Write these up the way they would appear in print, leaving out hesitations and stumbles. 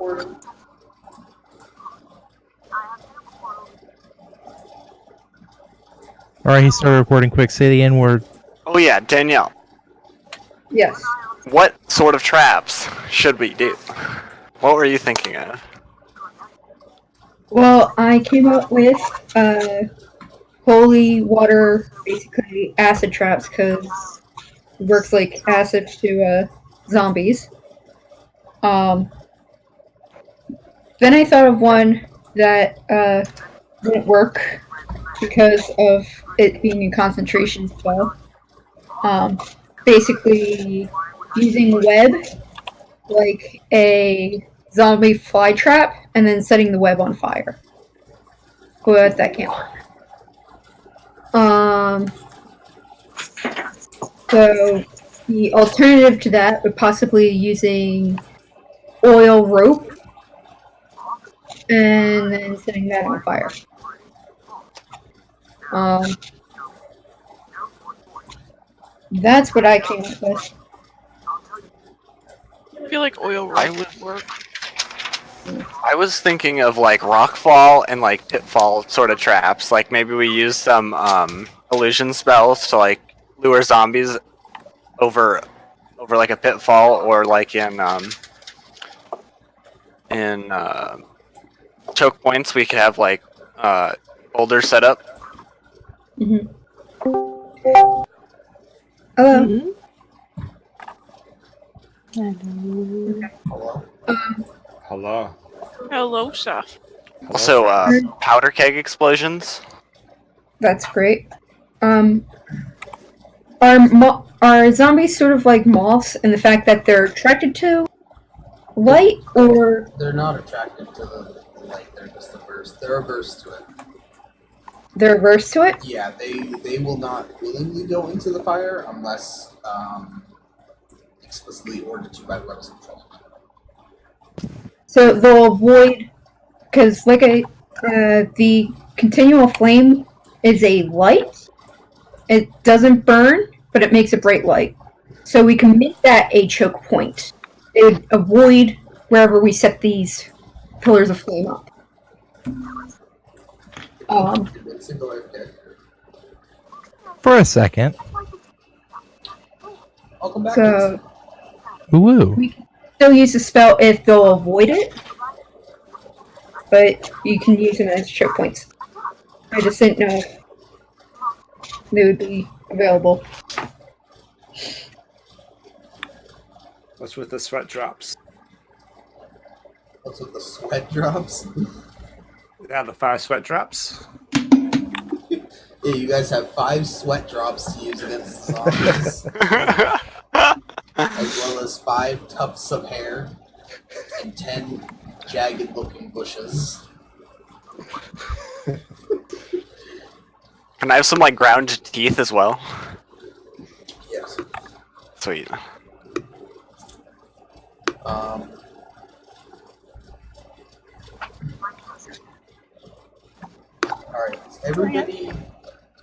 recording. Alright, he started recording quick. Say the N-word. Oh yeah, Danielle. Yes. What sort of traps should we do? What were you thinking of? Well, I came up with holy water, basically acid traps, because it works like acid to zombies. Then I thought of one that wouldn't work because of it being a concentration spell. Basically, using web like a zombie fly trap and then setting the web on fire. But that can't work. So the alternative to that would possibly using oil rope and then setting that on fire. That's what I came up with. I feel like oil rope would work. I was thinking of like rockfall and like pitfall sort of traps. Like maybe we use some illusion spells to like lure zombies over like a pitfall, or like in choke points we could have like boulders set up. Mm-hmm. Hello. Mm-hmm. Hello? Hello. Hello, Seth. Also powder keg explosions. That's great. Are zombies sort of like moths in the fact that they're attracted to light, or They're not attracted to the light, they're just averse. They're averse to it. they're averse to it? Yeah, they will not willingly go into the fire unless explicitly ordered to by whoever's in control. So they'll avoid, because like the continual flame is a light. It doesn't burn, but it makes a bright light. So we can make that a choke point. They would avoid wherever we set these pillars of flame up. For a second. I'll come back. So Woo-woo. we can still use the spell if they'll avoid it, but you can use them as choke points. I just didn't know if they would be available. What's with the sweat drops? What's with the sweat drops? Yeah, the 5 sweat drops. Yeah, you guys have 5 sweat drops to use against the zombies. As well as 5 tufts of hair and 10 jagged looking bushes. Can I have some like ground teeth as well? Yes. Sweet. Alright, everybody,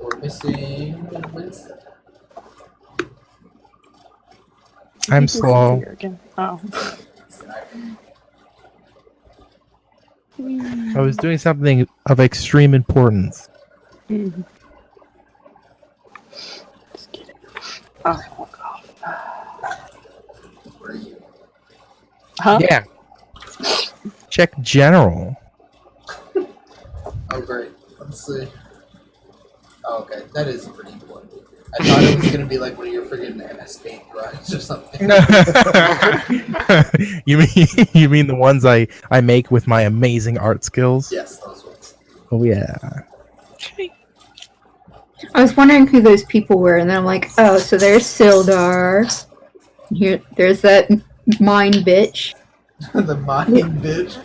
we're missing Winston. I'm slow. Oh. I was doing something of extreme importance. Mm-hmm. Oh, fuck off. Where are you? Huh? Yeah. Check general. Oh, great. Let's see. Oh, okay. That is pretty important. I thought it was going to be like one of your friggin' MS Paint drawings or something. you mean the ones I make with my amazing art skills? Yes, those ones. Oh yeah. I was wondering who those people were, and then I'm like, oh, so there's Sildar. There's that mine bitch. The mine bitch.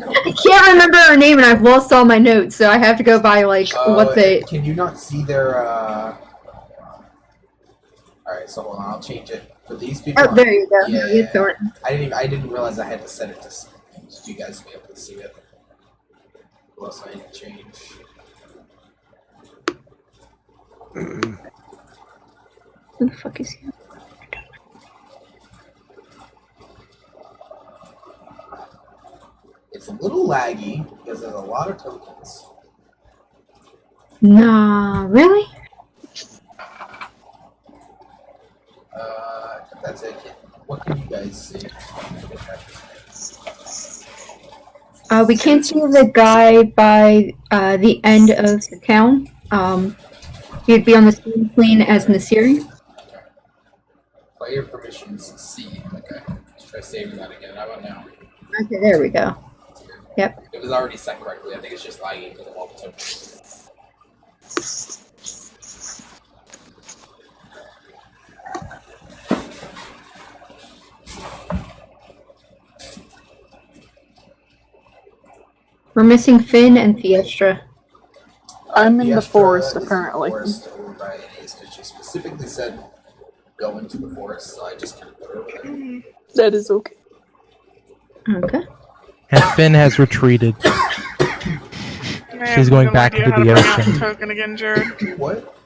I can't remember her name, and I've lost all my notes, so I have to go by like what they. Can you not see their? Alright, so hold on. I'll change it for these people. Oh, there you go. Yeah. Thornton. I didn't realize I had to set it to you guys to be able to see it. What else I need to change? Who the fuck is he? It's a little laggy because there's a lot of tokens. Nah, really? That's it. What can you guys see? We can't see the guy by the end of the town. He'd be on the same plane as Nasiri. Player permissions C. Okay. Let's try saving that again. How about now? Okay, there we go. Yep. It was already set correctly. I think it's just lagging because of all the tokens. We're missing Finn and Fiestra. I'm in the Fiestra forest, is in the apparently. forest over by Aeneas, because she specifically said go into the forest, so I just kind of put her over there. That is okay. Okay. And Finn has retreated. She's going back into the ocean. The token again, Jared. What?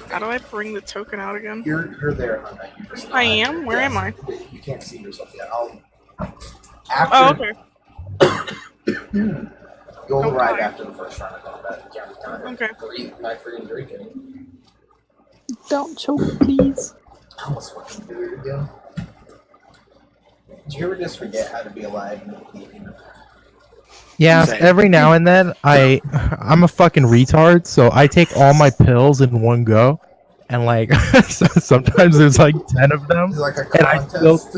How do I bring the token out again? You're there, Hannah. You're just not. I am? Where am I? You can't see yourself yet. I'll. Oh, After okay. you'll Okay. arrive after the first round of combat. You can't kind Okay. of breathe by freaking drinking. Don't choke, please. I almost fucking do it again. Did you ever just forget how to be alive in the beginning? Yeah, Same. every now and then I'm a fucking retard, so I take all my pills in one go, and like sometimes there's like 10 of them. It's like a And I contest.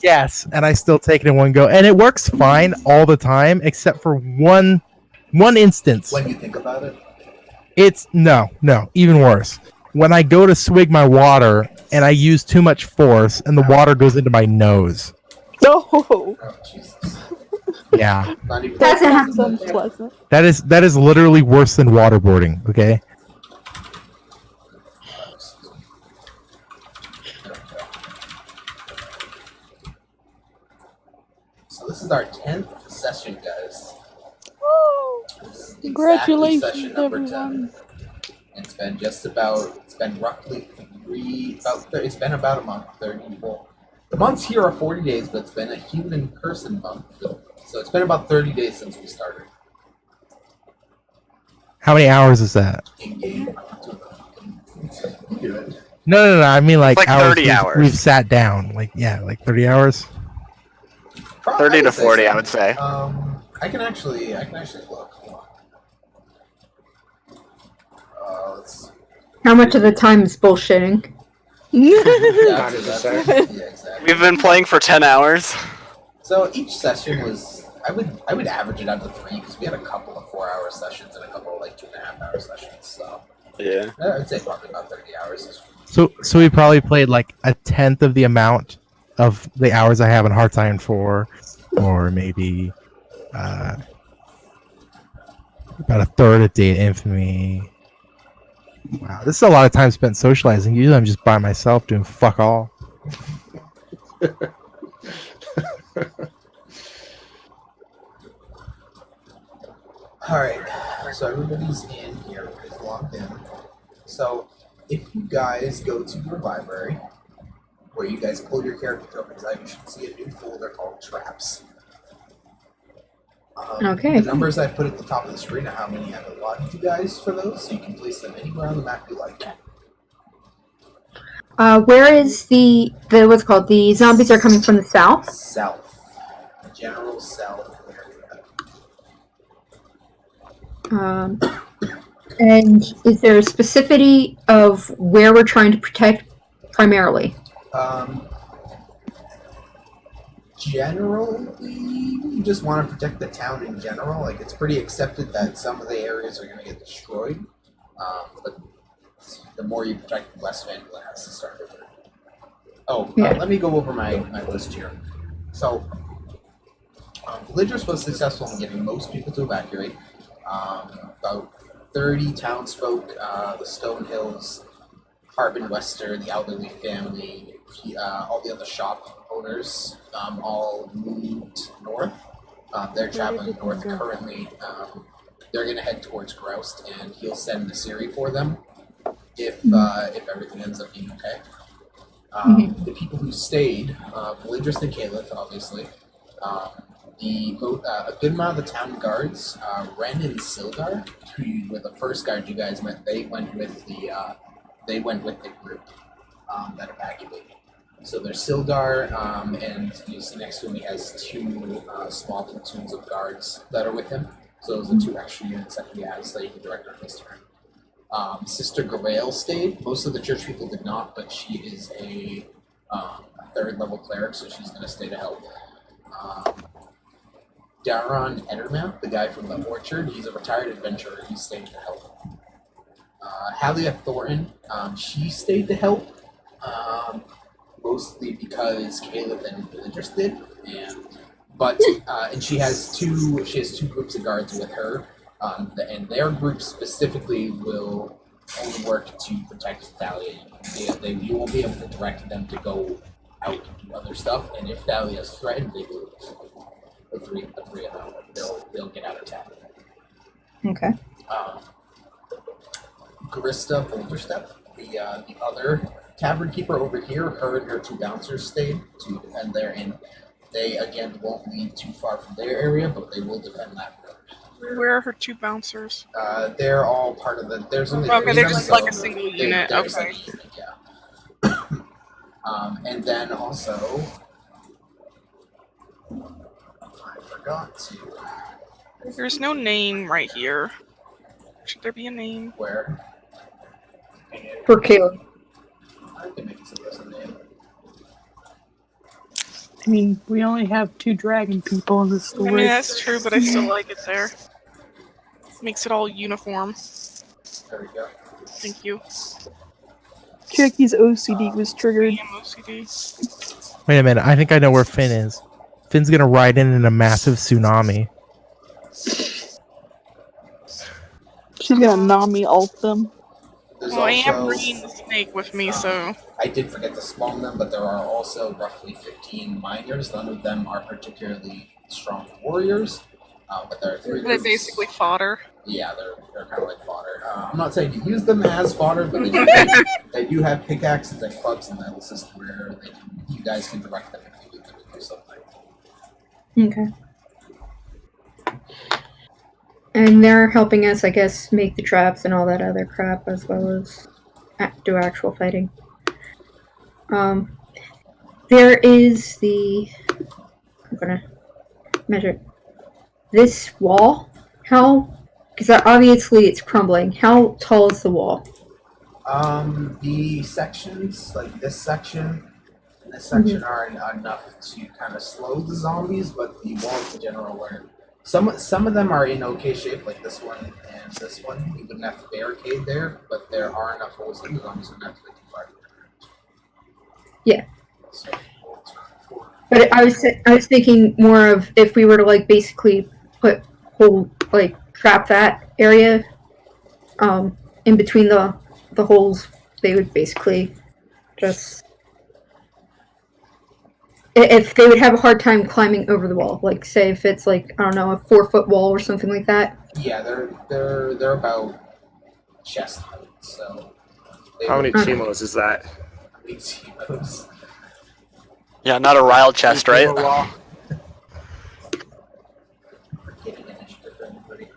Yes, and I still take it in one go, and it works fine all the time, except for one instance. when you think about it. It's no, even worse. When I go to swig my water and I use too much force, and the water goes into my nose. No! Oh Jesus! Yeah, Not even. That's Sounds unpleasant. that is literally worse than waterboarding. Okay. So this is our 10th session, guys. This is exactly Congratulations, session number 10. everyone. It's been roughly it's been about a month, 30. Well, the months here are 40 days, but it's been a human person month. So it's been about 30 days since we started How many hours is that? in game. Good. No. I mean like, Like hours 30 hours. We've sat down. Like 30 hours. 30 to 40, I so. would say. I can actually look. Hold on. Let's see. How much of the time is bullshitting? Yeah, 90%. yeah, exactly. We've been playing for 10 hours. So each session was, I would average it out to 3 because we had a couple of 4-hour sessions and a couple of like 2.5-hour sessions. So Yeah. I'd say probably about 30 hours. So we probably played like a tenth of the amount of the hours I have in Hearts Iron 4, or maybe about a third of Data Infamy. Wow, this is a lot of time spent socializing. Usually I'm just by myself doing fuck all. All right, so everybody's in here, everybody's logged in. So if you guys go to your library, where you guys pull your character tokens out, you should see a new folder called Traps. Okay. The numbers I put at the top of the screen are how many I've allotted you guys for those, so you can place them anywhere on the map you like. Where is the what's it called? The zombies are coming from the south. South. General South area. And is there a specificity of where we're trying to protect primarily? Generally, you just want to protect the town in general. Like, it's pretty accepted that some of the areas are going to get destroyed. But the more you protect, the less Vandal has to start over. Oh, Yeah. let me go over my list here. So, villagers was successful in getting most people to evacuate. About 30 townsfolk, the Stone Hills, Harbin Wester, the Elderly family, all the other shop owners, all moved north. They're traveling north currently. They're going to head towards Groust, and he'll send the Siri for them if everything ends up being okay. The people who stayed, Validris and Caliph, obviously, A good amount of the town guards, Ren and Sildar, who were the first guards you guys met, they went with the group that evacuated. So there's Sildar, and you see next to him he has two small platoons of guards that are with him. So those are two extra units that he has that he can direct on his turn. Sister Garael stayed. Most of the church people did not, but she is a third level cleric, so she's going to stay to help. Edaran, the guy from the orchard, he's a retired adventurer. He's staying to help. Halia Thornton, she stayed to help. Mostly because Caleb and villagers did, and she has two groups of guards with her, and their group specifically will only work to protect Thalia. You won't be able to direct them to go out and do other stuff, and if Thalia is threatened, they will. The three of them, they'll get out of town. Okay. Garista Boulderstep, the other tavern keeper over here, her and her two bouncers stayed to defend there, and they again won't leave too far from their area, but they will defend that road. Where are her two bouncers? They're all part of the. There's only Okay, three they're of them, just like so a single unit. they're a Okay. single unit, yeah. And then also, I forgot to. There's no name right here. Should there be a name? Where? For Caleb. I can make it so there's a name. I mean, we only have 2 dragon people in this I story. mean, that's true, but I still like it there. Makes it all uniform. There we go. Thank you. Jackie's OCD was triggered. I am OCD. Wait a minute. I think I know where Finn is. Finn's gonna ride in a massive tsunami. She's gonna Nami ult them. There's Well, I am also- bringing the snake with me, so I did forget to spawn them, but there are also roughly 15 miners. None of them are particularly strong warriors, but there are 3 they're groups. basically fodder. Yeah, they're kind of like fodder. I'm not saying to use them as fodder, but they do have pickaxes and clubs in that system where you guys can direct them if you need them to do something. Okay. And they're helping us, I guess, make the traps and all that other crap, as well as do actual fighting. There is I'm gonna measure this wall. How? Because obviously it's crumbling. How tall is the wall? The sections, like this section and this section, are enough to kind of slow the zombies, but the walls in general are. Some of them are in okay shape, like this one and this one. You wouldn't have to barricade there, but there are enough holes that the zombies wouldn't have to get too far. Yeah. So, But I was thinking more of if we were to like basically put trap that area, in between the holes, they would basically just. If they would have a hard time climbing over the wall, like say if it's like I don't know a 4-foot wall or something like that. yeah, they're about chest height. So How many Okay. Timos is that? Timos. Yeah, not a rile chest, right? Getting initiative for anybody.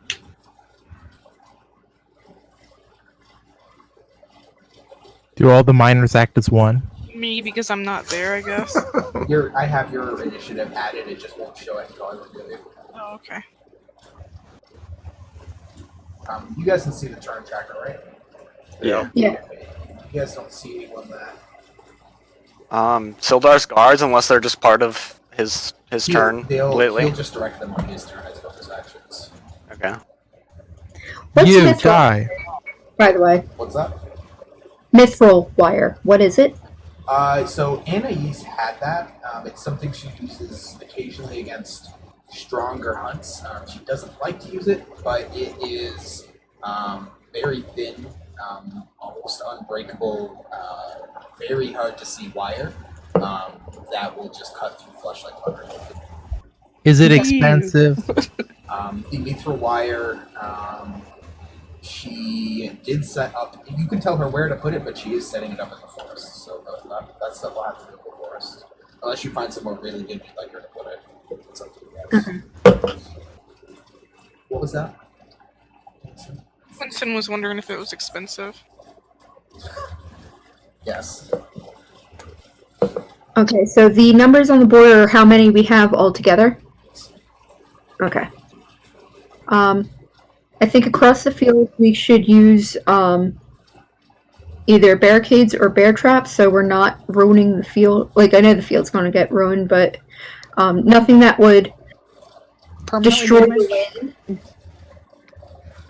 Do all the miners act as one? Me, because I'm not there, I guess. I have your initiative added. It just won't show it until I look at it. Oh, okay. You guys can see the turn tracker, right? Yeah. Yeah. You guys don't see anyone that. Sildar's guards, unless they're just part of his turn He'll lately. just direct them on his turn as bonus actions. Okay. What's You mithril, die. by the way? What's that? Mithril wire. What is it? So Anais had that. It's something she uses occasionally against stronger hunts. She doesn't like to use it, but it is very thin, almost unbreakable, very hard to see wire that will just cut through flesh like butter. Is it Ew. expensive? The mithril wire, she did set up. You can tell her where to put it, but she is setting it up in the forest. So that stuff will have to go in the forest, unless you find somewhere really good you'd like her to put it. So What was that? Winston was wondering if it was expensive. Yes. Okay, so the numbers on the board are how many we have altogether. Okay. I think across the field we should use either barricades or bear traps, so we're not ruining the field. Like, I know the field's going to get ruined, but nothing that would Permanently destroy damaged? the land.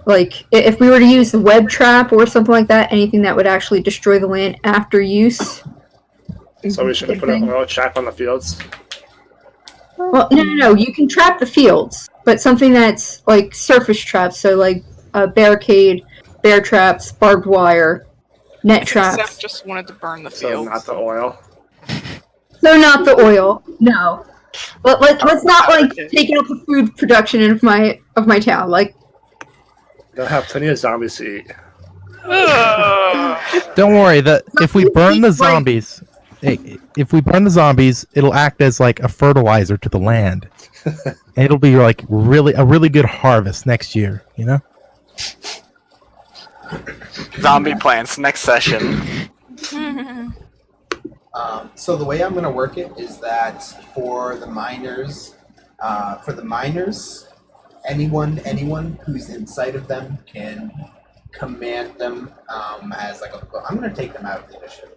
Like, if we were to use the web trap or something like that, anything that would actually destroy the land after use. So we should put an oil trap on the fields. Well, no. You can trap the fields, but something that's like surface traps, so like a barricade, bear traps, barbed wire, net I think traps. Seth just wanted to burn the So field. not the oil. No, not the oil. No. Let's not like take out the food production of my town. Like, They'll have plenty of zombies to eat. Don't worry. If we burn the zombies, if we burn the zombies, it'll act as like a fertilizer to the land. And it'll be like a really good harvest next year. You know. Zombie plants next session. So the way I'm going to work it is that for the miners, anyone who's in sight of them can command them as like a. I'm going to take them out of the initiative.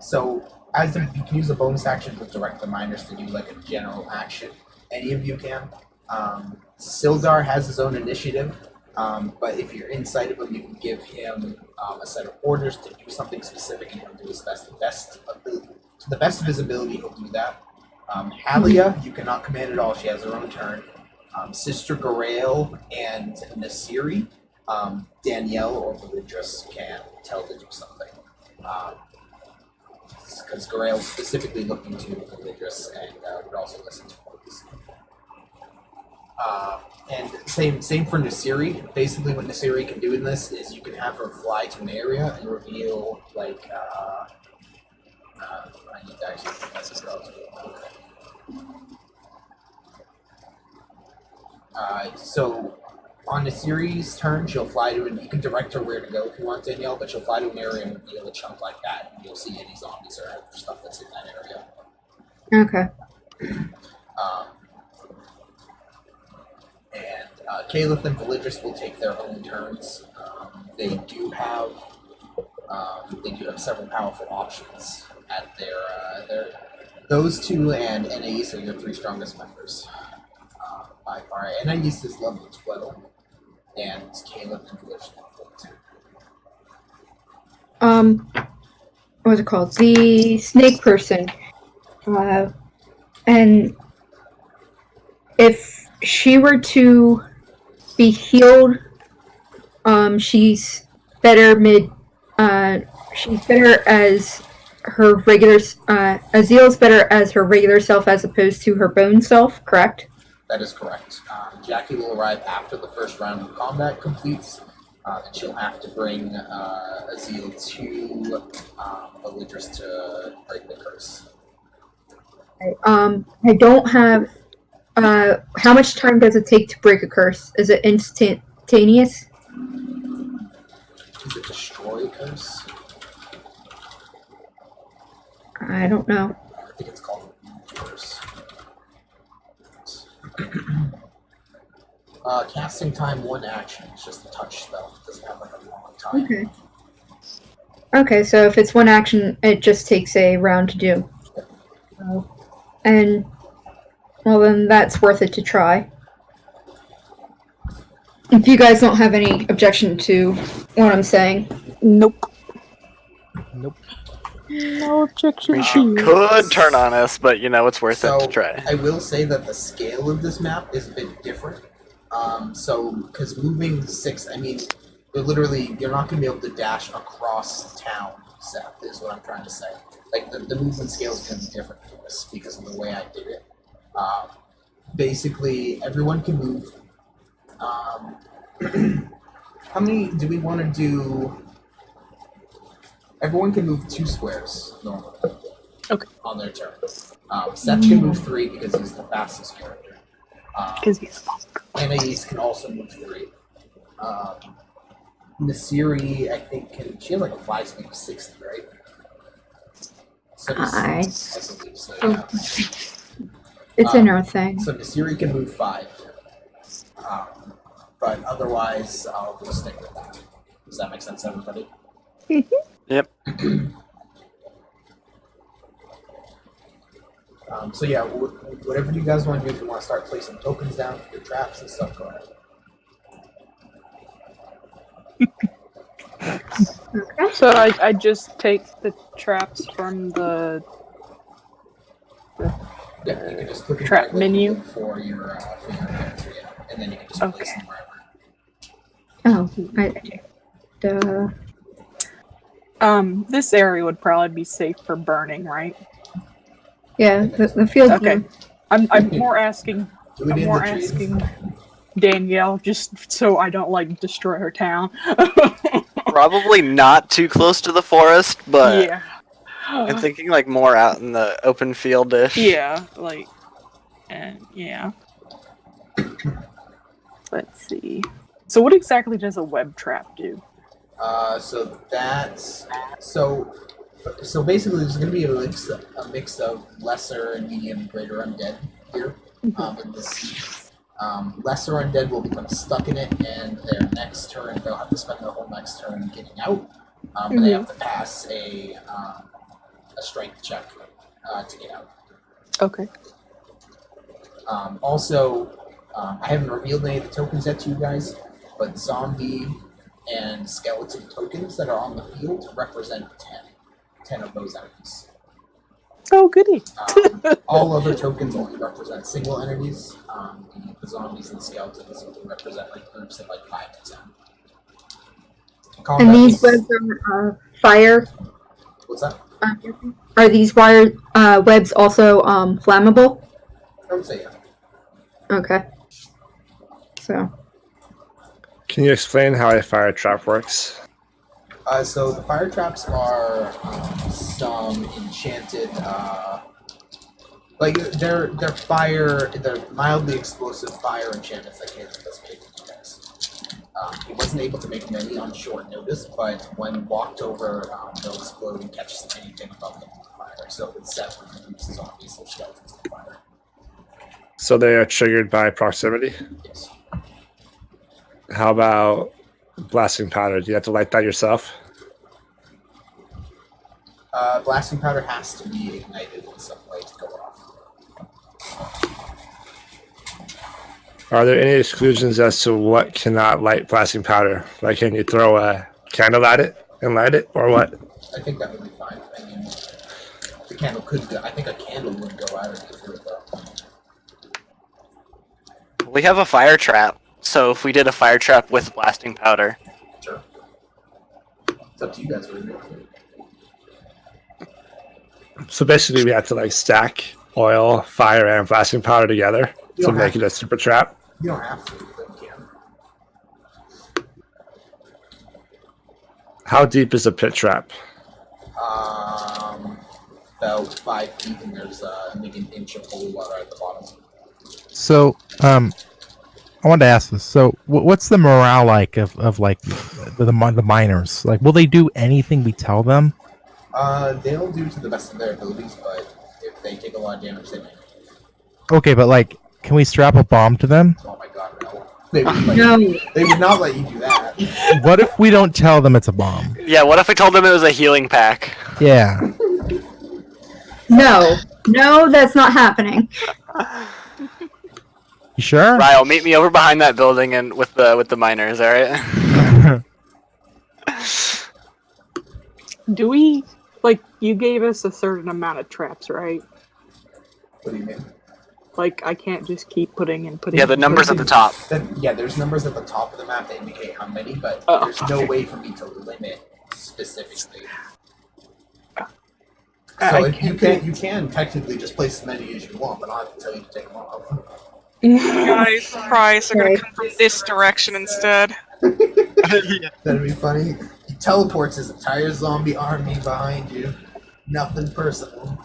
So as you can use a bonus action to direct the miners to do like a general action. Any of you can. Sildar has his own initiative. But if you're inside of him, you can give him a set of orders to do something specific, and he'll do his best. To the best of his ability, he'll do that. Halia, you cannot command at all. She has her own turn. Sister Garael and Nasiri, Danielle or Validris can tell to do something. Because Garael's specifically looking to Validris and would also listen to orders. And same for Nasiri. Basically, what Nasiri can do in this is you can have her fly to an area and reveal, like, I need to actually think that's as well. So, on Nasiri's turn, she'll fly to, and you can direct her where to go if you want, Danielle, but she'll fly to an area and reveal a chunk like that, and you'll see any zombies or other stuff that's in that area. okay. And Caliph and Validris will take their own turns. They do have several powerful options at their those two and Anais are your three strongest members by far. Anais is level 12, and Caliph and Validris level 10. What's it called? The snake person. And if she were to be healed, she's better she's better as her regular, Azil's better as her regular self as opposed to her bone self, correct? That is correct. Jackie will arrive after the first round of combat completes, and she'll have to bring Azil to Validris to break the curse. I don't have, how much time does it take to break a curse? Is it instantaneous? Is it destroy curse? I don't know. I think it's called curse. Casting time 1 action. It's just a touch spell. It doesn't have like a long time. Okay. Okay, so if it's 1 action, it just takes a round to do. And, well, then that's worth it to try. If you guys don't have any objection to what I'm saying. Nope. Nope. No objection. She could turn on us, but it's worth it to try. I will say that the scale of this map is a bit different. Because moving 6, I mean, you're not going to be able to dash across town, Seth, is what I'm trying to say. Like, the movement scale is going to be different for this because of the way I did it. Basically, everyone can move. How many do we want to do? Everyone can move 2 squares normally. Okay. On their turn. Seth can move 3 because he's the fastest character. Because he's funk. Anais can also move 3. Nasiri, I think, she has like a fly speed of 60, right? So I believe so, yeah. It's in our thing. So Nasiri can move 5. But otherwise, I'll just stick with that. Does that make sense to everybody? Yep. So yeah, whatever you guys want to do, if you want to start placing tokens down for your traps and stuff, go ahead. So I just take the traps from the Yeah, you can just click trap right-click menu for your character, yeah, and then you can just place Okay. them wherever. This area would probably be safe for burning, right? Yeah, the field. Okay. I'm more asking Do it I'm in more the trees. asking Danielle just so I don't like destroy her town. Probably not too close to the forest, but Yeah. I'm thinking like more out in the open field-ish. Yeah, like, and yeah. Let's see. So what exactly does a web trap do? So basically, there's going to be a mix of lesser and medium and greater undead here in this siege. Lesser undead will become stuck in it, and their next turn they'll have to spend their whole next turn getting out. But they have to pass a strength check to get out. Okay. Also, I haven't revealed any of the tokens yet to you guys, but zombie and skeleton tokens that are on the field represent 10 of those enemies. Oh, goody. All other tokens only represent single entities. The zombies and skeletons only represent like groups of like 5 to 10. And these webs are fire. What's that? Are these webs also flammable? I would say yeah. Okay. So. Can you explain how a fire trap works? So the fire traps are some enchanted, they're mildly explosive fire enchantments that Caleb does make for you guys. He wasn't able to make many on short notice, but when walked over, they'll explode and catch anything above them on fire. So it's set for groups of zombies or skeletons on fire. So they are triggered by proximity? Yes. How about blasting powder? Do you have to light that yourself? Blasting powder has to be ignited in some way to go off. Are there any exclusions as to what cannot light blasting powder? Like, can you throw a candle at it and light it, or what? I think that would be fine. I mean, the candle could go. I think a candle would go out if you threw it though. We have a fire trap, so if we did a fire trap with blasting powder, Sure. It's up to you guys what you do. So basically, we have to like stack oil, fire, and blasting powder together You to don't make have it a super trap. You don't have to, but you can. How deep is a pit trap? About 5 feet, and there's maybe an inch of holy water at the bottom. So, I wanted to ask this. So, what's the morale like of like the miners? Like, will they do anything we tell them? They'll do to the best of their abilities, but if they take a lot of damage, they might. Okay, but like, can we strap a bomb to them? Oh my god, no. They would, they would not let you do that. What if we don't tell them it's a bomb? yeah. What if we told them it was a healing pack? Yeah. No, that's not happening. You sure? Ryle, meet me over behind that building and with the miners. All right. Do we, like, you gave us a certain amount of traps, right? What do you mean? Like, I can't just keep putting. Yeah, the numbers at the top. There's numbers at the top of the map that indicate how many, but Oh, there's no way for me to limit specifically. I So can't you can technically just place as many as you want, but I don't have to tell you to take them off. Guys, surprise, they're gonna come from this direction instead. That'd be funny. He teleports his entire zombie army behind you. Nothing personal.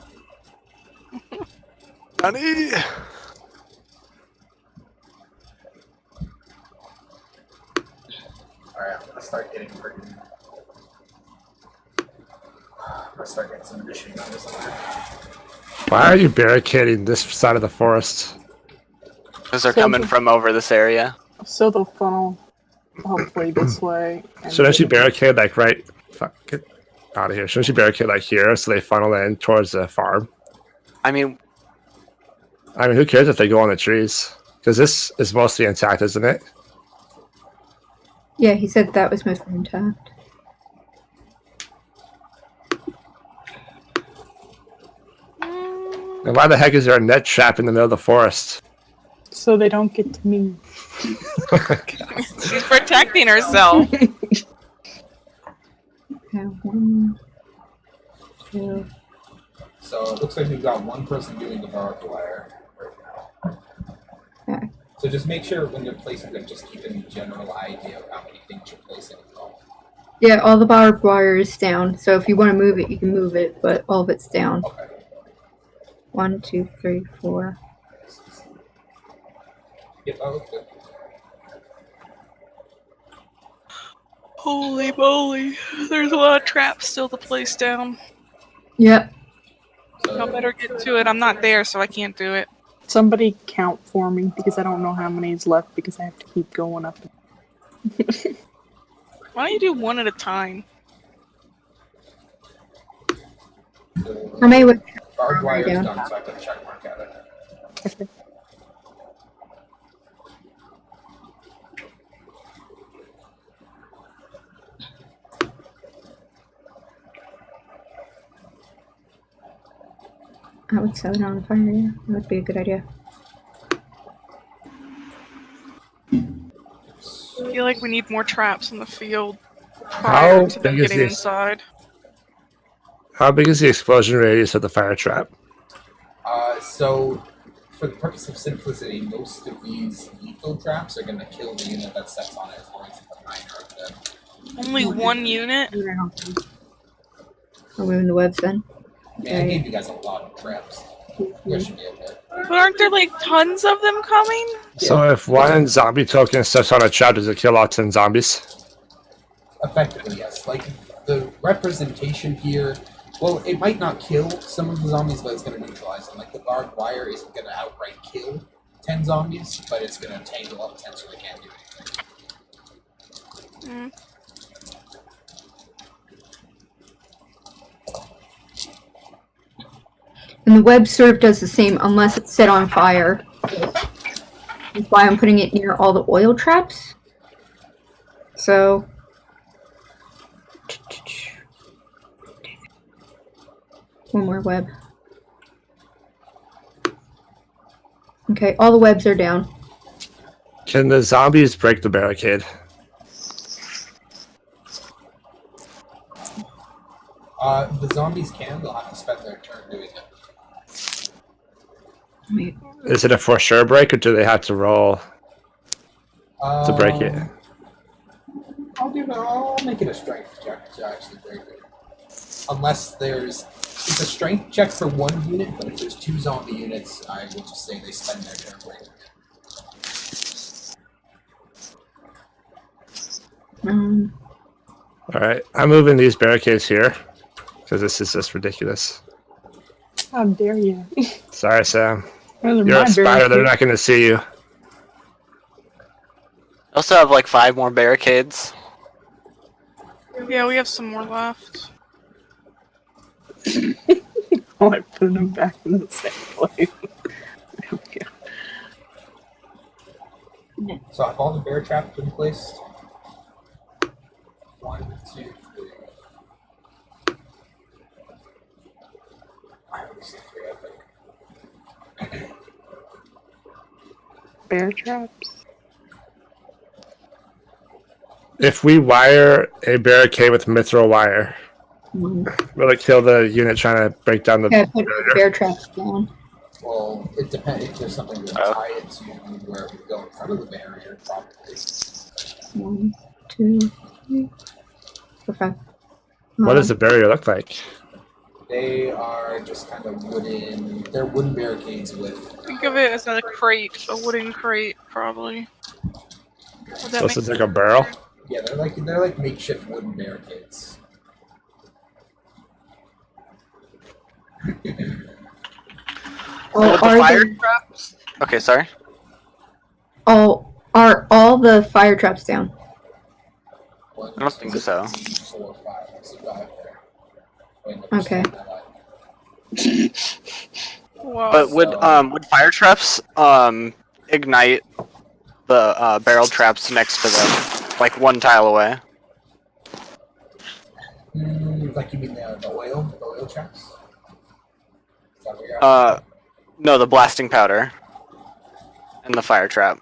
Johnny. Alright, I'm gonna start getting pretty. I'm gonna start getting some machine guns on there. Why are you barricading this side of the forest? Because they're coming from over this area. So they'll funnel hopefully this way. And Shouldn't you then- barricade like right? Fuck, get out of here. Shouldn't you barricade like here so they funnel in towards the farm? I mean, Who cares if they go on the trees? Because this is mostly intact, isn't it? Yeah, he said that was mostly intact. And why the heck is there a net trap in the middle of the forest? So they don't get to me. She's protecting herself. Okay, 1, 2. So it looks like we've got one person doing the barbed wire right now. Okay. So just make sure when you're placing them, just keep a general idea of how many things you're placing as well. Yeah, all the barbed wire is down. So if you want to move it, you can move it, but all of it's down. Okay. 1, 2, 3, 4. Yep, that looks good. Holy moly. There's a lot of traps still to place down. Yep. So, I better get to it. I'm not there, so I can't do it. Somebody count for me because I don't know how many is left because I have to keep going up. Why don't you do one at a time? How many would barbed wire is down? done, so I can check mark at it. Okay. I would set it on fire, yeah. That would be a good idea. I feel like we need more traps in the field How prior to them big is getting this? inside. How big is the explosion radius of the fire trap? So, for the purpose of simplicity, most of these lethal traps are going to kill the unit that sets on it as long as it's a minor of them. Only one unit? We're moving the webs then. Man, I gave you guys a lot of traps. You guys should be okay. But aren't there like tons of them coming? So if one zombie token steps on a trap, does it kill all 10 zombies? Effectively, yes. Like, the representation here, well, it might not kill some of the zombies, but it's going to neutralize them. Like, the barbed wire isn't going to outright kill 10 zombies, but it's going to tangle up 10 so they can't do anything. Mm. And the web sort of does the same unless it's set on fire. That's why I'm putting it near all the oil traps. So... one more web. Okay, all the webs are down. Can the zombies break the barricade? The zombies can, they'll have to spend their turn doing it. Is it a for sure break, or do they have to roll to break it? I'll make it a strength check to actually break it. Unless it's a strength check for one unit, but if there's 2 zombie units, I will just say they spend their turn breaking it. Alright, I'm moving these barricades here, because this is just ridiculous. How dare you? Sorry, Sam. Those are You're my a spider, they're barricades. not going to see you. I also have like 5 more barricades. Yeah, we have some more left. Oh, I put them back in the same place. There we go. So have all the bear traps been placed? 1, 2, 3. I only see 3, I think. Bear traps? If we wire a barricade with mithril wire, will it kill the unit trying to break down the Yeah, put barrier? bear traps down. Well, it depends if there's something to tie it to where we go in front of the barrier, probably. 1, 2, 3, 4, 5. What does the barrier look like? They are just kind of wooden. They're wooden barricades with. Think of it as a crate, a wooden crate, probably. Would So that this make is like a barrel. Yeah, they're like makeshift wooden barricades. Oh, With the are fire the- traps? Okay, sorry. are all the fire traps down? One, I don't think two, so. 3, 4, 5. I see 5 there. Wait, no, Okay. Wow. But would fire traps ignite the barrel traps next to them, like one tile away? Like you mean the oil traps? Is that what you're asking? No, the blasting powder and the fire trap.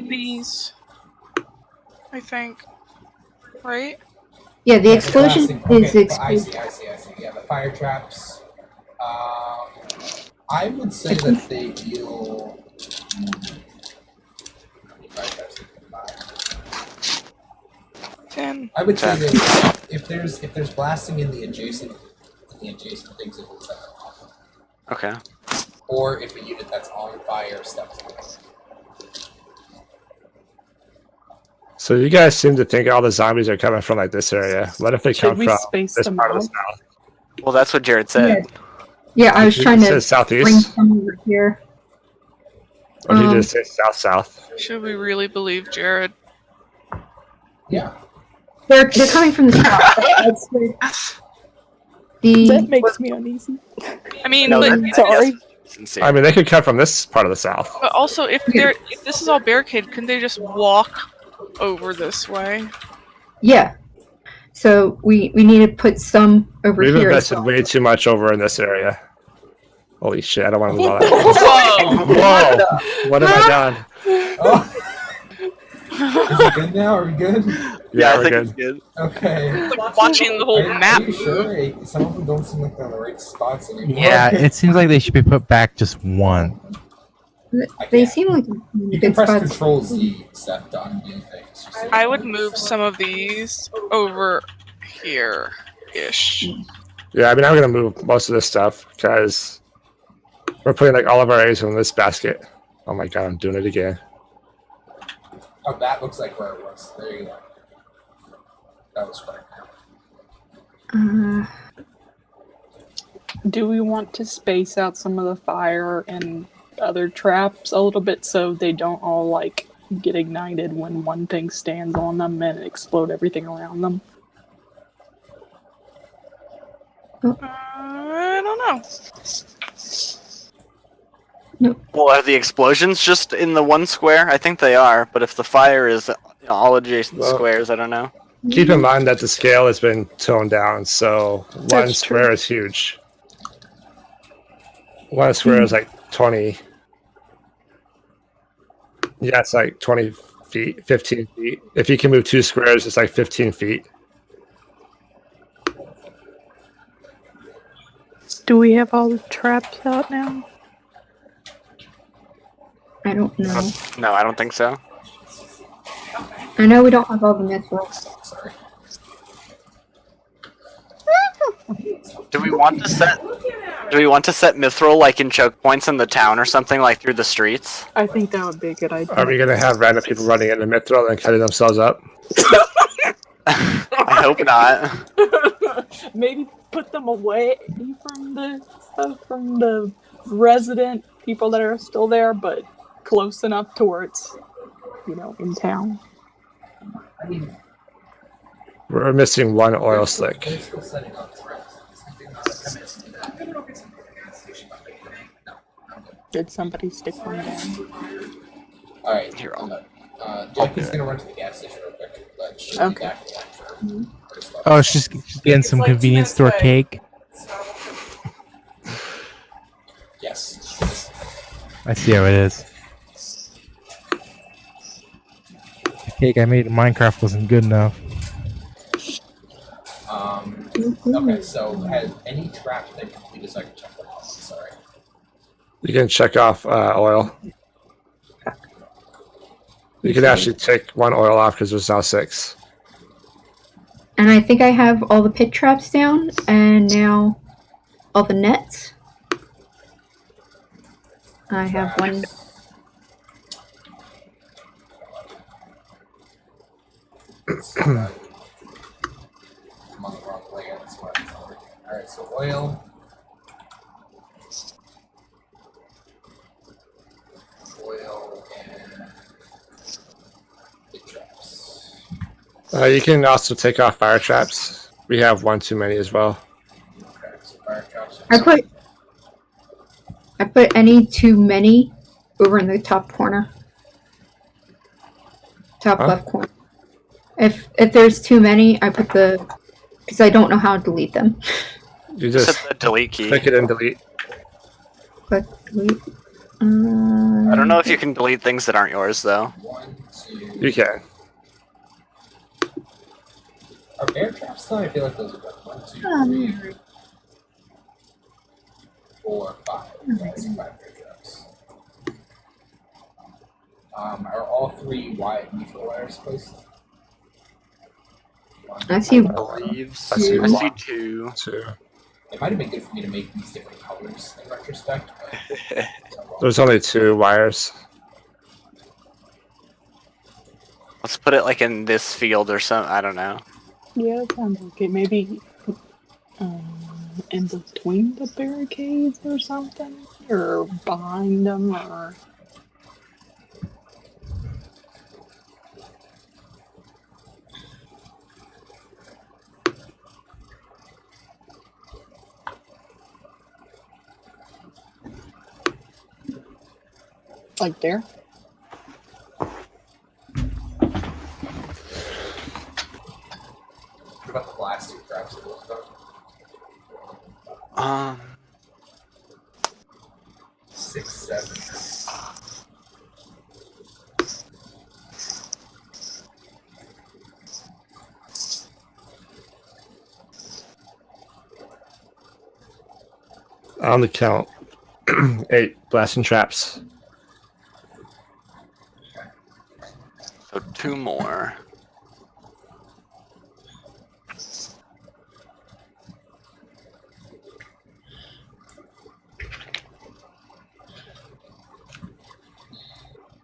These, I think, right? Yeah, the Yeah, explosion blasting- is okay, I explosion. see. Yeah, the fire traps. I would say that they deal. Fire traps take 5. 10. I would say that if there's blasting in the adjacent things, it will set them off. Okay. Or if a unit that's on fire steps on it. So you guys seem to think all the zombies are coming from like this area. What if they Should come we from space this them part of out? the south? Well, that's what Jared said. Yeah, I was Did trying you to say southeast? bring some over here. Or did you just say south? Should we really believe Jared? Yeah. They're coming from the south. That's where That the makes me uneasy. I mean, No, but, that's Sorry. sincere. I mean, they could come from this part of the south. but also, if this is all barricaded, couldn't they just walk over this way? yeah. So we need to put some over We've here. as invested well. way too much over in this area. Holy shit, I don't want to move all that. Whoa! Whoa! What have I done? Oh. Is it good now? Are we good? Yeah, I we're think good. it's good. Okay. Like watching the whole map. Are you sure? Some of them don't seem like they're in the right spots anymore. Yeah, it seems like they should be put back just one. They seem like You good can press spots. Control Z, Seth, to undo things. Just so I you would know. move some of these over here-ish. Yeah, I mean, I'm gonna move most of this stuff because we're putting like all of our eggs in this basket. Oh my god, I'm doing it again. Oh, that looks like where it was. There you go. That was correct. Do we want to space out some of the fire and other traps a little bit so they don't all like get ignited when one thing stands on them and explode everything around them? I don't know. Well, are the explosions just in the one square? I think they are, but if the fire is all adjacent Well- squares, I don't know. Keep in mind that the scale has been toned down, so one That's square true. is huge. One square is like 20. Yeah, it's like 20 feet, 15 feet. If you can move 2 squares, it's like 15 feet. Do we have all the traps out now? I don't know. No, I don't think so. I know we don't have all the missiles. Sorry. Do we want to set mithril like in choke points in the town or something, like through the streets? I think that would be a good idea. Are we going to have random people running into Mithril and cutting themselves up? I hope not. Maybe put them away from the resident people that are still there, but close enough to where it's, in town. I mean, We're missing one oil slick. they're still setting up traps. Something not come in and do that. Maybe we'll get something at the gas station. No, I'm good. Did somebody stick one down? All right. Here, I'll- Jack is gonna run to the gas station real quick, but she'll Okay. be back for stuff. Oh, she's getting some convenience store cake. Yes. I see how it is. The cake I made in Minecraft wasn't good enough. Okay, so has any trap that completed so I can check them off? Sorry. You can check off oil. You can actually take one oil off because there's now 6. And I think I have all the pit traps down, and now all the nets. I have one. I'm on the wrong layer. That's why. Alright, so oil. Oil and pit traps. You can also take off fire traps. We have one too many as well. Okay, so fire traps. I put any too many over in the top corner. Top left corner. If there's too many, I put because I don't know how to delete them. You Just just hit the delete key. click it and delete. Click delete. I don't know if you can delete things that aren't yours though. 1, 2. You can. Are bear traps though? I feel like those are good. 1, 2, 3, 4, 5. Yeah, I see 5 bear traps. Are all 3 wide neutral wires placed? I see. I believe I see I see one. 2. Two. It might have been good for me to make these different colors in retrospect. But There's only 2 wires. Let's put it like in this field or something. I don't know. Yeah, it sounds like it. Maybe in between the barricades or something, or behind them, or. Like there? what about the last 2 traps of those stuff? 6, 7. On the count. 8 blasting traps. So 2 more.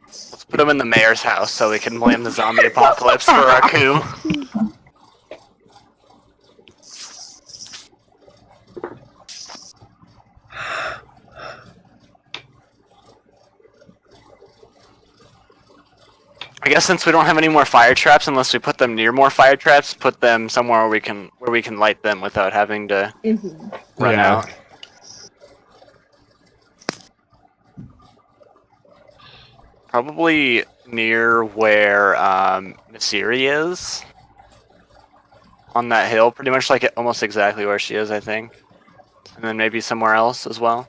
Let's put them in the mayor's house so we can blame the zombie apocalypse for our coup. I guess since we don't have any more fire traps, unless we put them near more fire traps, put them somewhere where we can light them without having to run Yeah. out. Probably near where Nasiri is. On that hill, pretty much like almost exactly where she is, I think. And then maybe somewhere else as well.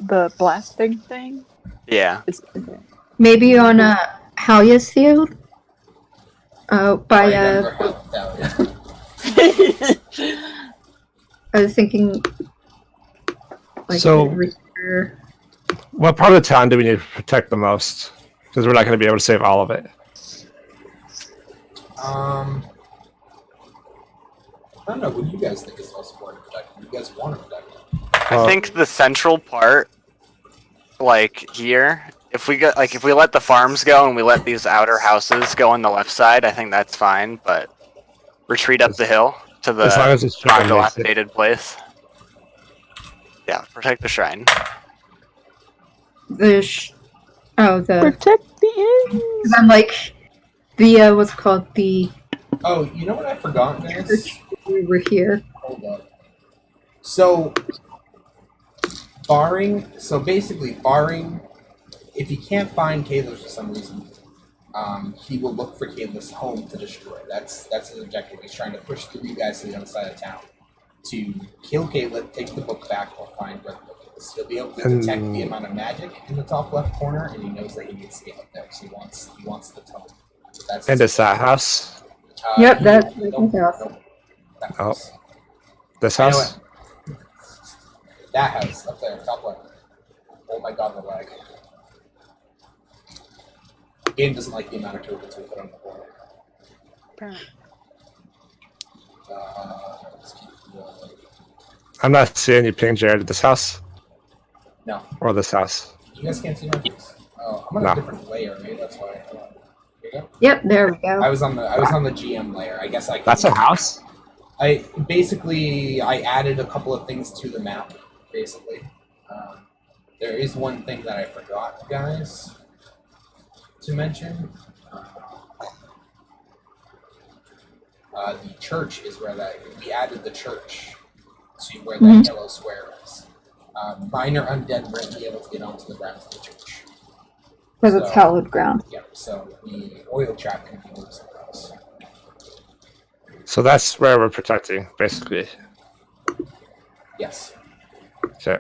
The blasting thing? Yeah. Okay. Maybe on Halya's field. By Right under health value. I was thinking. Like So- over here. What part of the town do we need to protect the most? Because we're not going to be able to save all of it. I don't know. What do you guys think is most important to protect? What do you guys want to protect? I think the central part, like here, if we let the farms go and we let these outer houses go on the left side, I think that's fine. But retreat up the hill to the As long as it's shrine makes it. dilapidated place. Yeah, protect the shrine. The Protect the ends! I'm like the what's it called, the Oh, you know what I forgot, guys? church over here. Hold up. So, basically, if he can't find Kayla's for some reason, he will look for Kayla's home to destroy. That's his objective. He's trying to push through you guys to the other side of town. To kill Kayla, take the book back, or find where the book is. He'll be able to detect the amount of magic in the top left corner, and he knows that he needs to get up there, so he wants the tome. So that's And it's that house? Yep, that's nope, my house. nope. That Oh. house. This You know house? what? That house up there, top left. Oh my god, the lag. The game doesn't like the amount of tokens we put on the board. apparent. Let's keep going. I'm not seeing any ping, Jared, at this house No, or this house. you guys can't see my face. Oh, I'm on No. a different layer, right? That's why. Here you go. Yep, there we I go. was on the GM layer. I guess I. Can, That's a house? I added a couple of things to the map. Basically, there is one thing that I forgot, guys, to mention. The church is where we added the church to where that yellow square is. Minor undead won't be able to get onto the grounds of the church. Because it's hallowed ground. Yep, so the oil trap can be moved somewhere else. So that's where we're protecting, basically. Yes. Okay.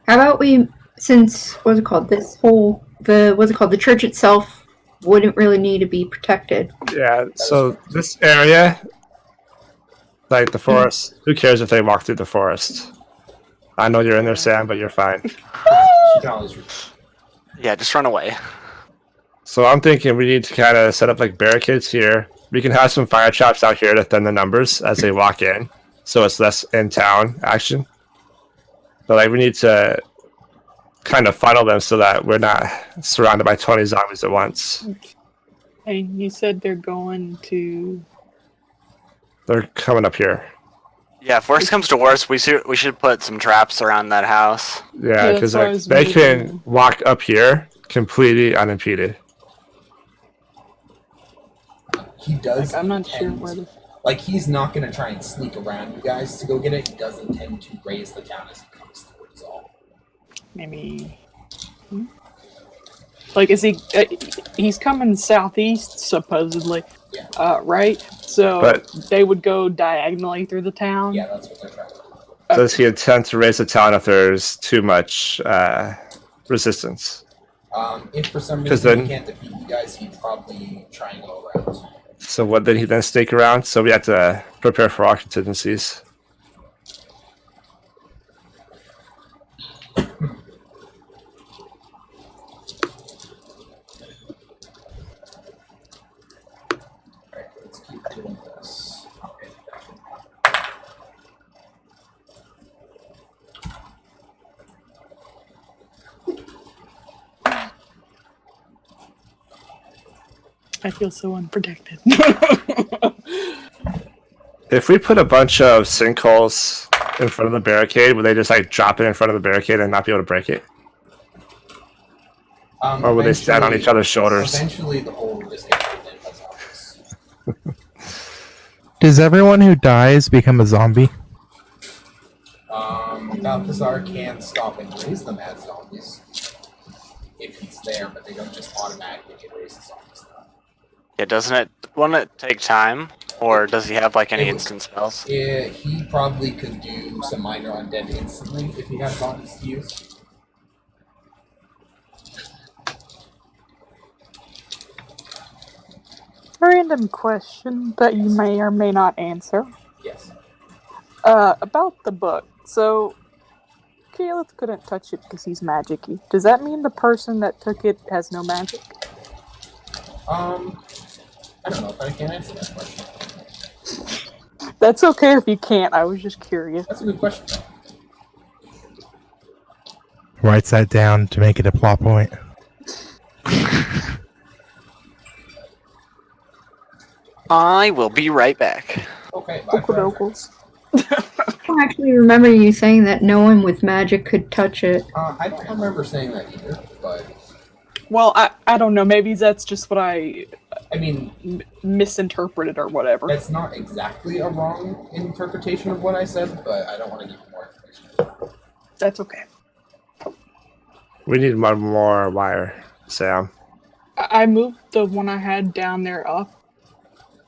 How about we, since, what's it called, the church itself wouldn't really need to be protected. Yeah, so this area, like the forest, who cares if they walk through the forest? I know you're in there, Sam, but you're fine. She can always reach. Yeah, just run away. So I'm thinking we need to kind of set up like barricades here. We can have some fire traps out here to thin the numbers as they walk in, so it's less in town action. But like we need to kind of funnel them so that we're not surrounded by 20 zombies at once. Hey, you said they're going to. They're coming up here. Yeah, if worst comes to worst, we should put some traps around that house. Yeah, because that's what I like, was they can moving. walk up here completely unimpeded. He does. I'm not sure intend- where the. Like, he's not going to try and sneak around you guys to go get it. He does intend to raise the town as he comes through, is all. Maybe. Like, is he? He's coming southeast, supposedly. Yeah. Right? So But- they would go diagonally through the town. Yeah, that's what they're trying to do. Does he intend to raise the town if there's too much resistance? If for some 'Cause reason then- he can't defeat you guys, he'd probably try and go around. So what did he then stake around? So we have to prepare for all contingencies. Alright, let's keep doing this. Okay. I feel so unprotected. If we put a bunch of sinkholes in front of the barricade, would they just like drop it in front of the barricade and not be able to break it? Or will they stand on each other's shoulders? Eventually, the hole will just get filled in by zombies. Does everyone who dies become a zombie? Balthazar can stop and raise them as zombies if he's there, but they don't just automatically get raised as zombies. Yeah, won't it take time? Or does he have like any It would- instant spells? Yeah, he probably could do some minor undead instantly if he had zombies to use. Random question that you may or may not answer. Yes. About the book. So, Caleb couldn't touch it because he's magic-y. Does that mean the person that took it has no magic? I don't know if I can answer that question. That's okay if you can't. I was just curious. That's a good question. Writes that down to make it a plot point. I will be right back. Okay, bye forever. Okadokos. I don't actually remember you saying that no one with magic could touch it. I don't remember saying that either, but Well, I don't know. Maybe that's just what I I mean, misinterpreted or whatever. that's not exactly a wrong interpretation of what I said, but I don't want to give you more information. That's okay. We need one more wire, Sam. I moved the one I had down there up.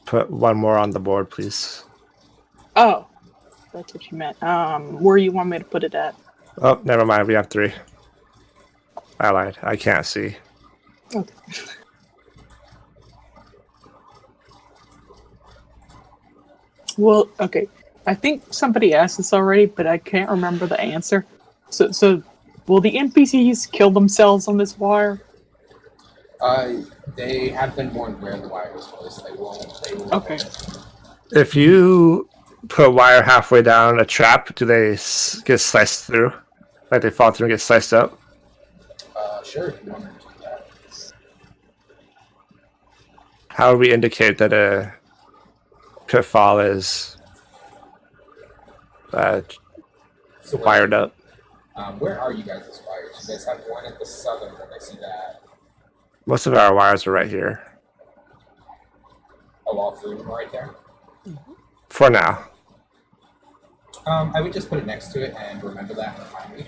Put one more on the board, please. Oh, that's what you meant. Where you want me to put it at? Oh, never mind. We have 3. I lied. I can't see. Okay. Well, okay. I think somebody asked this already, but I can't remember the answer. So will the NPCs kill themselves on this wire? They have been warned where the wire is placed. They won't. They will. Okay. If you put wire halfway down a trap, do they get sliced through? Like they fall through and get sliced up? Sure, if you want to do that. How would we indicate that a pitfall is So wired up? where are you guys' wires? You guys have one at the southern one. I see that. Most of our wires are right here. Oh, all three of them right there. For now. I would just put it next to it and remember that behind me.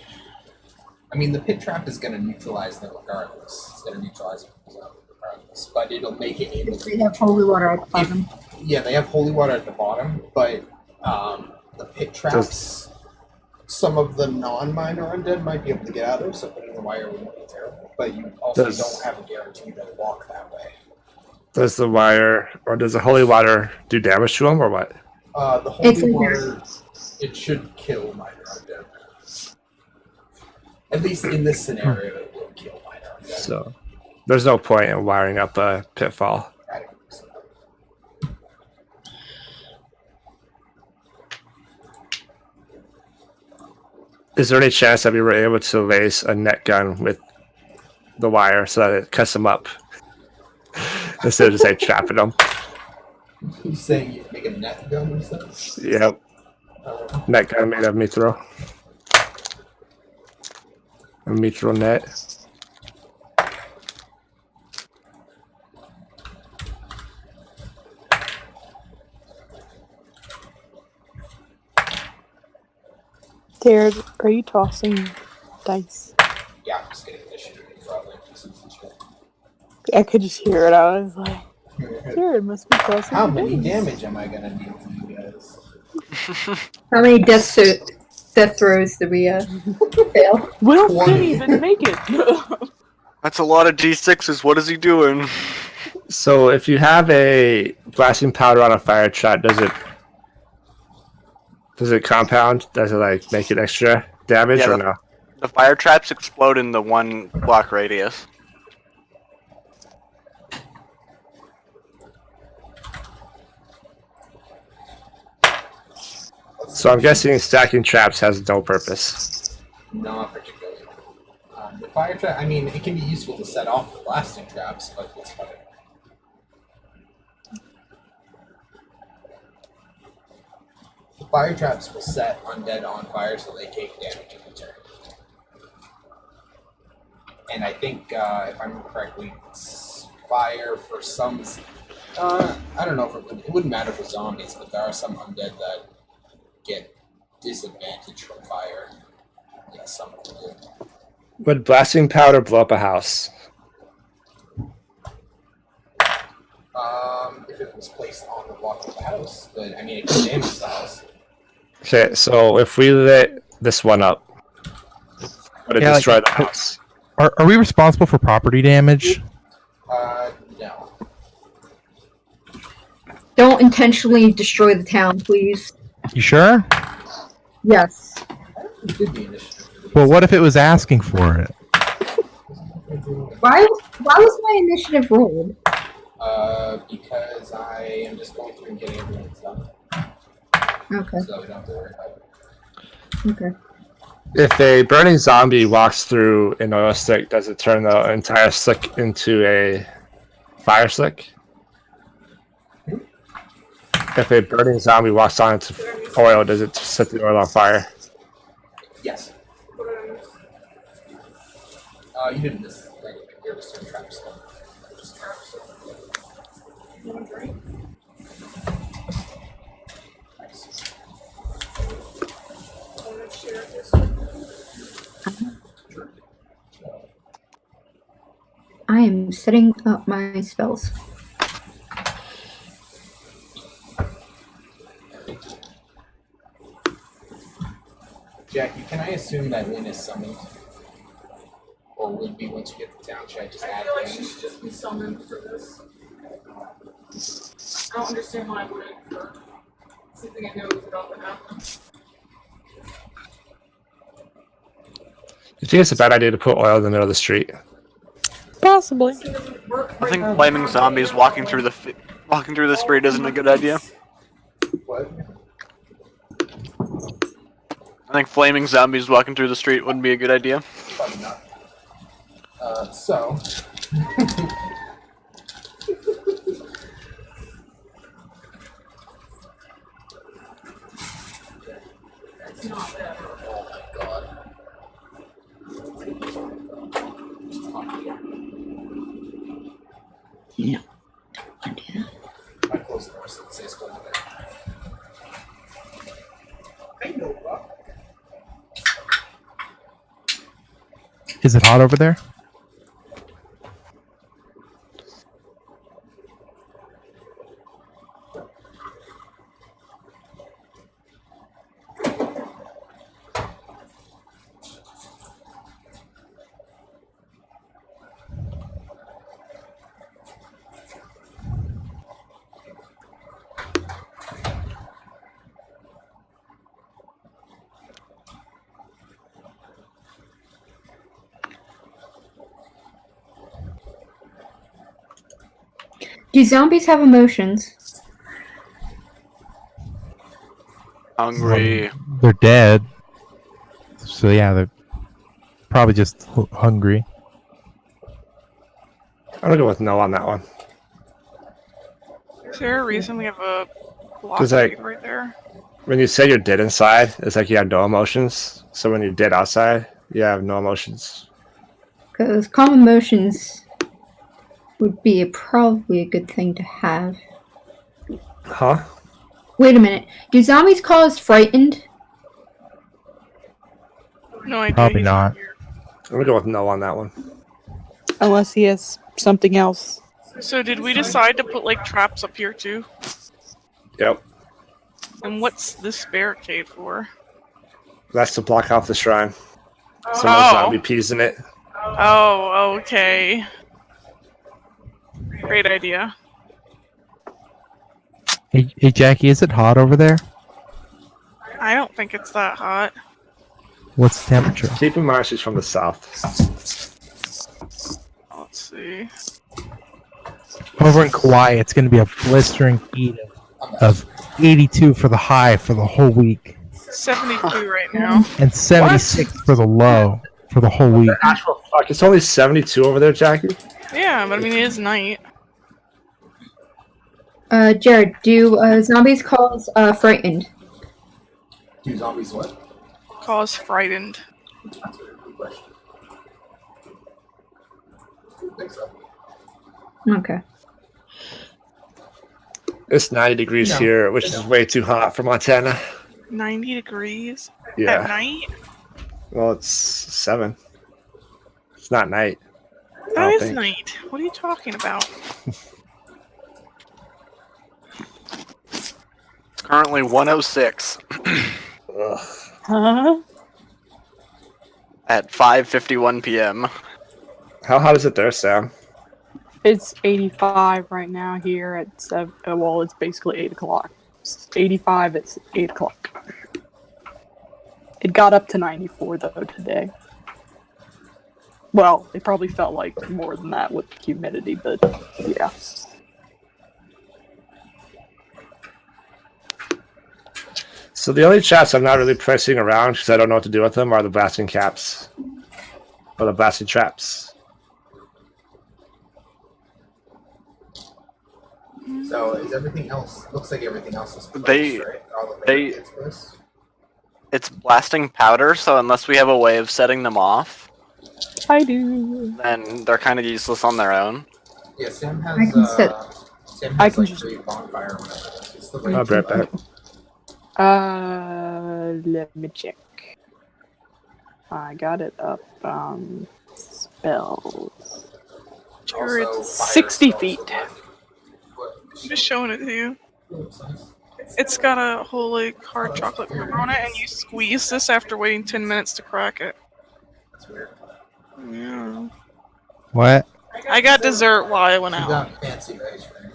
I mean, the pit trap is going to neutralize them regardless. It's going to neutralize them regardless, but it'll make it able to. They have holy water at the bottom. Yeah, they have holy water at the bottom, but the pit traps, some of the non-minor undead might be able to get out of there, so putting the wire wouldn't be terrible. But you also don't have a guarantee they'll walk that way. Does the wire, or does the holy water do damage to them, or what? The holy water, it should kill minor undead. At least in this scenario, it will kill minor undead. So, there's no point in wiring up a pitfall. I don't think so. Is there any chance that we were able to lace a net gun with the wire so that it cuts them up instead of just like trapping them? You saying you make a net gun or something? Yep. Net gun made of mithril. A mithril net. Jared, are you tossing dice? Yeah, I'm just getting initiative for all the pieces and shit. I could just hear it. I was like, Jared must be tossing How many dice. damage am I gonna deal to you guys? How many death throws did we fail? Will 20. couldn't even make it. That's a lot of d6s. What is he doing? So if you have a blasting powder on a fire trap, does it compound? Does it like make it extra damage Yeah, or no? The fire traps explode in the 1 block radius. So I'm guessing stacking traps has no purpose. Not particularly. The fire trap, I mean, it can be useful to set off the blasting traps, but it's fine. The fire traps will set undead on fire so they take damage in return. And I think, if I remember correctly, it's fire for some. I don't know if it wouldn't matter for zombies, but there are some undead that get disadvantage from fire. Yeah, some of them do. Would blasting powder blow up a house? If it was placed on the block of the house, but I mean, it could damage the house. Okay, so if we lit this one up, would it Yeah, destroy the house? Are we responsible for property damage? No. Don't intentionally destroy the town, please. You sure? Yes. It could be initiative. Well, what if it was asking for it? Why was my initiative rolled? Because I am just going through and getting everyone's done, Okay. so we don't have to worry about it. Okay. If a burning zombie walks through an oil slick, does it turn the entire slick into a fire slick? If a burning zombie walks onto oil, does it set the oil on fire? Yes. You didn't miss. You're just doing traps. Just traps. You want a drink? Nice. Want to share this? Sure. I am setting up my spells. Jackie, can I assume that Lynn is summoned? Or would be once you get to town? Should I just add feel like Lynn? she should just be summoned for this. I don't understand why I wouldn't for something I know is about to happen. You think it's a bad idea to put oil in the middle of the street? Possibly. She doesn't I think flaming zombies walking through the street isn't a good idea. What? I think flaming zombies walking through the street wouldn't be a good idea. Probably not. So. It's not better. Oh my god. Yeah. I closed the door so it says closed there. I know, bro. Is it hot over there? Do zombies have emotions? Hungry. They're dead. So yeah, they're probably just hungry. I'm gonna go with no on that one. Is there a reason we have a block Does that- right there? When you say you're dead inside, it's like you have no emotions. So when you're dead outside, you have no emotions. Because calm emotions would be probably a good thing to have. Huh? Wait a minute. Do zombies call us frightened? No idea. Probably He's not. here. I'm gonna go with no on that one. Unless he has something else. So did we decide to put like traps up here too? Yep. And what's this barricade for? That's to block off the shrine. Someone's Oh. zombie peas in it. Oh, okay. Great idea. Hey Jackie, is it hot over there? I don't think it's that hot. What's the temperature? Keep in mind she's from the south. Let's see. Over in Kauai, it's going to be a blistering heat of 82 for the high for the whole week, 72 right now. and 76 for the low for the whole week. Actual fuck, it's only 72 over there, Jackie. Yeah, but I mean it is night. Jared, do zombies call us frightened? Do zombies what? Call us frightened. That's a good question. I don't think so. Okay. It's 90 degrees No. here, which is way too hot for Montana. 90 degrees at Yeah. night? Well, it's 7. It's not night. That don't is think. night. What are you talking about? It's currently 106 Ugh. Huh? at 5:51 p.m. How hot is it there, Sam? It's 85 right now here at 7. Well, it's basically 8 o'clock. It's 85 at 8 o'clock. It got up to 94 though today. Well, it probably felt like more than that with humidity, but yeah. So the only traps I'm not really pressing around because I don't know what to do with them are the blasting caps. Or the blasting traps. So is everything else? Looks like everything else is placed, They- right? All the they- barricades placed? It's blasting powder, so unless we have a way of setting them off, I do. then they're kind of useless on their own. Yeah, Sam I can has. sit. Sam I has can like just- 3 bonfire or whatever. It's the I'll be right back. Let me check. I got it up. Spells. Jared, Also, fire 60 spells, feet. What? I'm just showing it to you. Looks nice. It's got a whole like hard chocolate cover on it, and you squeeze this after waiting 10 minutes to crack it. That's weird. Yeah. What? I got dessert while I went You out. got fancy ice cream.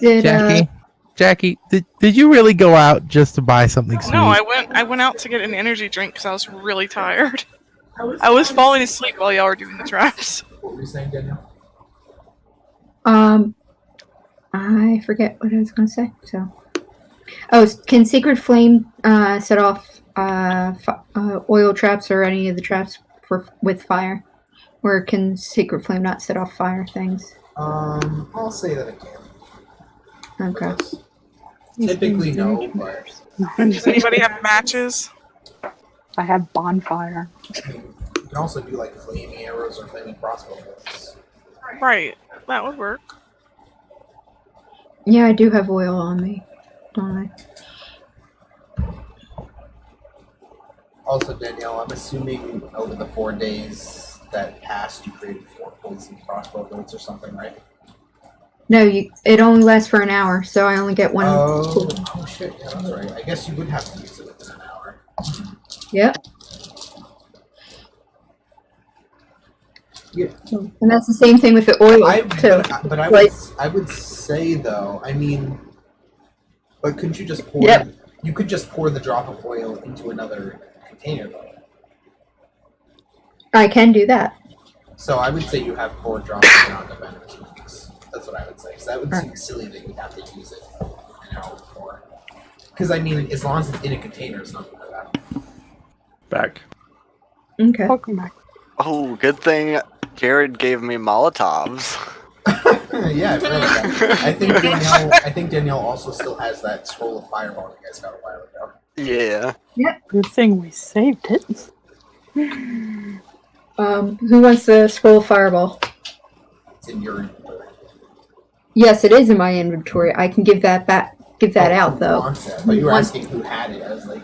Did Jackie, did you really go out just to buy something sweet? No, I went out to get an energy drink because I was really tired. I was falling asleep while y'all were doing the traps. What were you saying, Daniel? I forget what I was going to say. Can Sacred Flame set off oil traps or any of the traps with fire, or can Sacred Flame not set off fire things? I'll say that again. Okay. Typically, no, but Does anybody have matches? I have bonfire. I mean, you can also do like flaming arrows or flaming crossbow bolts. Right. That would work. Yeah, I do have oil on me, don't I? Also, Danielle, I'm assuming over the 4 days that passed, you created 4 poison crossbow bolts or something, right? No, it only lasts for an hour, so I only get one. Oh shit, yeah, that's right. I guess you would have to use it within an hour. Yep. Yeah. And that's the same thing with the oil, too. But I would say, though, I mean, but couldn't you just pour... Yep. You could just pour the drop of oil into another container, though. I can do that. So I would say you have 4 drops of energy. That's what I would say. So that would seem silly that you'd have to use it an hour before. Because, I mean, as long as it's in a container, it's not going to happen. Back. Okay. Welcome back. Oh, good thing Jared gave me Molotovs. Yeah, I've read that. I think Danielle also still has that scroll of fireball you guys got a while ago. Yeah. Good thing we saved it. Who wants the scroll of fireball? It's in your inventory. Yes, it is in my inventory. I can give that back. Give that out, Who though. wants it? But you were asking who had it. I was like,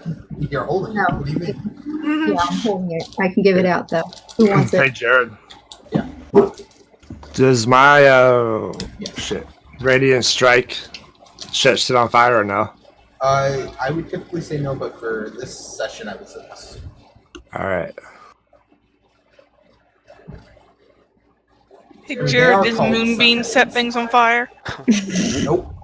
you're holding it. No. What do you mean? Yeah, I'm holding it. I can give it out, though. Who wants Hey, it? Jared. Yeah. Does my Yeah. Radiant Strike shit sit on fire or no? I would typically say no, but for this session, I would say yes. Alright. Hey, They Jared, are does called Moonbeam set things on fire? Nope.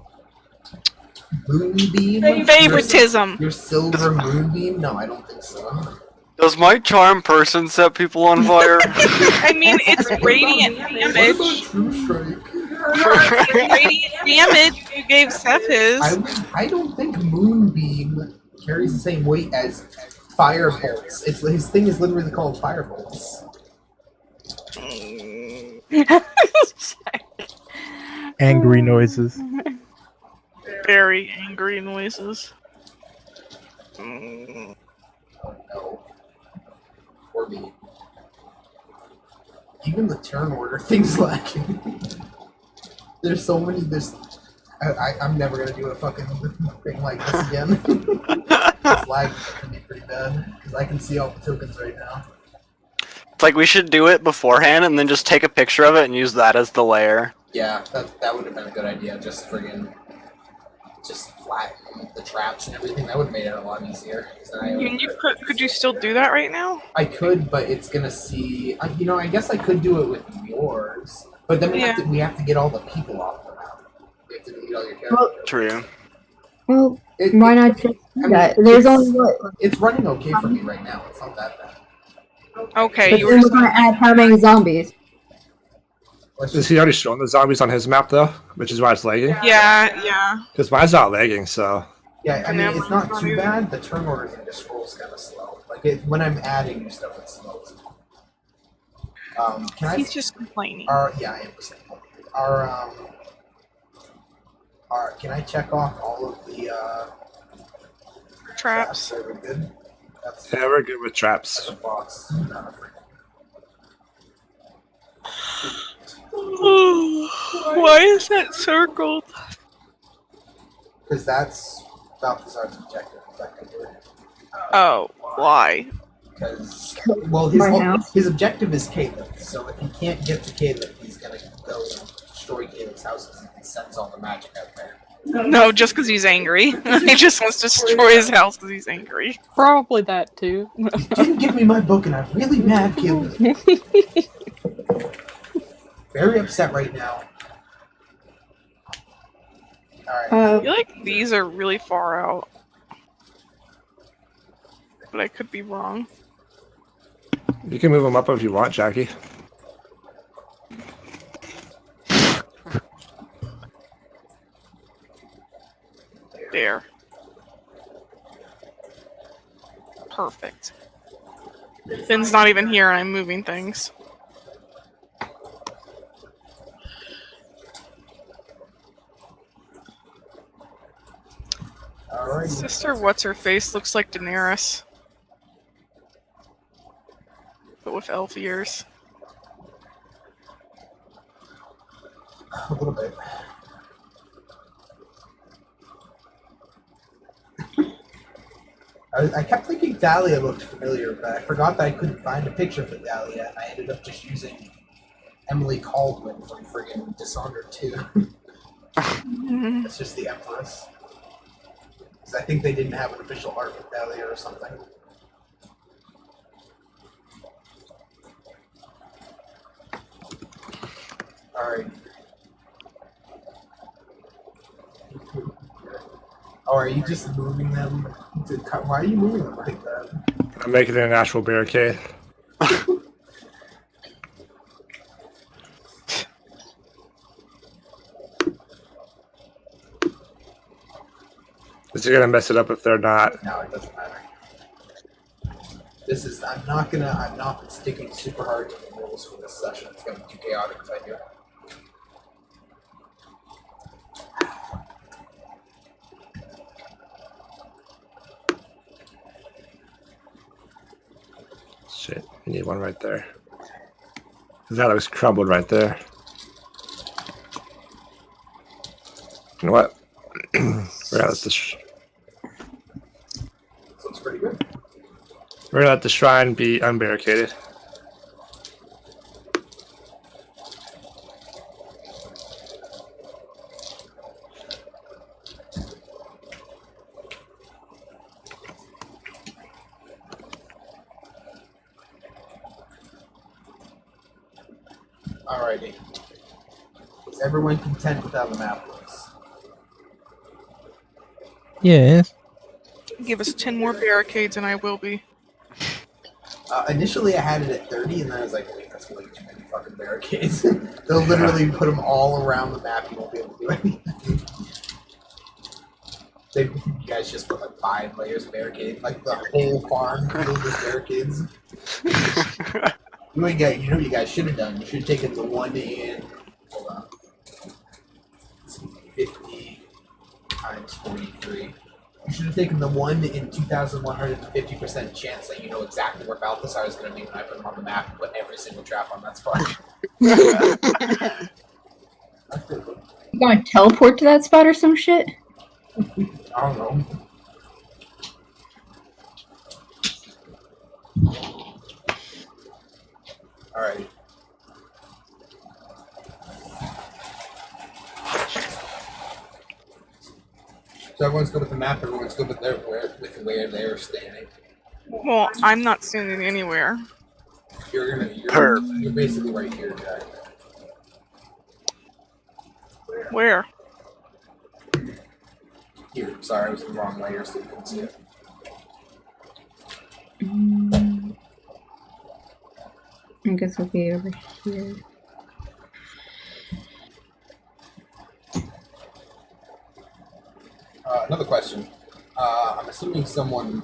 Moonbeam? Favoritism. Your silver moonbeam? No, I don't think so. Does my charm person set people on fire? I mean, it's radiant damage. True strike? It's radiant damage. You gave Seth his. I don't think moonbeam carries the same weight as fire bolts. His thing is literally called fire bolts. Angry noises. Very angry noises. Oh no. Or me. Even the turn order thing's lacking. There's so many. I'm never gonna do a fucking thing like this again. This lag can be pretty bad because I can see all the tokens right now. It's like we should do it beforehand and then just take a picture of it and use that as the layer. Yeah, that would have been a good idea. Just flatten the traps and everything. That would have made it a lot easier. Could you still do that right now? I could, but it's gonna see. I guess I could do it with yours, but then we have to get all the people off the map. We have to delete all your characters. True. Well, why not just do that? There's only what? It's running okay for me right now. It's not that bad. Okay, But you were then just we're gonna add how many zombies? Is he already showing the zombies on his map though? Which is why it's lagging? Yeah. Because mine's not lagging, so. Yeah, I mean, it's not too bad. The turn orders and just scrolls kind of slow. Like, when I'm adding new stuff, it slows. He's just complaining. Yeah, I am just complaining. Can I check off all of the, Traps. Are we good? Yeah, we're good with traps. That's a box. Why is that circled? Because that's Balthazar's objective, effectively. Oh, why? Because, well, his objective is Caleb, so if he can't get to Caleb, he's gonna go and destroy Caleb's house because he sends all the magic out there. No, just because he's angry. He just wants to destroy his house because he's angry. Probably that too. You didn't give me my book, and I'm really mad, Caleb. Very upset right now. Alright. I feel like these are really far out. But I could be wrong. You can move them up if you want, Jackie. Perfect. Finn's not even here and I'm moving things. Alright. Sister What's-Her-Face looks like Daenerys. But with elf ears. A little bit. I kept thinking Thalia looked familiar, but I forgot that I couldn't find a picture for Thalia, and I ended up just using Emily Caldwin from friggin' Dishonored 2. It's just the Empress. Because I think they didn't have an official art for Thalia or something. Alright. Oh, are you just moving them to cut? Why are you moving them like that? I'm making it a natural barricade. Is it gonna mess it up if they're not? No, it doesn't matter. This is, I'm not sticking super hard to the rules for this session. It's gonna be too chaotic if I do. Shit, you need one right there. That looks crumbled right there. You know what? We're gonna let this. Looks pretty good. We're gonna let the shrine be unbarricaded. Alrighty. Is everyone content with how the map looks? Yes. Give us 10 more barricades and I will be. Initially, I had it at 30, and then I was like, wait, that's way too many fucking barricades. They'll literally put them all around the map. You won't be able to do anything. You guys just put like 5 layers of barricade, like the whole farm filled with barricades. You know what you guys should have done? You should have taken the one in, hold on, let's see, 50 times 43. You should have taken the one in 2,150% chance that you know exactly where Balthazar is going to be when I put him on the map and put every single trap on that spot. You gonna teleport to that spot or some shit? I don't know. Alright. So everyone's good with the map, everyone's good with where they're standing. Well, I'm not standing anywhere. You're basically right here, Jack. Where? Here, sorry, I was in the wrong layer, so you couldn't see it. I guess I'll be over here. Another question. I'm assuming someone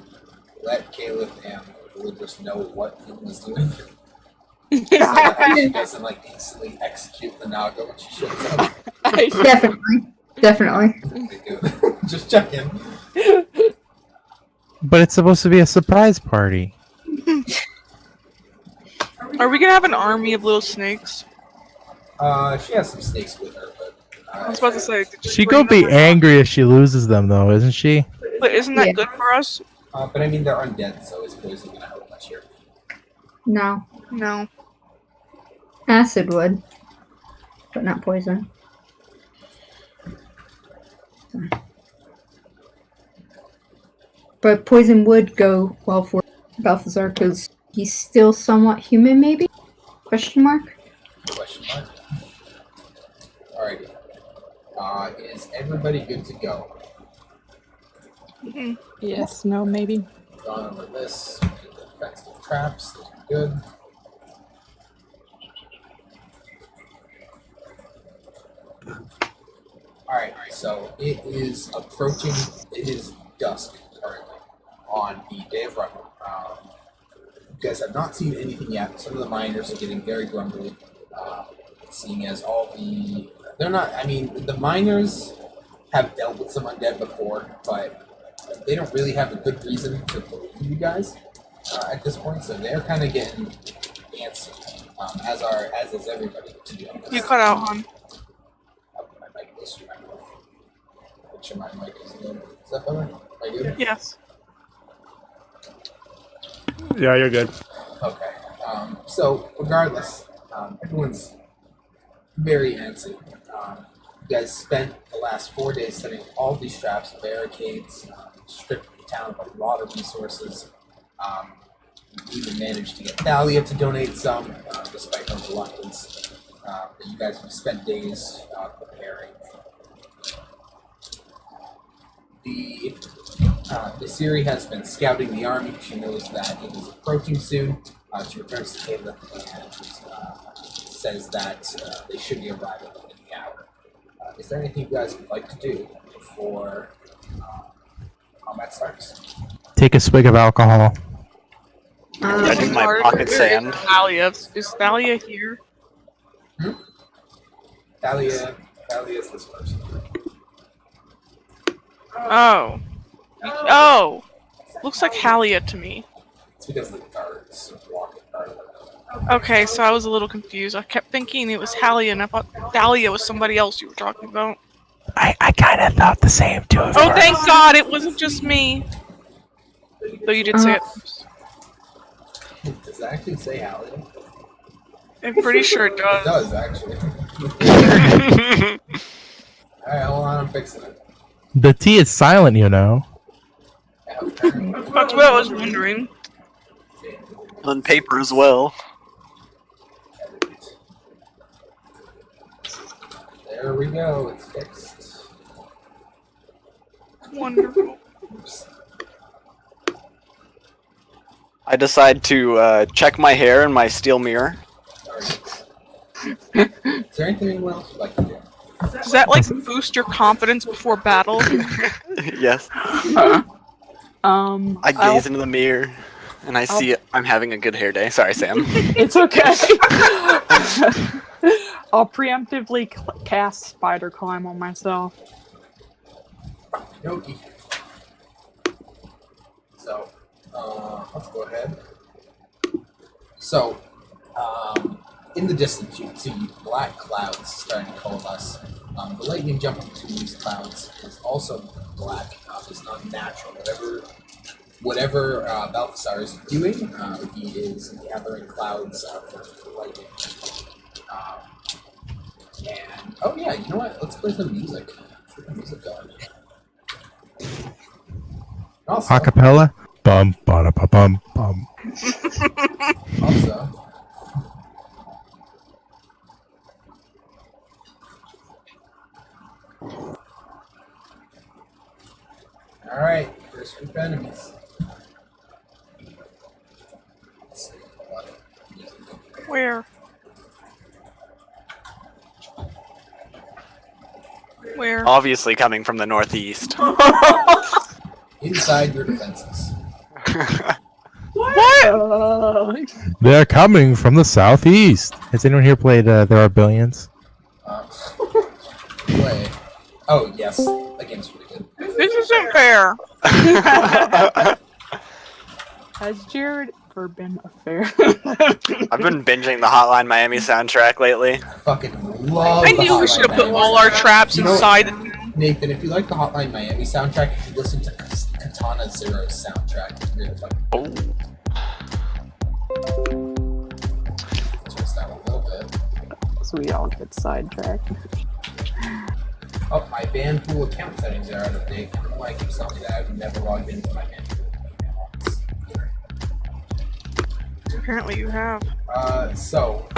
let Caliph and Villagers know what Finn was doing. So that she doesn't like instantly execute the Naga when she shows up. Definitely. Okay, good. Just checking. But it's supposed to be a surprise party. Are we gonna have an army of little snakes? She has some snakes with her, but I was about to say, did you She bring gonna be them or not? angry if she loses them, though, isn't she? But isn't that Yeah. good for us? but I mean they're undead, so is poison gonna help much here? No. No. Acid would. But not poison. But poison would go well for Balthazar because he's still somewhat human, maybe? Question mark? Question mark. Alrighty. Is everybody good to go? Yes, no, maybe. Gone over this. The defensive traps. Those are good. Alright, so it is approaching. It is dusk currently. on the day of Rumble. You guys have not seen anything yet. Some of the miners are getting very grumbly, seeing as they're not. I mean, the miners have dealt with some undead before, but they don't really have a good reason to believe you guys at this point. So they're kind of getting antsy, as is everybody, to be honest. You cut out, hon. My mic is make sure my mic is good. Is that better? Am I good? Yes. Yeah, you're good. Okay. So regardless, everyone's very antsy. You guys spent the last 4 days setting all these traps, barricades, stripped the town of a lot of resources. You even managed to get Thalia to donate some, despite her reluctance. But you guys have spent days preparing. The Siri has been scouting the army. She knows that it is approaching soon. She returns to Caleb and says that they should be arriving within the hour. Is there anything you guys would like to do before combat starts? Take a swig of alcohol. I do my pocket sand. Thalia. Is Thalia here? Thalia is this person. Oh. Oh! Looks like Halia to me. It's because the guards walking guard. Okay, so I was a little confused. I kept thinking it was Halia, and I thought Thalia was somebody else you were talking about. I kind of thought the same too. Oh, thank God, it wasn't just me. Though you did say it. Does it actually say Halia? I'm pretty sure it It does. does, actually. Alright, hold on, I'm fixing it. The T is silent, you know. That's what I was wondering. On paper as well. There we go, it's fixed. Wonderful. Oops. I decide to check my hair in my steel mirror. Sorry. Is there anything anyone else would like to do? Does that, like, boost your confidence before battle? Yes. I gaze into the mirror and I see I'm having a good hair day. Sorry, Sam. It's okay. I'll preemptively cast Spider Climb on myself. Yoki. So, let's go ahead. So, in the distance, you can see black clouds starting to coalesce. The lightning jumping between these clouds is also black. It's not natural. Whatever Balthazar is doing, he is gathering clouds for the lightning. And oh yeah, you know what? Let's play some music. Let's get the music going. Also, Acapella. Bum ba ba bum bum. also, all right, first group enemies. Let's see, Where? Where? Obviously coming from the northeast. inside your defenses. What? They're coming from the southeast. Has anyone here played There Are Billions? Play. Oh yes, that game's pretty good. This isn't fair. Has Jared ever been a fair? I've been binging the Hotline Miami soundtrack lately. I fucking love. I the knew we Hotline should have put Miami all our soundtrack. traps You know, inside. Nathan, if you like the Hotline Miami soundtrack, you should listen to Katana Zero's soundtrack. It's really fun. Oh. Twist that a little bit. So we all get sidetracked. Oh, my ban pool account settings are out of date. I don't know why I keep telling me that. I've never logged into my ban pool accounts. Apparently you have. So,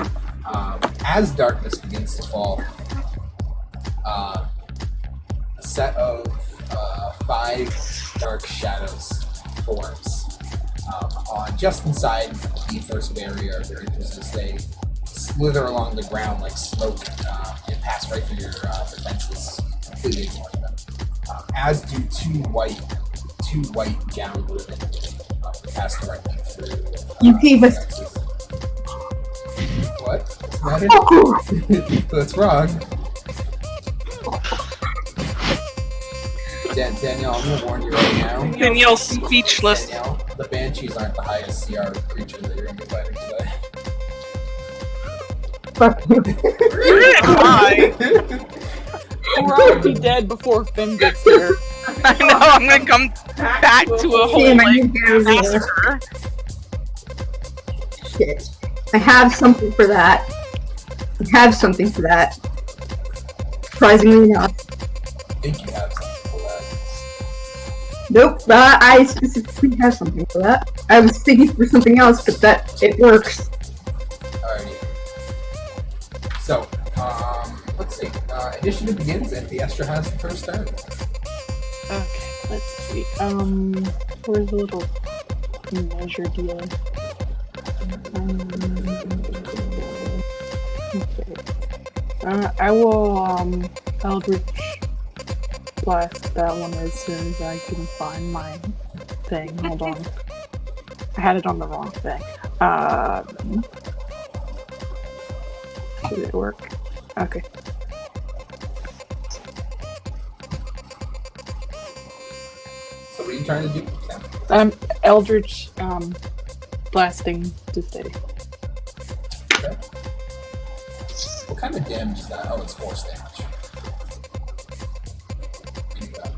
as darkness begins to fall, a set of 5 dark shadows forms on just inside the first barrier of their entrances. They slither along the ground like smoke and pass right through your defenses, completely ignoring them. As do two two white gowned women pass directly through. You gave us. What? Isn't that Oh, it? That's wrong. Danielle, I'm gonna warn you right now. Danielle's speechless. Danielle, the Banshees aren't the highest CR creature that you're gonna be fighting today. fuck you. Hi. We're all be dead before Finn gets here. I know, I'm gonna come back to a whole, Damn, I like, knew there was a- massacre. Shit. I have something for that. Surprisingly enough. I think you have something for that. Nope, I specifically have something for that. I was thinking for something else, but it works. Alrighty. So, let's see. Initiative begins and Fiestra has the first turn. Okay, let's see. Where's the little measure deal? Okay. I will Eldritch blast that one as soon as I can find my thing. Hold on. I had it on the wrong thing. Did it work? Okay. So what are you trying to do, Sam? Eldritch blasting to steady. Okay. What kind of damage is that? Oh, it's force damage. You do that.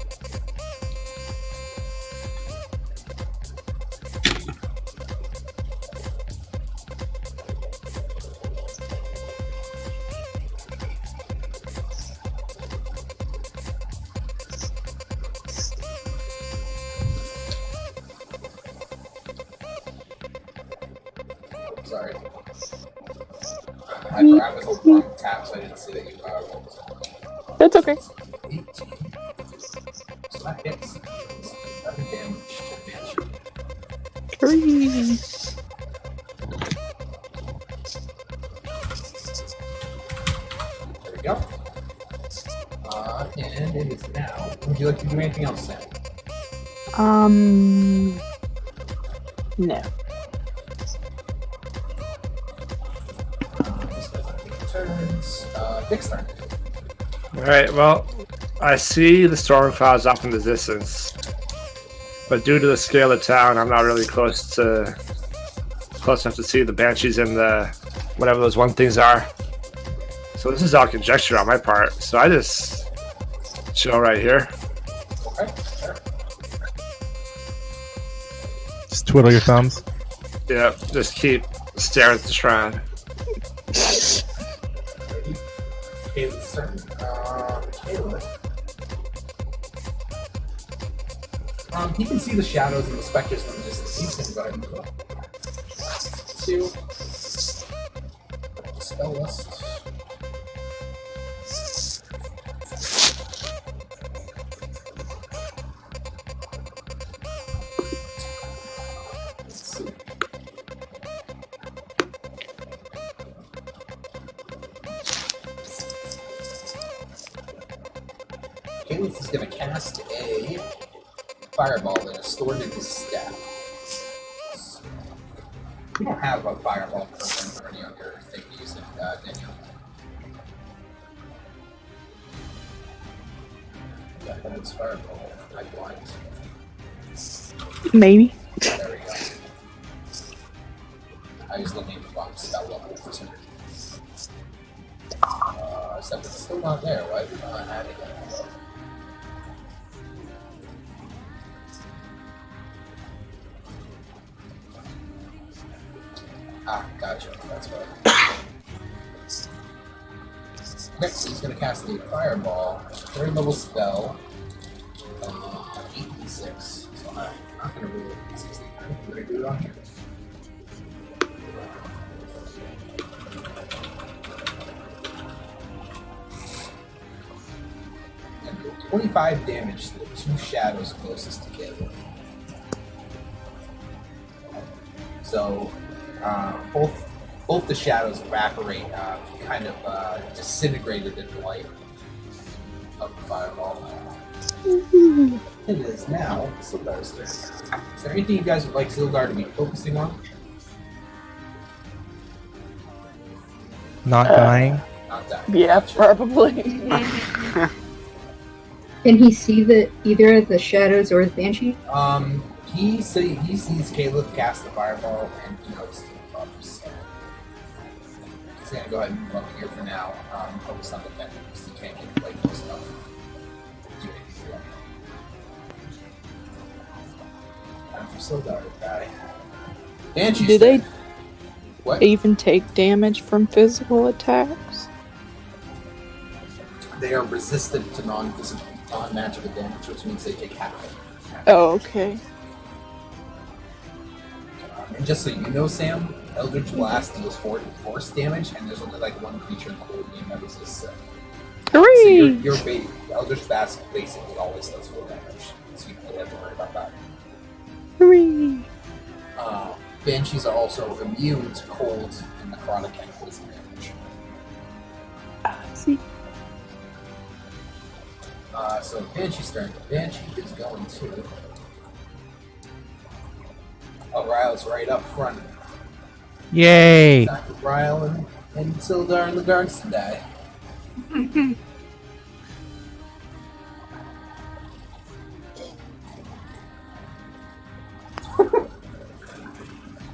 Sorry. I forgot it was a wrong tab, so I didn't see that you rolled. That's okay. 18. So that hits. 11 damage to Banshee. Hurry. There we go. And it is now. Would you like to do anything else, Sam? No. This doesn't take turns. Dick's turn. Alright, well, I see the storm clouds off in the distance. But due to the scale of town, I'm not really close enough to see the banshees and the whatever those one things are. So this is all conjecture on my part. So I just chill right here. Okay, sure. Just twiddle your thumbs. Yeah, just keep staring at the shrine. Caleb's turn. Caleb. He can see the shadows and the specters from a distance. He's going to go ahead and go. 2. Spell list. Let's see. Caleb is going to cast a fireball that is stored in his staff. We don't have a fireball program or any other thing to use it, Daniel. Yeah, but it's fireball. I blind. Maybe. There we go. I was looking at the wrong spell level for some reason. Except it's still not there. Why are we not adding it? Ah, gotcha. That's right. Okay, so he's gonna cast a fireball, third level spell, 8d6. So I'm not gonna roll 16. I'm gonna do it on here. And do 25 damage to the two shadows closest to Caleb. So both the shadows evaporate, kind of disintegrated in the light of the fireball. It is now Sildar's turn. Is there anything you guys would like Sildar to be focusing on? Not dying. Not that. Yeah, probably. Can he see either the shadows or the banshee? He sees Caleb cast the fireball and he knows the buffs. So he's gonna go ahead and move up here for now. Focus on defending because he can't get away from stuff. Do anything to him. Time for Sildar to die. Banshee's Do they turn. What? even take damage from physical attacks? They are resistant to non-magical damage, which means they take half. Oh, okay. And just so you know, Sam, Eldritch Blast deals force damage, and there's only like one creature in the whole game that resists it. So Three! Eldritch Blast basically always does full damage, so you don't really have to worry about that. Three! Banshees are also immune to cold and necrotic and poison damage. See. So Banshee's turn. Banshee is going to. Oh, Ryle's right up front. Yay! Attack with Ryle and Sildar and the guards to die.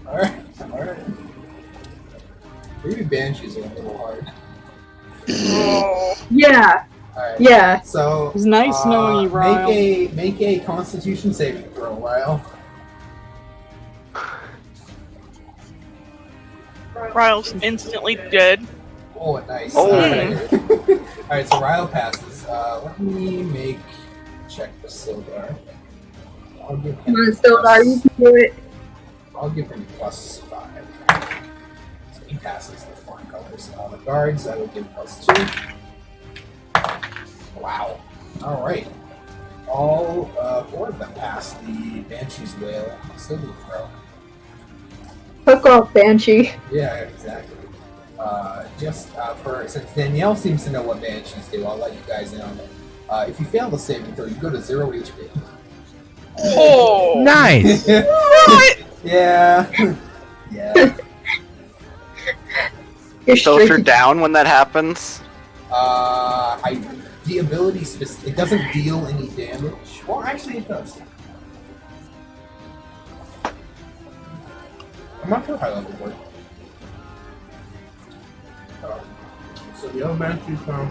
Alright. Maybe Banshees are a little hard. Yeah. Alright. Yeah. So It's nice knowing you, Ryle. Make a Constitution saving throw, Ryle. Ryle's instantly dead. Oh, nice. Oh. Alright, so Ryle passes. Let me make a check for Sildar. I'll give him Come on, Sildar, you can do it. I'll give him +5. So he passes the flying colors. The guards, I will give +2. Wow. Alright. All 4 of them pass the Banshee's Wail saving throw. Hook off, Banshee. Yeah, exactly. Since Danielle seems to know what Banshees do, I'll let you guys in on it. If you fail the saving throw, you go to 0 HP. Oh! Nice. What? Yeah. Yeah. You're So if you're straight- down when that happens, The ability it doesn't deal any damage. Well, actually, it does. I'm not sure how that would work. So the other Banshees come.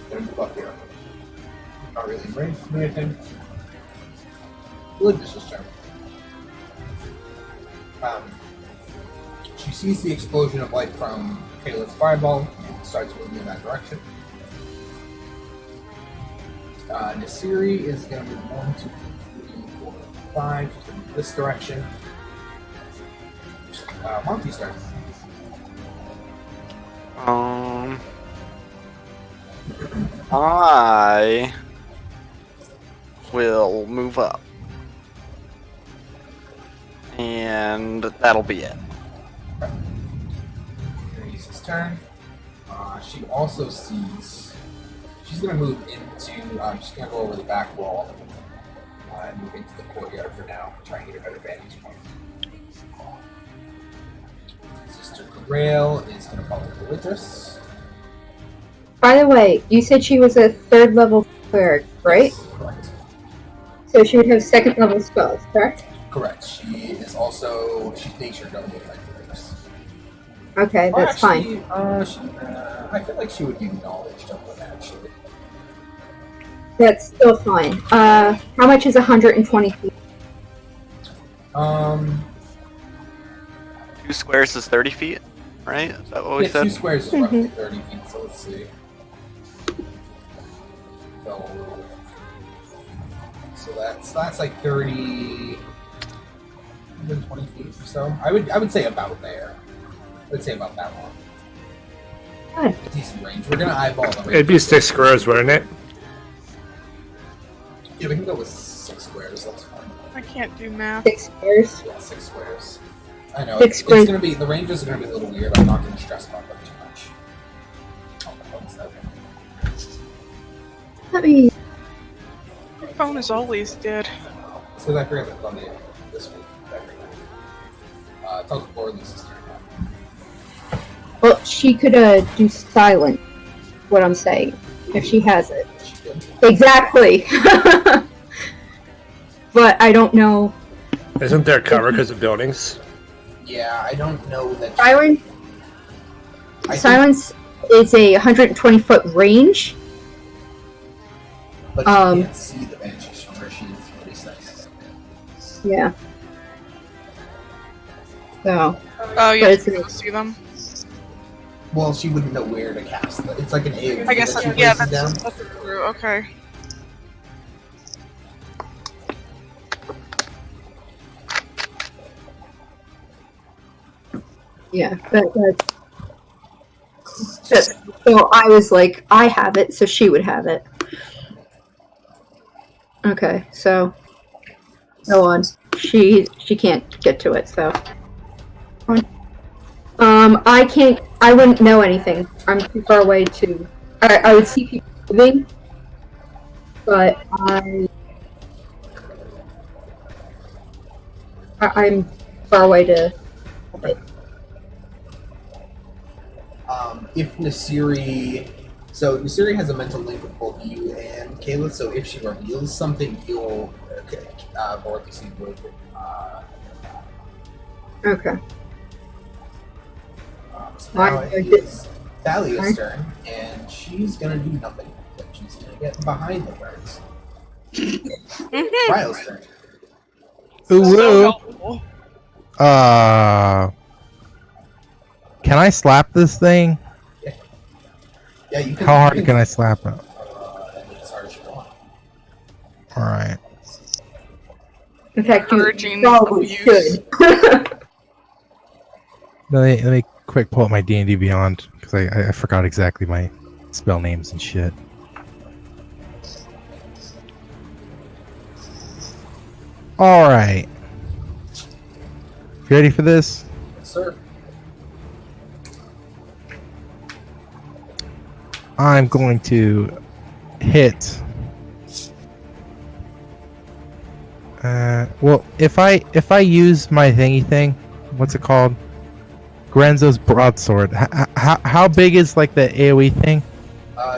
They're move up here. Not really range or anything. Religious's turn. She sees the explosion of light from Caleb's fireball and starts moving in that direction. Nasiri is going to move 1, 2, 3, 4, 5 to this direction. Monty's turn. I will move up. And that'll be it. Grace's turn. She also sees. She's going to move into. She's going to go over the back wall and move into the courtyard for now. Try and get a better vantage point. Sister Grail is going to follow the Religious. By the way, you said she was a 3rd level cleric, right? Yes, correct. So she would have 2nd level spells, correct? Correct. She is also. She's nature don't look like Religious. Okay, Or that's fine. actually, I feel like she would do knowledge don't actually. That's still fine. How much is 120 feet? 2 squares is 30 feet, right? Is that what we Yeah, 2 said? squares is roughly 30 feet, so let's see. So that's like 30, 120 feet or so. I would say about there. I would say about that long. Good. Decent range. We're gonna eyeball them. It'd be 6 squares, wouldn't it? Yeah, we can go with 6 squares. That's fine. I can't do math. 6 squares. Yeah, 6 squares. I know. 6 It's squares. gonna be the ranges are gonna be a little weird. I'm not gonna stress about them too much. Oh, my phone's out. Let me. phone is always dead. It's because I forgot to plug it this week. Talk to Borley's sister. Well, she could do silent. What I'm saying, if she has it. She could. Exactly. But I don't know. Isn't there cover because of buildings? Yeah, I don't know that. Silence is a 120-foot range. But you can't see the banshees from where she is really nice. Yeah. So. Oh, you But have it's to go see them. Well, she wouldn't know where to cast them. It's like an AoE I guess that she yeah, places down. that's true. Okay. Yeah, so I was like, I have it, so she would have it. Okay, so go on. She can't get to it, so. I wouldn't know anything. I'm too far away to. I would see people moving, but I'm far away to. If Nasiri, so Nasiri has a mental link with both you and Kayla. So if she reveals something, you'll or at least you would. Okay. So now it is Thalia's turn, and she's gonna do nothing. But she's gonna get behind the guards. Ryle's turn. So Ooh. helpful. Can I slap this thing? Yeah, you can. How hard can I slap it? As hard as you want. Alright. In fact, you Encouraging probably abuse. should. Let me quick pull up my D&D Beyond, because I forgot exactly my spell names and shit. Alright. You ready for this? Yes, sir. I'm going to hit. Well, if I use my thingy thing, what's it called? Grenzo's broadsword. How big is like the AOE thing?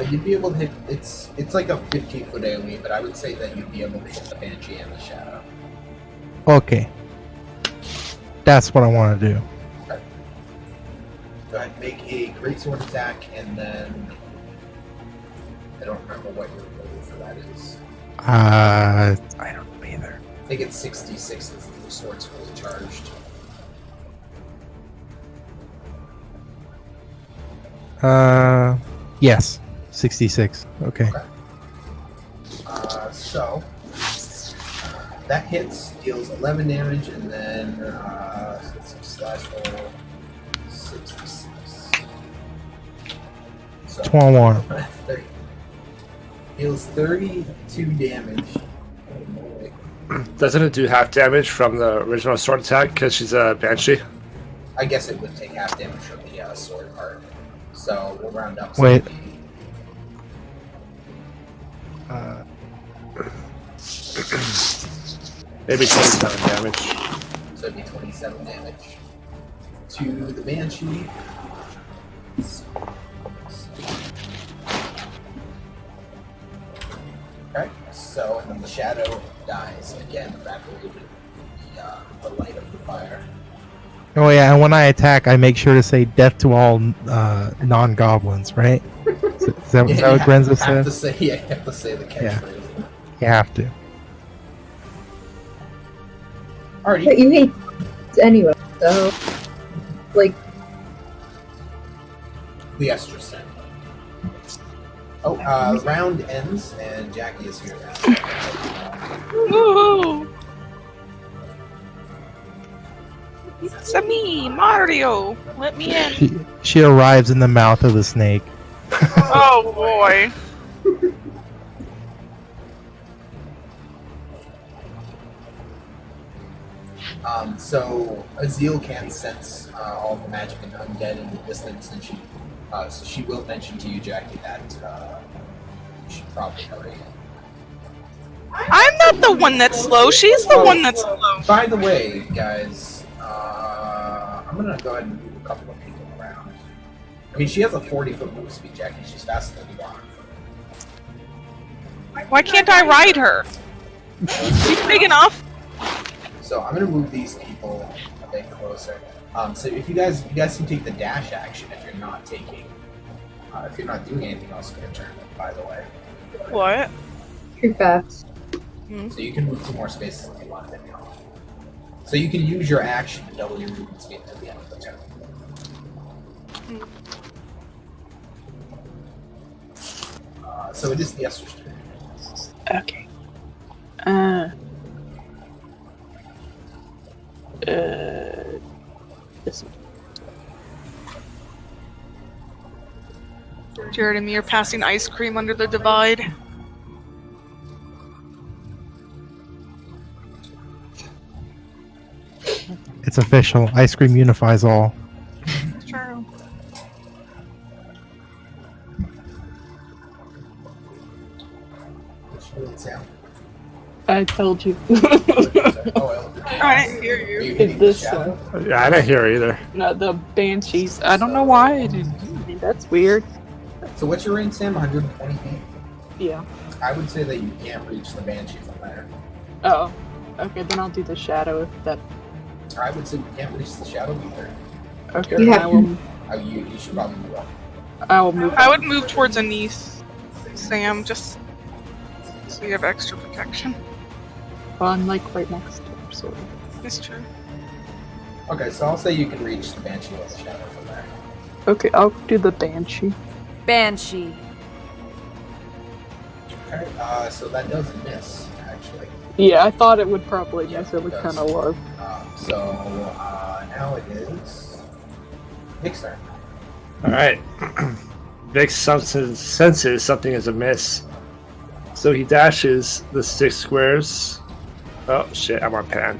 You'd be able to hit. It's like a 15-foot AOE, but I would say that you'd be able to hit the banshee and the shadow. Okay. That's what I want to do. Okay. Go ahead, make a greatsword attack, and then I don't remember what your roll for that is. I don't know either. I think it's 66 as the sword's fully charged. Yes. 66. Okay. So that hits, deals 11 damage, and then slash roll 66. So 21. 30. Deals 32 damage. Doesn't it do half damage from the original sword attack because she's a banshee? I guess it would take half damage from the sword part. So we'll round up. Wait. Maybe 27 damage. So it'd be 27 damage to the banshee. Okay, so and then the shadow dies again, evaporated the light of the fire. Oh yeah, and when I attack, I make sure to say "death to all non-goblins." Right? Is that what Grenzo said? You have to say the catchphrase. You have to. But Alrighty. you hate anyway, so like The Esther Sin. Oh, round ends and Jackie is here now. Woohoo! It's a me, Mario. Let me in. She arrives in the mouth of the snake. Oh boy. So Azil can't sense all the magic and undead in the distance, and so she will mention to you, Jackie, that you should probably hurry. I'm not the one that's slow. She's the one that's slow. By the way, guys, I'm gonna go ahead and move a couple of people around. I mean, she has a 40-foot move speed, Jackie. She's faster than you are. Why can't I ride her? She's big enough. So I'm gonna move these people a bit closer. So if you guys can take the dash action if you're not taking, if you're not doing anything else in your turn. By the way. What? Too fast. So you can move 2 more spaces if you want. So you can use your action to double your movement speed until the end of the turn. So it is the Esther's turn. Okay. This one. Jared and me are passing ice cream under the divide. It's official. Ice cream unifies all. It's true. I told you. I didn't hear you. It's this one. Yeah, I didn't hear her either. No, the banshees. I don't know why. That's weird. So what's your range, Sam? 120 feet? Yeah. I would say that you can't reach the Banshee from there. Oh. Okay, then I'll do the shadow if that. I would say you can't reach the shadow either. Okay, You then have You should probably move up. I will move. I would move towards Anise, Sam, just so you have extra protection. Well, I'm like right next to her, so. It's true. Okay, so I'll say you can reach the Banshee with the shadow from there. Okay, I'll do the banshee. Banshee. Okay, so that does miss, actually. Yeah, I thought it would probably Yeah, miss. It was it kind does. of low. Now it is Nick's turn. Alright. Vic senses something is amiss. So he dashes the 6 squares. Oh shit, I'm on pan.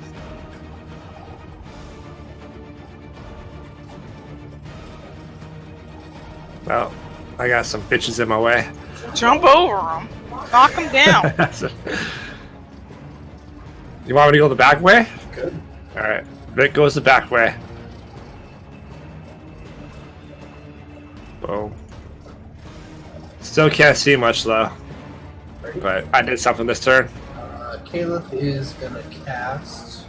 Well, I got some bitches in my way. Jump over them. Knock them down. You want me to go the back way? Good. Alright. Vic goes the back way. Boom. Still can't see much though. But I did something this turn. Caleb is gonna cast.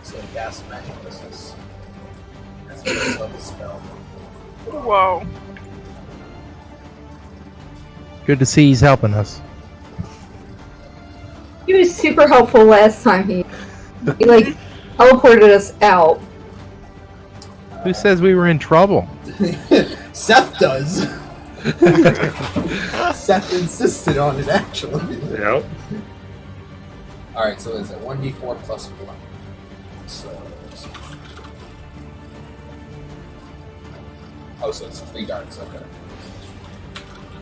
He's gonna cast Magic Missiles. That's what level spell. Whoa. Good to see he's helping us. He was super helpful last time. He like teleported us out. Who says we were in trouble? Seth does. Seth insisted on it, actually. Yep. Alright, so is it 1d4 plus 1? So. Oh, so it's 3 darts, okay.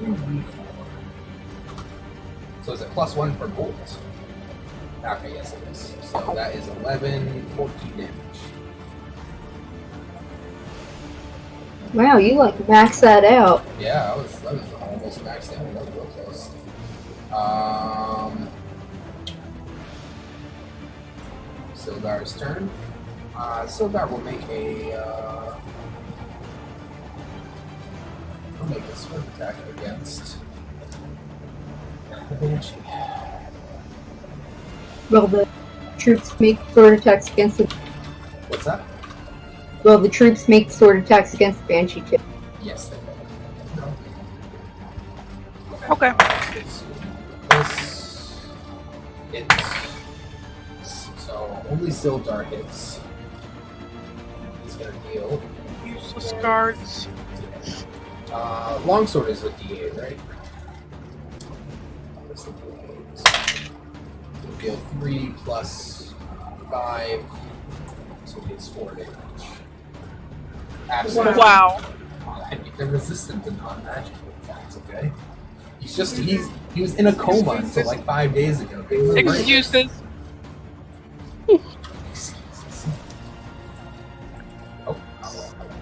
2d4. So is it plus 1 per bolt? Okay, yes it is. So that is 11, 14 damage. Wow, you like maxed that out. Yeah, that was almost maxed out. That was real close. Sildar's turn. Sildar will make a sword attack against the Banshee. Will the troops make sword attacks against the? What's that? Will the troops make sword attacks against the Banshee too? Yes, they will. Okay. This hits. So only Sildar hits. He's gonna deal. Useless guards. Longsword is a D8, right? What's the D8? It'll deal 3 plus 5, so it gets 4 damage. Absolutely. Wow. They're resistant to non-magical attacks, okay? He was in a coma until like 5 days ago. Excuses. Oh, I'll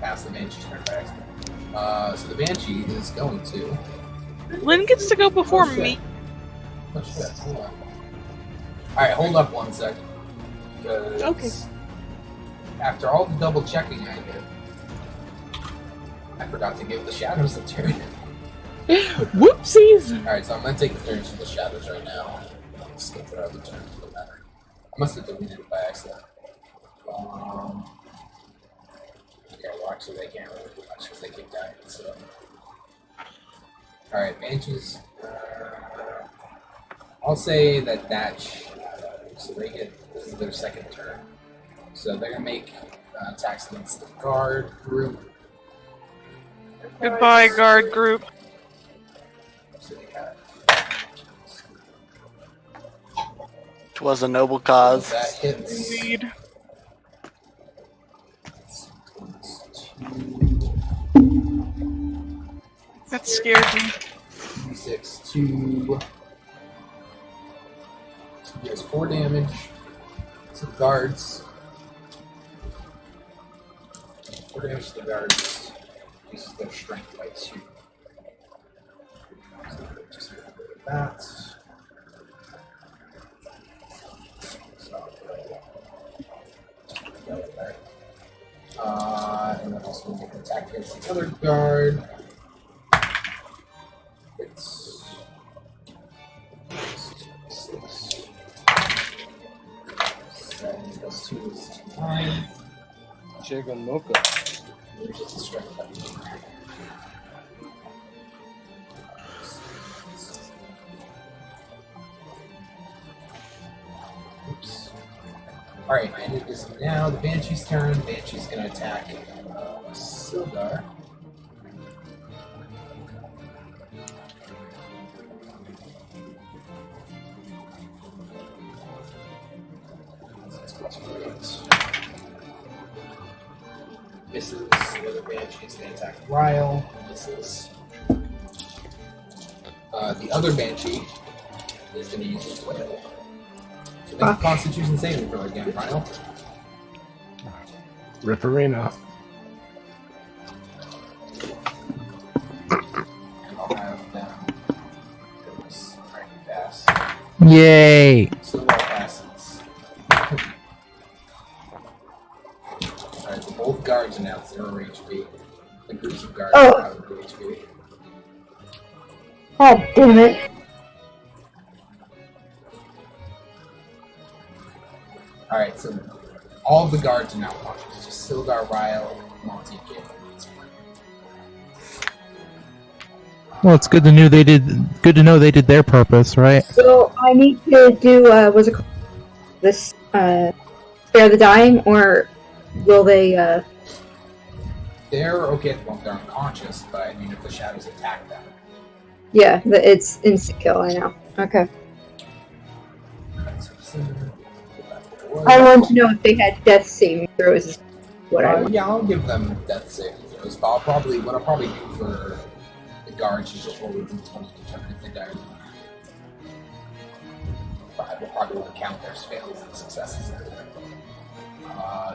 pass the Banshee's turn back. So the Banshee is going to Lynn gets to go before Oh, shit. me. Oh shit, hold on. Alright, hold up one sec. Okay. After all the double checking I did, I forgot to give the shadows a turn. Whoopsies! Alright, so I'm gonna take the turns for the shadows right now. Skip their other turns, doesn't matter. I must have deleted it by accident. Okay, well actually they can't really do much because they keep dying, so. Alright, Banshees. I'll say that so they get, this is their second turn. So they're gonna make attacks against the guard group. Goodbye, guard group. So they have Which was a noble cause. that hits. Indeed. That scared me. 6, 2. He has 4 damage. To the guards. 4 damage to the guards. Uses their strength by 2. So just get rid of that. So, go with that. And then also make an attack against the other guard. It's 6. 7 plus 2 is 9. Chicken mocha. There's just a strength by 2. Oops. Alright, and it is now the Banshee's turn. Banshee's gonna attack Sildar. Misses. The other Banshee's gonna attack Ryle. Misses. The other Banshee is gonna use his flail. So make a Constitution saving throw again, Ryle. Ripperino. And I'll have them. Alright, pass. Yay! So well passes. Alright, so both guards are now 0 HP. The groups of guards Oh. are now 0 HP. God damn it. Alright, so all of the guards are now conscious. It's just Sildar, Ryle, Monty, and Caleb. Well, it's good to know they did their purpose, right? So I need to do, what's it called? This, spare the dying, or will they, They're okay at the moment, they're unconscious, but I mean, if the shadows attack them. yeah, it's instant kill, I know. Okay. I wanted to know if they had death saving throws, is what I want. Yeah, I'll give them death saving throws, but what I'll probably do for the guards is just roll a d20 to determine if they die. We'll probably won't count their fails and successes.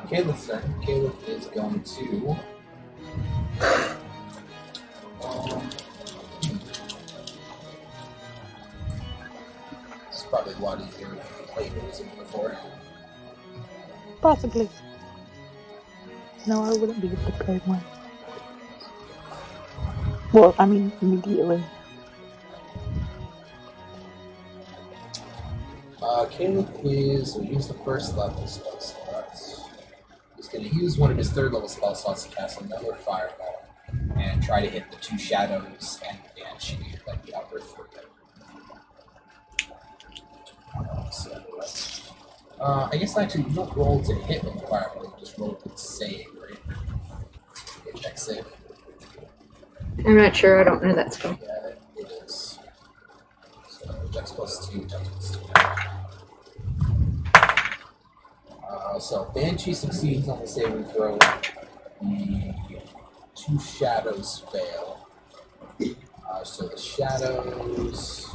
Caleb's turn. Caleb is going to. It's probably a lot easier to play than it was before. Possibly. No, I wouldn't be the prepared one. Well, I mean, immediately. Caleb is, so use the first level spell slots. He's going to use one of his third level spell slots to cast another fireball and try to hit the 2 shadows and the Banshee, like the upper 3. I guess actually you don't roll to hit with the fireball, you just roll to save, right? Get dex save. I'm not sure, I don't know that spell. Yeah, it is. So dex plus 2, dex plus 2. So Banshee succeeds on the saving throw. The 2 shadows fail. So the shadows.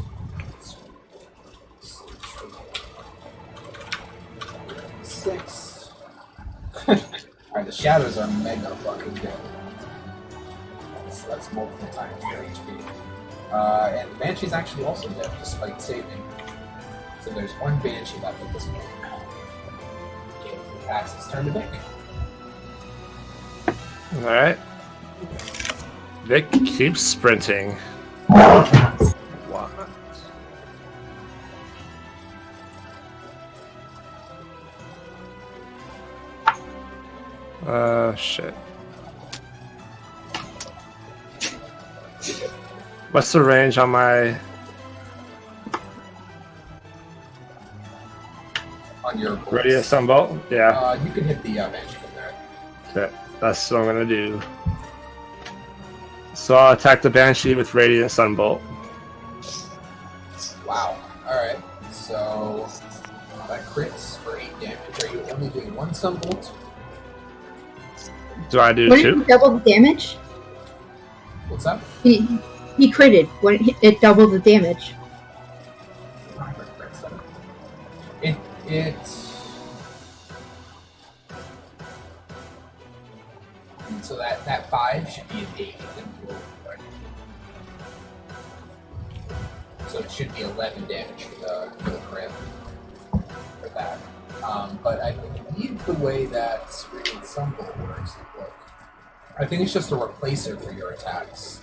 6. Alright, the shadows are mega fucking good. So that's multiple times their HP. And the Banshee's actually also dead, despite saving. So there's one Banshee left at this point. Okay, pass its turn to Vic. Alright. Vic keeps sprinting. What? Shit. What's the range on my... On your Radius Sunbolt? Yeah. You can hit the Banshee from there. Okay, that's what I'm gonna do. So I'll attack the Banshee with Radiant Sunbolt. Wow. Alright. So that crits for 8 damage. Are you only doing 1 Sunbolt? Do I do What did 2? he double the damage? What's that? He critted when it doubled the damage. So that 5 should be an 8. So it should be 11 damage for the crit for that. But I believe the way that Radiant Sunbolt works, look, I think it's just a replacer for your attacks.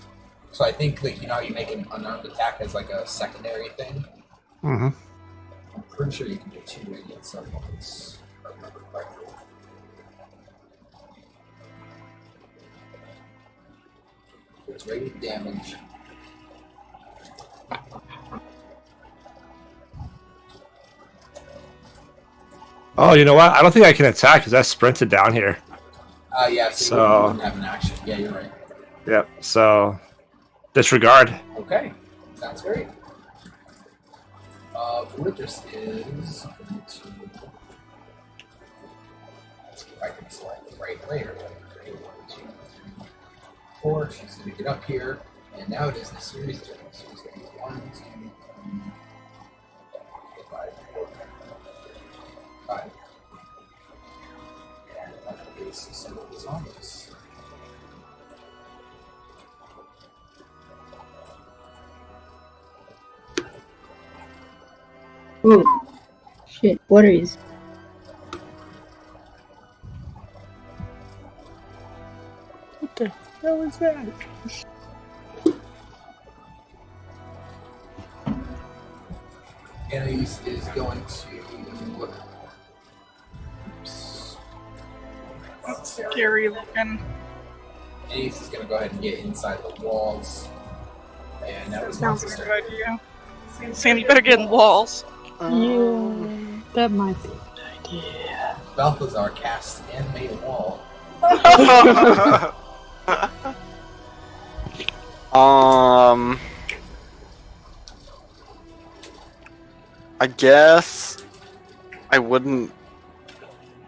So I think, like, you know how you make an unarmed attack as like a secondary thing? Mm-hmm. I'm pretty sure you can do 2 Radiant Sunbolts. If I remember correctly. It's radiant damage. Oh, you know what? I don't think I can attack because I sprinted down here. Yeah, so you wouldn't have an action. Yeah, you're right. Yep, so disregard. Okay, sounds great. Religious is going to... Let's see if I can select the right layer. 1, 2, 3, 4. She's going to get up here, and now it is the series turn. So it's going to be 1, 2, 3, 5, 4, 5. And that is some of the zombies. Oh, shit. What are these? What the hell is that? Anais is going to... Oops. That's scary looking. Anais is going to go ahead and get inside the walls. And that was Sounds monster. like a good idea. Sam, you better get in the walls. Yeah, that might be a good idea. Balthazar cast animate wall. I guess I wouldn't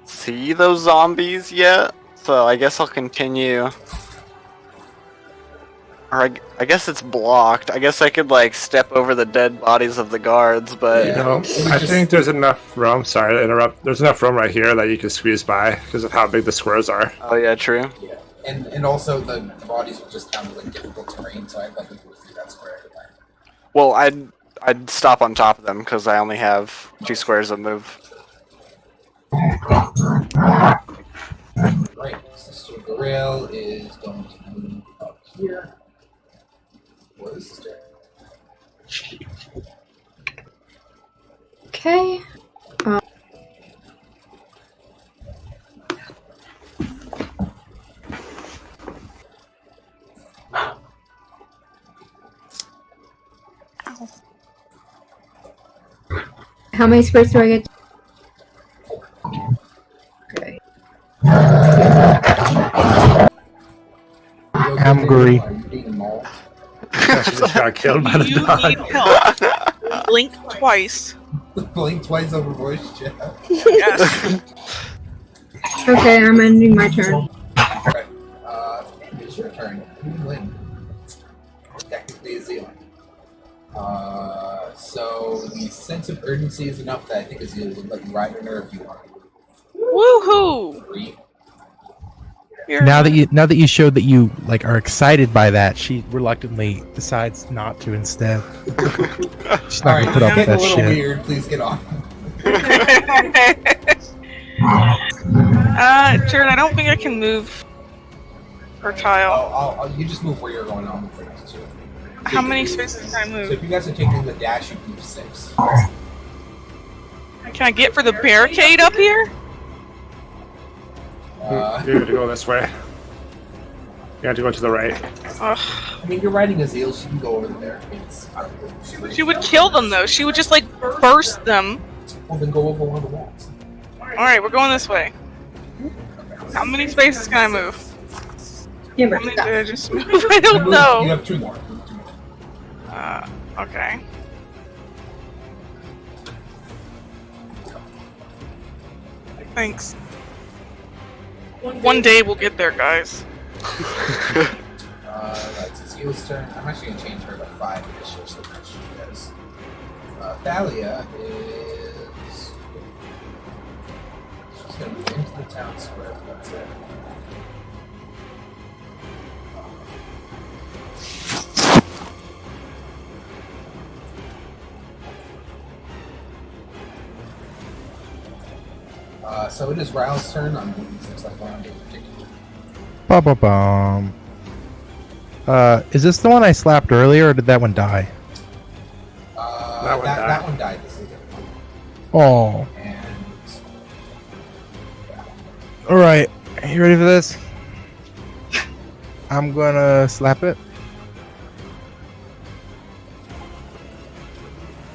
see those zombies yet, so I guess I'll continue. Or I guess it's blocked. I guess I could, like, step over the dead bodies of the guards, but... You know, I think there's enough room. Sorry to interrupt. There's enough room right here that you can squeeze by because of how big the squares are. Oh, yeah, true. Yeah. And also the bodies will just kind of like difficult terrain, so I'd like to go through that square every time. Well, I'd stop on top of them because I only have 2 squares of move. Right, Sister Goril is going to move up here. What is Sister? Okay. How many squares do I get? Okay. Hungry. Are you being mauled? She just got killed by the You dog. need help. Blink twice. Blink twice over voice chat. Yes. Okay, I'm ending my turn. Okay. It's your turn. You win. Technically a Zealand. So the sense of urgency is enough that I think Azeel would let you ride on her if you want. Woohoo! 3. Here. Now that you showed that you like are excited by that, she reluctantly decides not to instead. She's not Alright, gonna put up with getting a that little shit. weird. Please get on. Jared, I don't think I can move her tile. You just move where you're going on for next two. How many spaces can I So if move? you guys are taking the dash, you move 6. Can I get for the barricade up here? You're going to go this way. You have to go to the right. Ugh. I mean, you're riding a zeal, she can go over the barricades. She would kill them though. She would just like burst them. Well, then go over one of the walls. Alright, we're going this way. How many spaces can I move? Yeah, How but many did I just move? I don't know. You have 2 more. Okay. Thanks. One day we'll get there, guys. That's Zeal's turn. I'm actually going to change her to 5 initiative so that she does. Thalia is... She's going to move into the town square. That's it. So it is Ryle's turn. I'm moving some stuff around in particular. Ba-ba-bum. Is this the one I slapped earlier, or did that one die? That one died. This is a different one. Oh. And All right. You ready for this? I'm gonna slap it.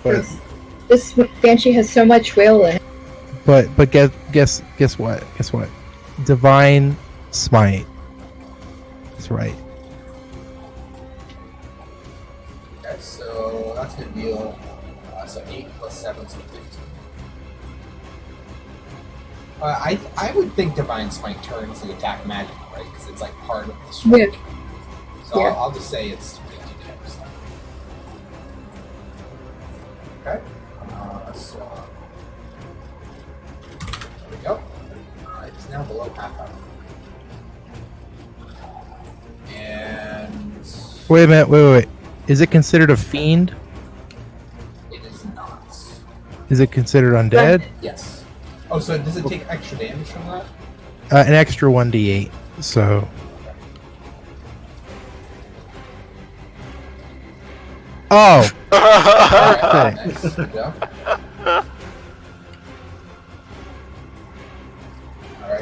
But this banshee has so much will in it. but guess what? Guess what? Divine Smite. That's right. okay, so that's going to deal so 8 plus 7, so 15. I would think Divine Smite turns the attack magic, right? Because it's like part of the strike. So Yeah. I'll just say it's 22 damage. Okay. So there we go. It's now below half health. And Wait a minute. Wait. Is it considered a fiend? it is not. Is it considered undead? Yes. Oh, so does it take extra damage from that? An extra 1d8. So. Oh. Alright, Perfect. nice. There we go.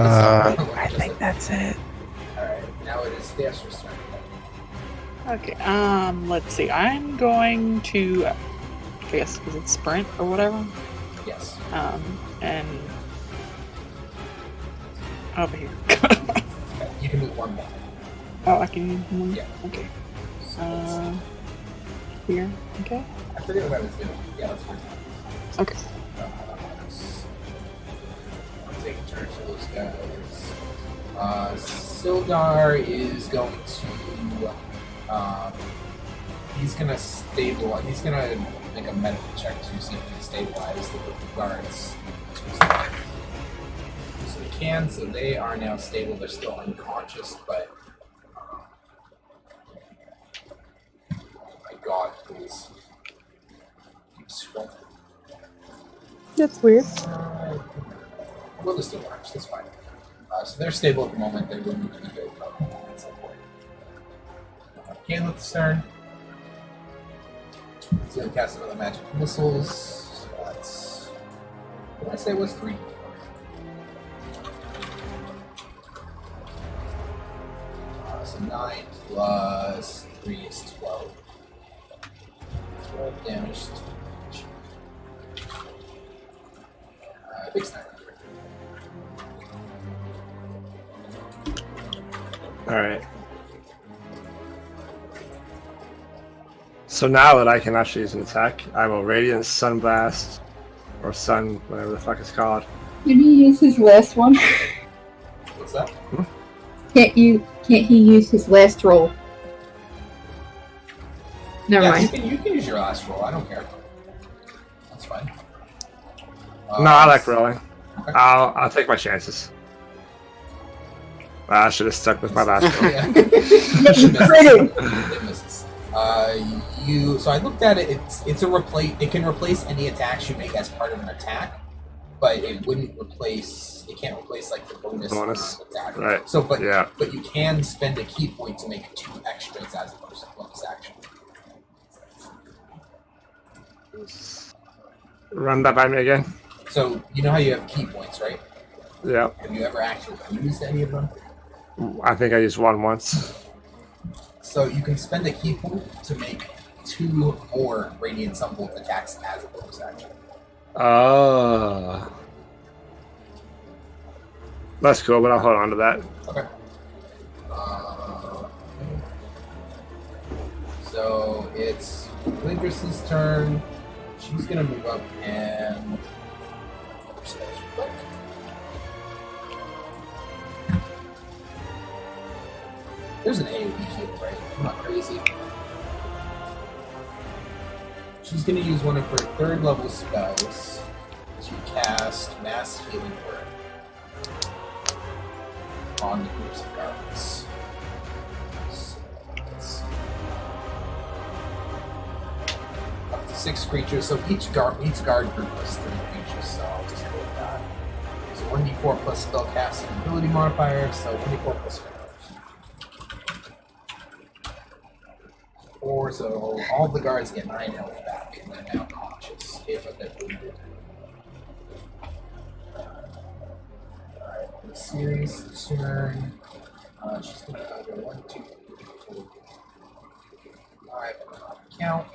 Alright, I think that's it. Alright, now it is Theaster's turn. Okay, let's see. I'm going to, I guess, is it sprint or whatever? Yes. And over here. Okay, you can move one more. Oh, I can use one? Yeah. Okay. Here. Okay. I forget what I was doing. Yeah, that's fine. Okay. I'll take a turn for those guys. Sildar is going to. He's gonna stabilize. He's gonna make a medical check to see if he can stabilize the guards. So he can. So they are now stable. They're still unconscious, but. Oh my God! Please. Keep scrolling. That's weird. Well, they're still large. That's fine. So they're stable at the moment. They will move to the field at some point. Caleb's turn. He's going to cast another magic missiles. So that's. What did I say it was 3? So 9 plus 3 is 12. 12 damage. Big sniper. Alright. So now that I can actually use an attack, I will Radiant Sunblast, or Sun, whatever the fuck it's called. Can he use his last one? What's that? Can't he use his last roll? Never Yeah, mind. you can use your last roll. I don't care. That's fine. No, I like rolling. Okay. I'll take my chances. I should have stuck with my last one. Yeah. It misses. So I looked at it. It's a replace. It can replace any attacks you make as part of an attack, but it wouldn't replace. It can't replace like the bonus attack. Right. So, but Yeah. but you can spend a key point to make 2 extras as a bonus action. Run that by me again. So you know how you have key points, right? Yeah. Have you ever actually used any of them? I think I used one once. So you can spend a key point to make 2 more Radiant Sunbolt attacks as a bonus action. Oh. That's cool, but I'll hold on to that. Okay. So it's Lindris's turn. She's gonna move up and quick. There's an AoE heal, right? I'm not crazy. She's gonna use one of her 3rd level spells to cast Mass Healing Word on the groups of guards. So let's see. Up to 6 creatures. So each guard group has 3 creatures. So I'll just go with that. So 1d4 plus spellcasting ability modifier. So 1d4 plus 5. 4. So all the guards get 9 health back, and they're now conscious if a bit wounded. Alright, the series turn. She's going to go 1, 2, 3, 4, 5 on count.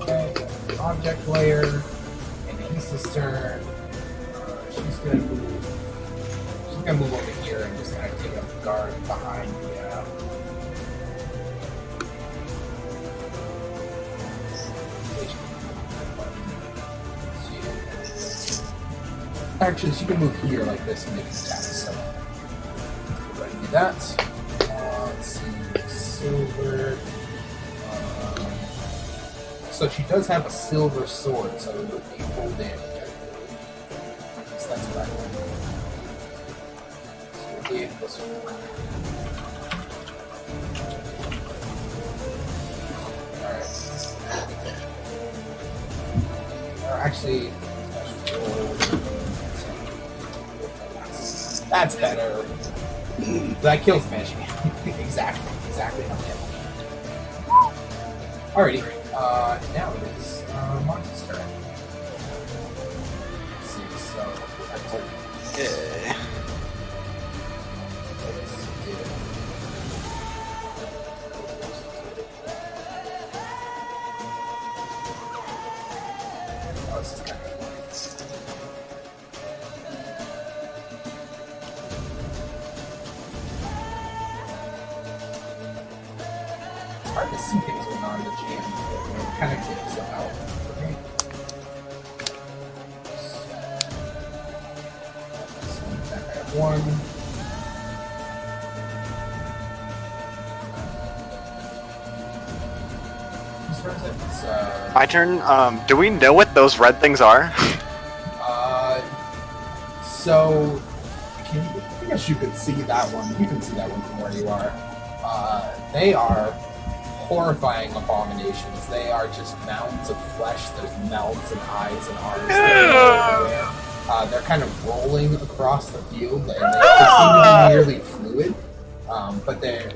Okay, object layer, and Asa's turn. She's gonna move over here and just kind of take up the guard behind the. Actually, she can move here like this and make an attack. So, go ahead and do that. Let's see, silver. So she does have a silver sword, so it would be full damage. So that's right. So 8 plus 4. Alright. Actually, that's better. That kills magic. exactly how damage. Alrighty. Now it is Monty's turn. Let's see, so Yeah. It's hard to see things going on in the jam. It kind of gives them out for me. So that I have 1. Whose turn is it? It's, My turn. Do we know what those red things are? So, I guess you could see that one. You can see that one from where you are. They are horrifying abominations. They are just mounds of flesh. There's mouths and eyes and arms. They're kind of rolling across the field, and they seem to be nearly fluid. But they're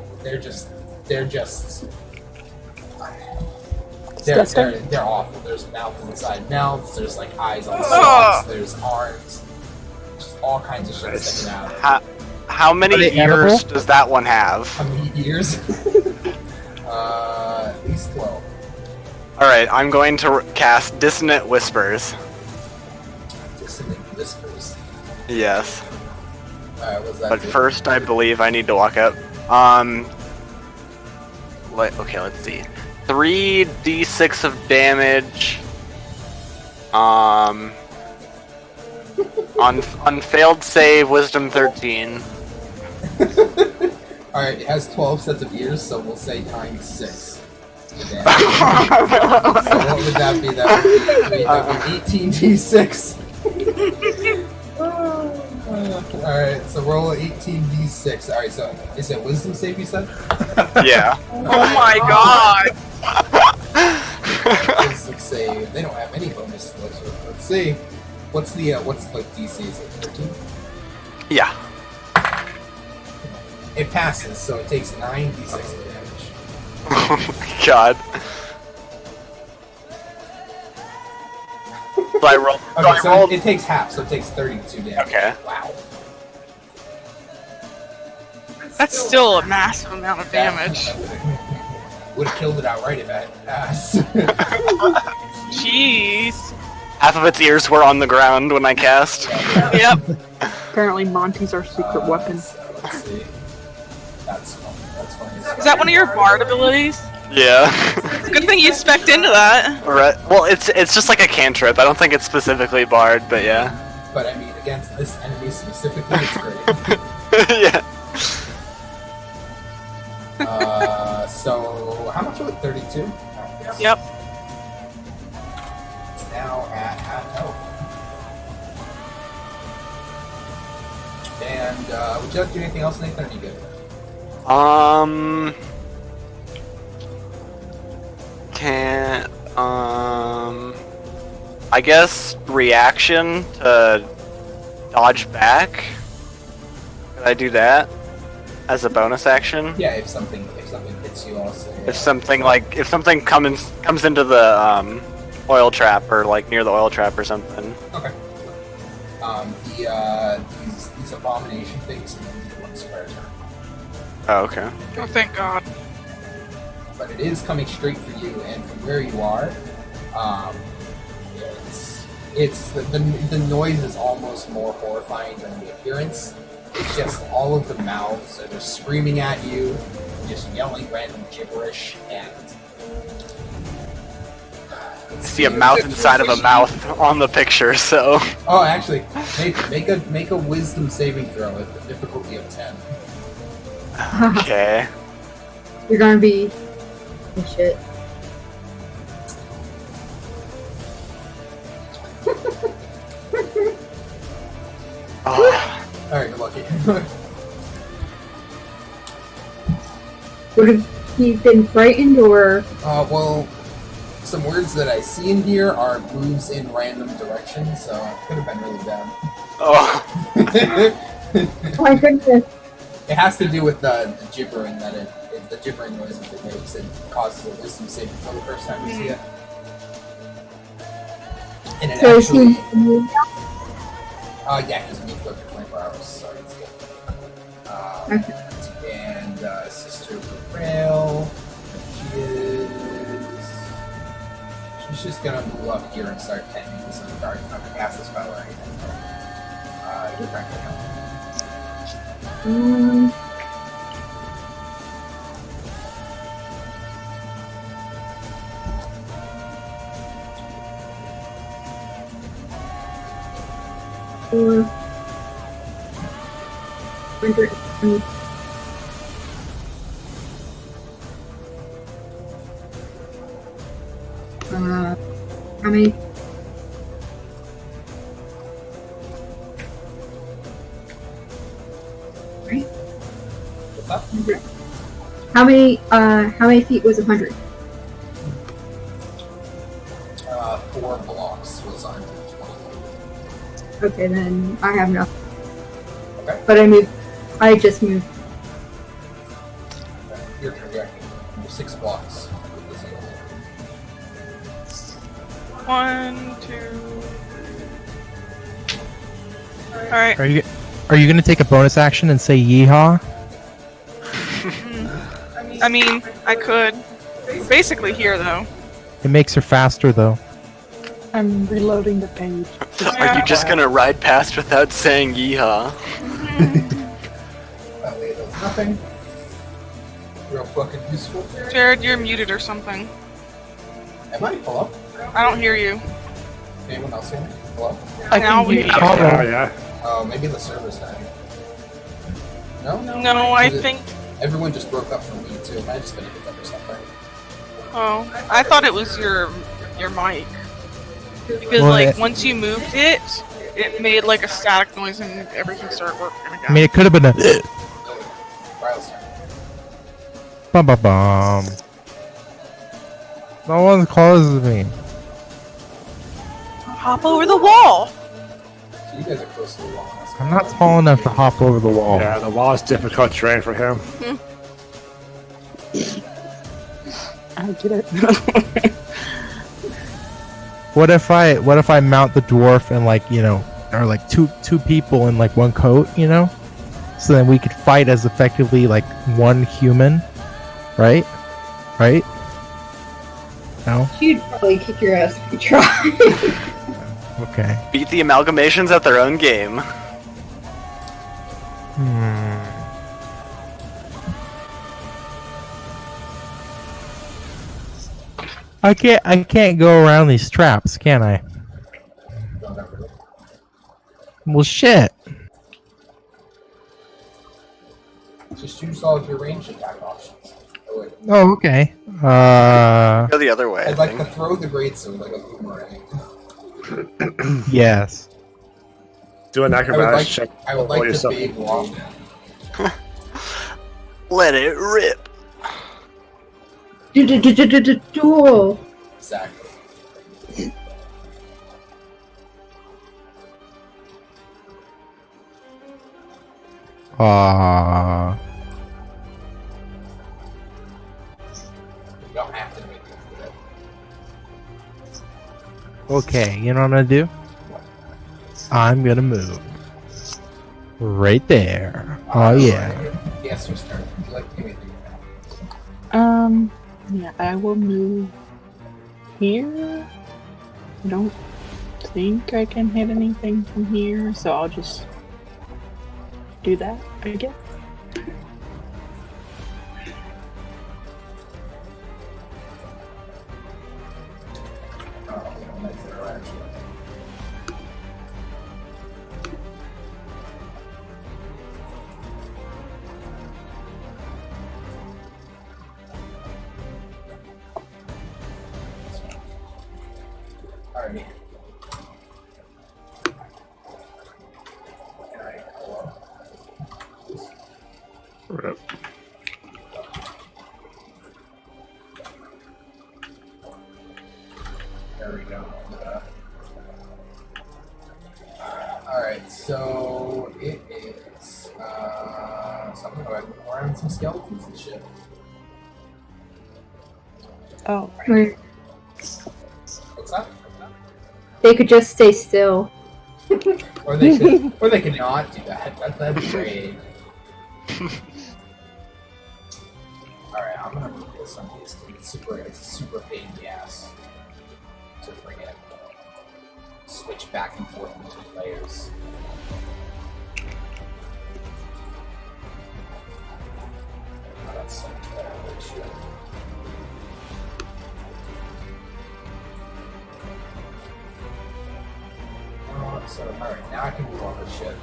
awful. There's mouths inside mouths. There's like eyes on stalks. There's arms. Just all kinds of shit sticking out. How many ears does that one have? How many ears? At least 12. Alright, I'm going to cast Dissonant Whispers. Dissonant Whispers. Yes. Alright, what's that? But do? first, I believe I need to walk up. Okay, let's see. 3d6 of damage. On failed save, Wisdom 13. Alright, it has 12 sets of ears, so we'll say times 6. So what would that be? That would be 18d6. Alright, so roll 18d6. Alright, so is it wisdom save you said? Yeah. Oh my god! Wisdom save. They don't have any bonus to those. Let's see. What's like DC? Is it 13? Yeah. It passes, so it takes 9d6 damage. Oh my god. So I rolled. Okay, so it takes half, so it takes 32 damage. Okay. Wow. That's still a massive amount of damage. Would have killed it outright if I hadn't passed. Jeez. Half of its ears were on the ground when I cast. Yep. Apparently, Monty's our secret weapon. So, let's see. That's funny. That's funny. Is that one of your bard abilities? Yeah. Good thing you spec'd into that. Right. Well, it's just like a cantrip. I don't think it's specifically barred, but yeah. But I mean, against this enemy specifically, it's great. Yeah. So how much was it? 32? Yep. It's now at half health. And would you like to do anything else, Nathan? Or are you good? I guess reaction to dodge back. Could I do that as a bonus action? Yeah, if something hits you, also. If something comes into the oil trap or like near the oil trap or something. Okay. These abomination things can only do one square turn. Oh, okay. Oh, thank God. But it is coming straight for you, and from where you are, it's the noise is almost more horrifying than the appearance. It's just all of the mouths are just screaming at you, just yelling random gibberish, and See a mouth inside of a mouth on the picture, so. Oh, actually, make a wisdom saving throw at the difficulty of 10. Okay. You're gonna be shit. Oh. Alright, you're lucky. Would have he been frightened or? Well, some words that I see in here are moves in random directions, so it could have been really bad. Oh. Oh my goodness. It has to do with the gibbering the gibbering noises it makes. It causes a wisdom saving for the first time you see it. And it So actually, is he? yeah, because we need to go for 24 hours, so it's good. And Sister Rail, she's just gonna move up here and start tending to some guard. I'm not gonna cast a spell or anything. You're cranking out. How many? Right? What's up? How many feet was 100? 4 blocks was 120. Okay, then I have enough. Okay. But I just moved. Your turn, yeah. You're 6 blocks. With this angle. 1, 2. Alright. Are you gonna take a bonus action and say yeehaw? I mean, I could. Basically here, though. It makes her faster though. I'm reloading the page. Are you just gonna ride past without saying yeehaw? That way does nothing. Real fucking useful. Jared, you're muted or something. Am I? Hello? I don't hear you. Anyone else hear me? Hello? I Now can we- hear you. Oh, yeah. Oh, maybe the server's dying. No? No, I Is it- think Everyone just broke up from me too. It might have just been a hiccup or something. Oh, I thought it was your mic. Because Well, like it- once you moved it, it made like a static noise and everything started working again. I mean, it could have been a Riley's turn. bum bum bum. No one closes me. Hop over the wall. So you guys are close to the wall. I'm not tall enough to hop over the wall. Yeah, the wall is difficult terrain for him. I get it. What if I mount the dwarf and like, you know, or like two people in like one coat, you know? So then we could fight as effectively like one human, right? Right? No? She'd probably kick your ass if you tried. Okay. Beat the amalgamations at their own game. I can't go around these traps, can I? Well, shit. Just use all of your ranged attack options. Oh, wait. Oh, okay. Go the other way. I'd like to throw the greatsword like a boomerang. Yes. Do an acrobatics check. I would Roll like to yourself. big long. Let it rip. Duel. Exactly. You don't have to make it. Okay, you know what I'm gonna do? I'm gonna move. Right there. Oh, yeah. Yes, your turn. Would you like to give me Yeah, I will move here. I don't think I can hit anything from here, so I'll just do that, I guess. Alrighty. Rip. There we go. Alright, so it is. So I'm gonna go ahead and move around some skeletons and shit. Oh, Wait, What's that? they could just stay still. Or they could not do that. That's great. Alright, I'm gonna move this on these two. It's a super pain in the ass to freaking switch back and forth between layers. Oh, that's so bad. Holy shit. So, alright, now I can do all this shit.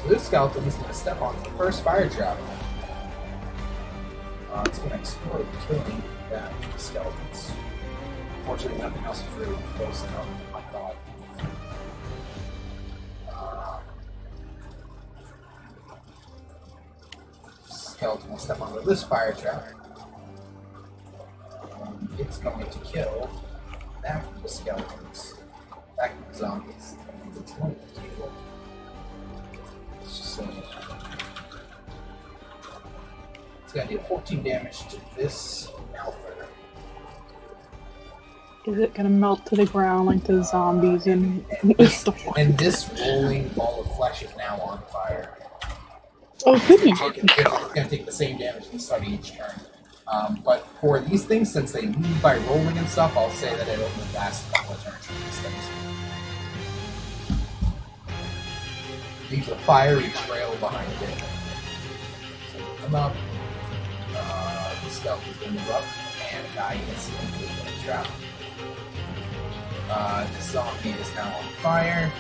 So this skeleton is going to step onto the first fire trap. It's going to explode, killing that skeletons. Unfortunately, nothing else is really close enough. Oh my god. Skeleton will step onto this fire trap. It's going to kill that group of skeletons, that group of zombies. It's going to kill. Let's just say it's going to do 14 damage to this Alpha. is it gonna melt to the ground like the zombies and And this rolling ball of flesh is now on fire. Oh, goody. It's going to take the same damage at the start of each turn. But for these things, since they move by rolling and stuff, I'll say that it only lasts a couple of turns for these things. Leaves a fiery trail behind it. So you come up, the skeleton's going to move up, and die instantly in the trap. The zombie is now on fire.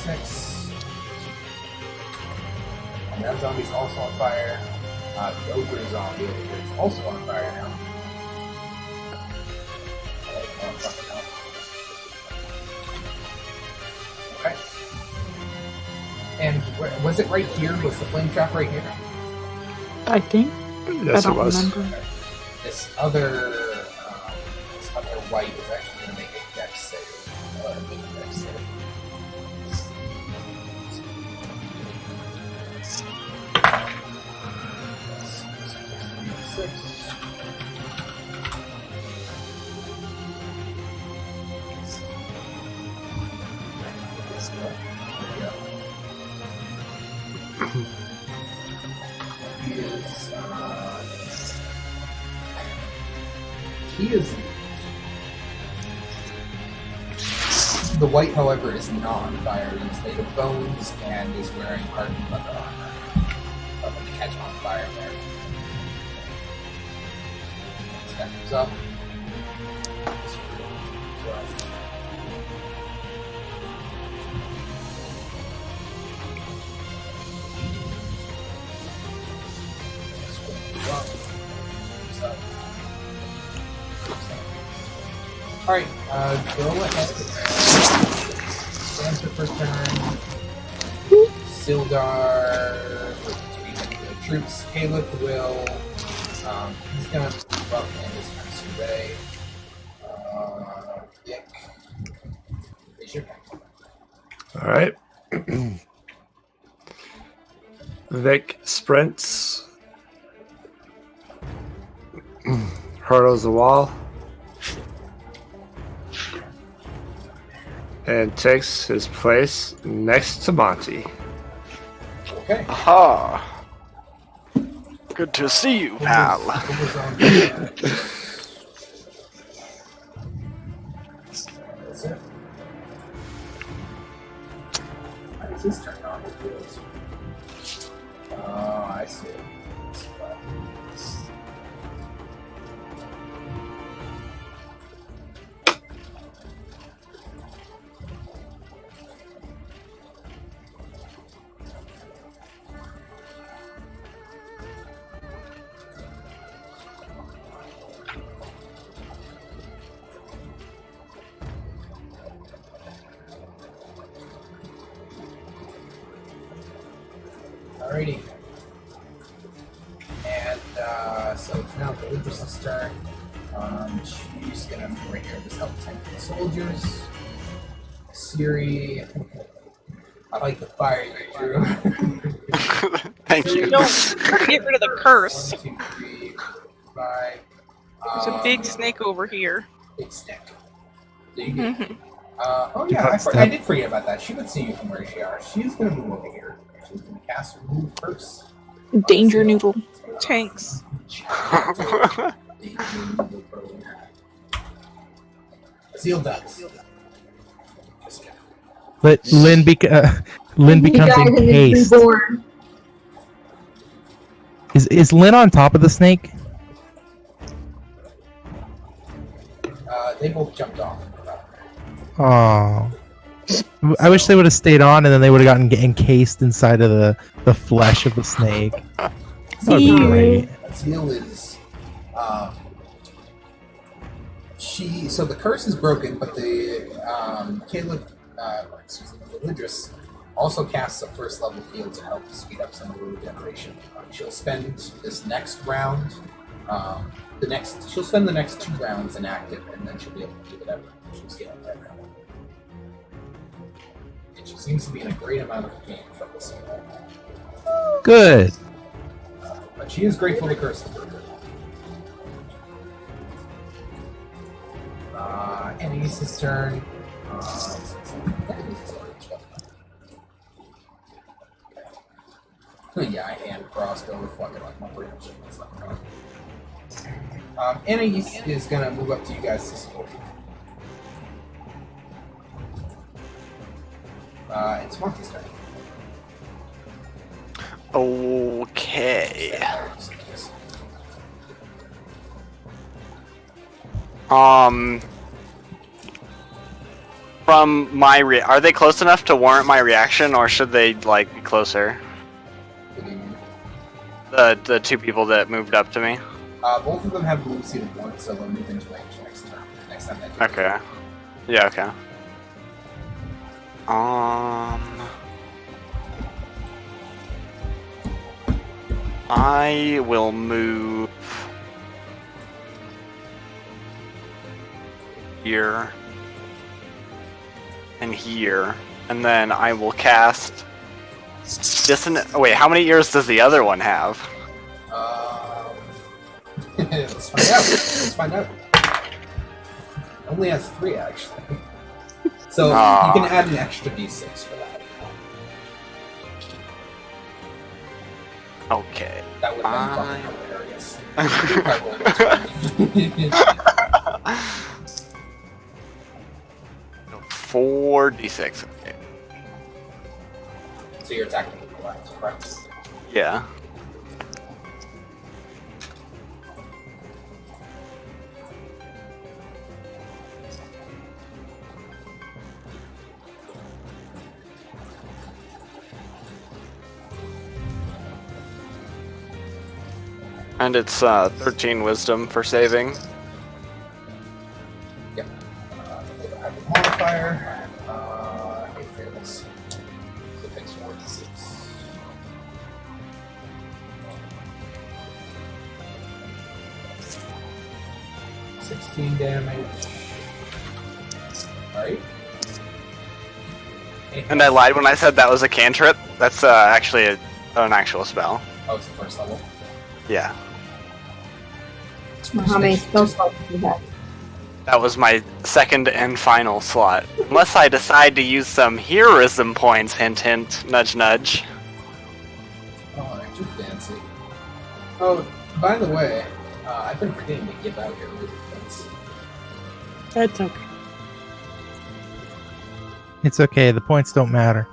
6. And that zombie's also on fire. The ogre zombie over here is also on fire now. Oh, fucking hell. Okay. And was it right here? Was the flame trap right here? I think. Yes, I it don't was. remember. This other white is actually going to make a dex save. Make a dex save. Six. He is. The white, however, is not on fire. He is made of bones and is wearing hardened leather armor. But when you catch on fire there. This guy comes up. Alright, go ahead. Stand for turn. Sildar. The troops. Caleb will. He's gonna move up and just kind of survey. Dick. Raise your hand. Alright. Vic sprints. Hurdles the wall. And takes his place next to Monty. Okay. Aha! Good to see you, pal. That's it. How does this turn on? Oh, I see. Alrighty. And so it's now the Idris' turn. She's gonna be right here, just help tank the soldiers. Siri, I like the fire you drew. Thank you. No, try to get rid of the curse. 1, 2, 3, 4, 5. There's a big snake over here. Big stick. So you get, Mhm. oh yeah, I did forget about that. She would see you from where she are. She's gonna move over here. She's gonna cast Remove Curse. Danger noodle. Tanks. Seal does. But Lynn He becomes dies and is encased. reborn. Is Lynn on top of the snake? They both jumped off. Oh. I wish they would have stayed on, and then they would have gotten encased inside of the flesh of the snake. That would be great. Seal is, so the curse is broken, but the the Lidris also casts a first level field to help speed up some of the regeneration. She'll spend this next round, she'll spend the next 2 rounds inactive, and then she'll be able to do whatever. She'll scale up that round. And she seems to be in a great amount of pain from this. Good. But she is grateful the curse is broken. Enemies' turn. Yeah, I hand crossbow with fucking like my brain. Anais is gonna move up to you guys to support you. It's Monty's turn. Okay. From my are they close enough to warrant my reaction, or should they like be closer? What do you mean? The two people that moved up to me. Both of them have blue seated one, so they'll move into range next time. Next time they do. Okay. Yeah. Okay. I will move here and here, and then I will cast dissonant. Wait, how many ears does the other one have? Let's find out. Let's find out. Only has 3 actually. So you can add an extra d6 for that. Okay. That would have been fucking hilarious. 4d6. Okay. So you're attacking with the left, correct? Yeah. And it's 13 wisdom for saving. Yep. Modifier. 8 fails. So it takes 4d6. $16 damage. Alright. And I lied when I said that was a cantrip. That's actually an actual spell. Oh, it's the first level. Yeah. How many spell slots do you have? That was my second and final slot. Unless I decide to use some heroism points, hint hint, nudge nudge. Oh, aren't you fancy? Oh, by the way, I've been forgetting to give out your wisdom points. That's okay. It's okay. The points don't matter.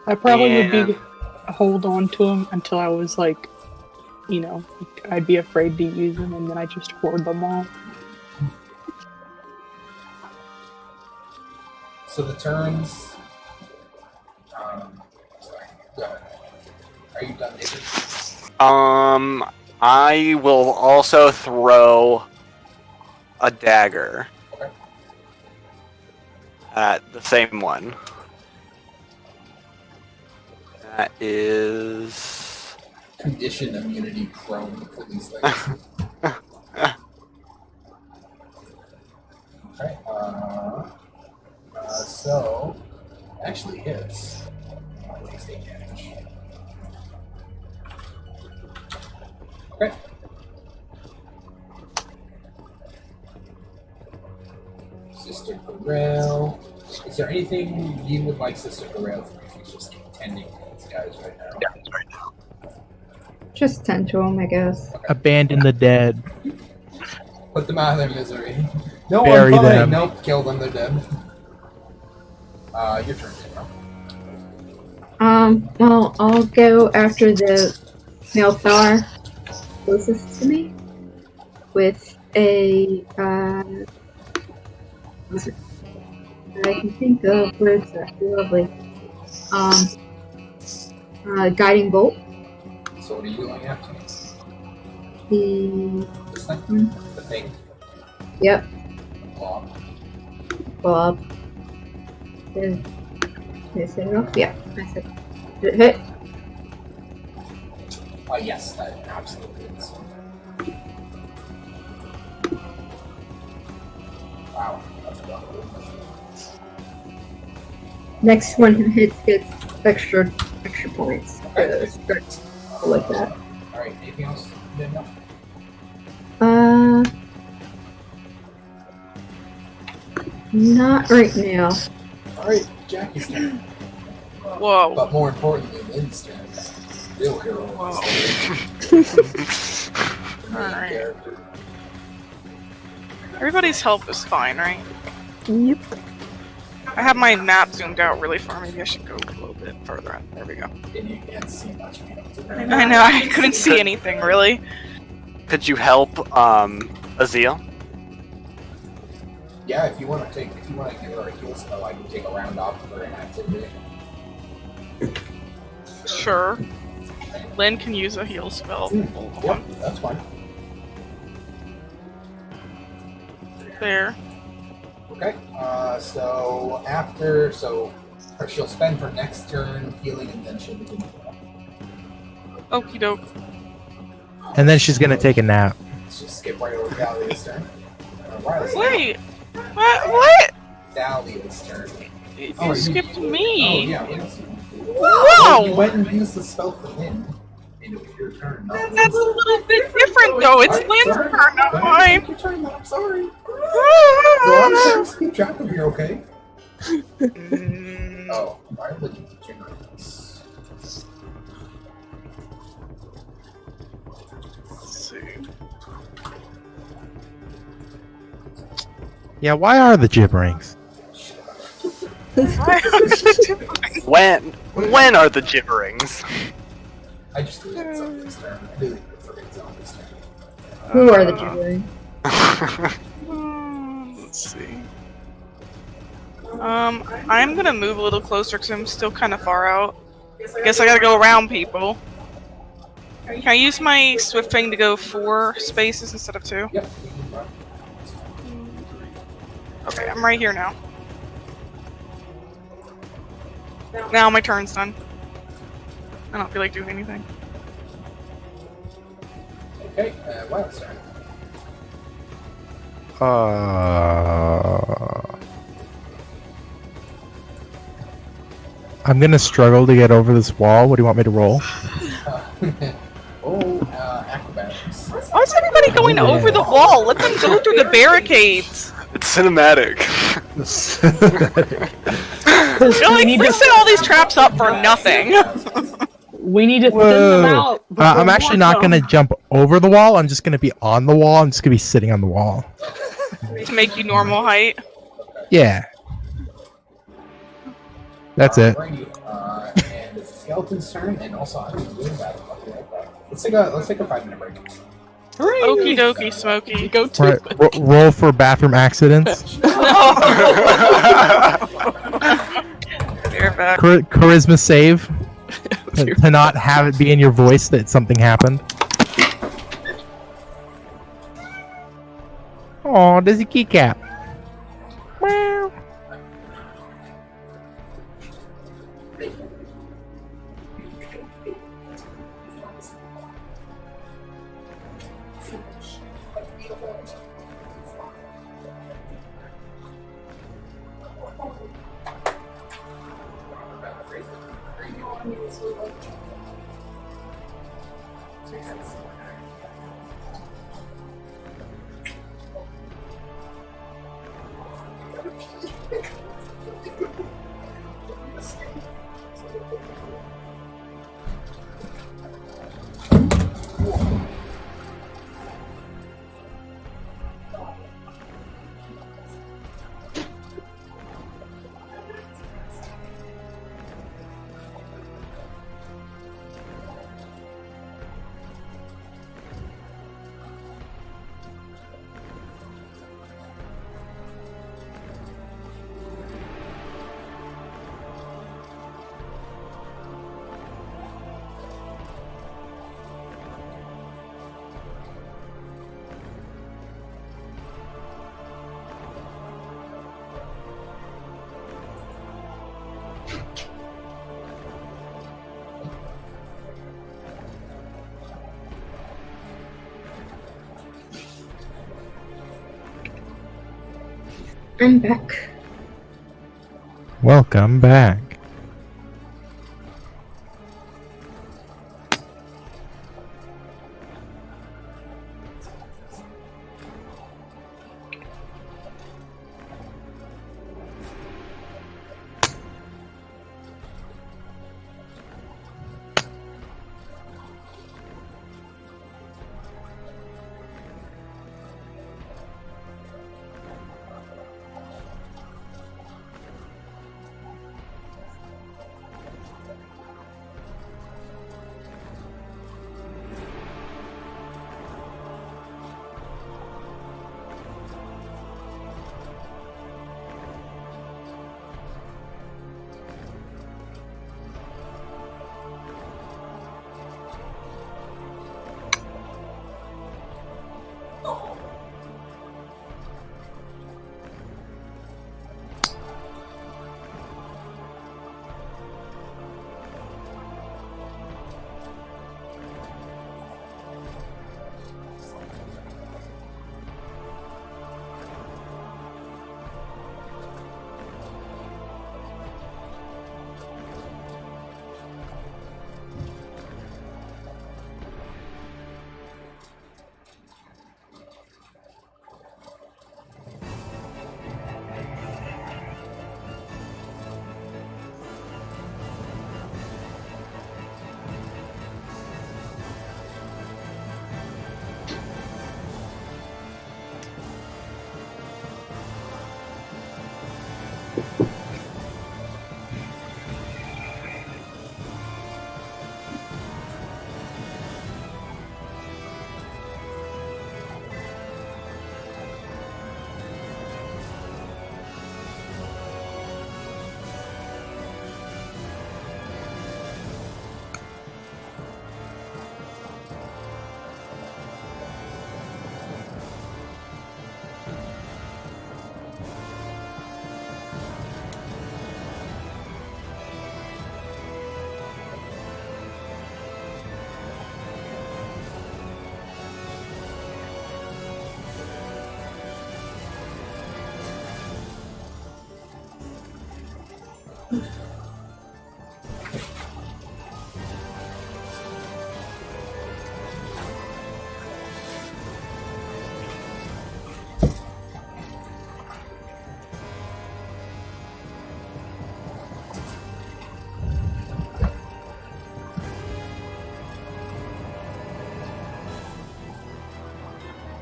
I probably would be hold on to them until I was like, you know, I'd be afraid to use them, and then I just hoard them all. So the turns. Sorry. Go ahead. Are you done, David? I will also throw a dagger Okay. at the same one. That is. Condition immunity prone for these things. Okay. So actually hits. It takes 8 damage. Okay. Sister Grail. Is there anything you would like Sister Grail to do? She's just contending with these guys right now. Yeah, right now. Just tend to them, I guess. Abandon the dead. Put them out of their misery. No, Bury I'm fine. them. Nope, kill them, they're dead. Your turn, Daniel. Well, I'll go after the Malthar closest to me with a, what's it? I can think of words that are lovely. Guiding Bolt. So what are you going after? This thing? Hmm. The thing? Yep, Blob. Bob. Did I set it off? Yeah, I said. Did it hit? Yes, that absolutely is. Wow, that's a lot. Next one who hits gets extra points. Like that. Alright, anything else? Daniel? Not right now. Alright, Jackie's turn. Whoa. But more importantly, Lynn's turn. Real hero. Whoa. Alright. Character. Everybody's health is fine, right? Yep. I have my map zoomed out really far. Maybe I should go a little bit further up. There we go. And you can't see much. I know, I couldn't see anything, really. Could you help Azil? Yeah, if you want to give her a heal spell, I can take a round off of her inactivity. Sure. Lynn can use a heal spell. Hold Yep, on. that's fine. There. Okay. She'll spend her next turn healing, and then she'll begin. Okie doke. And then she's gonna take a nap. Let's just skip right over Dahlia's turn. Riley's Wait. What? Dahlia's turn. You skipped Oh me. yeah. Whoa! You went and used the spell for him. And it was your turn. Not That's a little bit different, though. It's Lynn's turn, not mine. Your turn. I'm sorry. So I'm trying to keep track of you, okay? Oh, why would you keep your notes? Let's see. Yeah, why are the gibberings? When are the gibberings? I just deleted something's turn. I deleted it for Zombies' turn. Who are the gibbering? Let's see. I'm gonna move a little closer because I'm still kind of far out. I guess I gotta go around people. Can I use my swift thing to go 4 spaces instead of 2? Yep. Okay, I'm right here now. Now my turn's done. I don't feel like doing anything. Okay, Wild's turn. I'm gonna struggle to get over this wall. What do you want me to roll? Acrobatics. Why is everybody going over the wall? Let them go through the barricades. It's cinematic. We set all these traps up for nothing. We need to thin Whoa. them out. I'm actually not gonna jump over the wall. I'm just gonna be on the wall. I'm just gonna be sitting on the wall. To make you normal height. Yeah. That's it. Alrighty, and it's the skeleton's turn, and also I'm doing that. Let's take a 5-minute break. Okie dokie, Smokey. Go to Right, roll for bathroom accidents. You're back. Charisma save. To not have it be in your voice that something happened. Oh, there's a keycap. Meow. I'm back. Welcome back.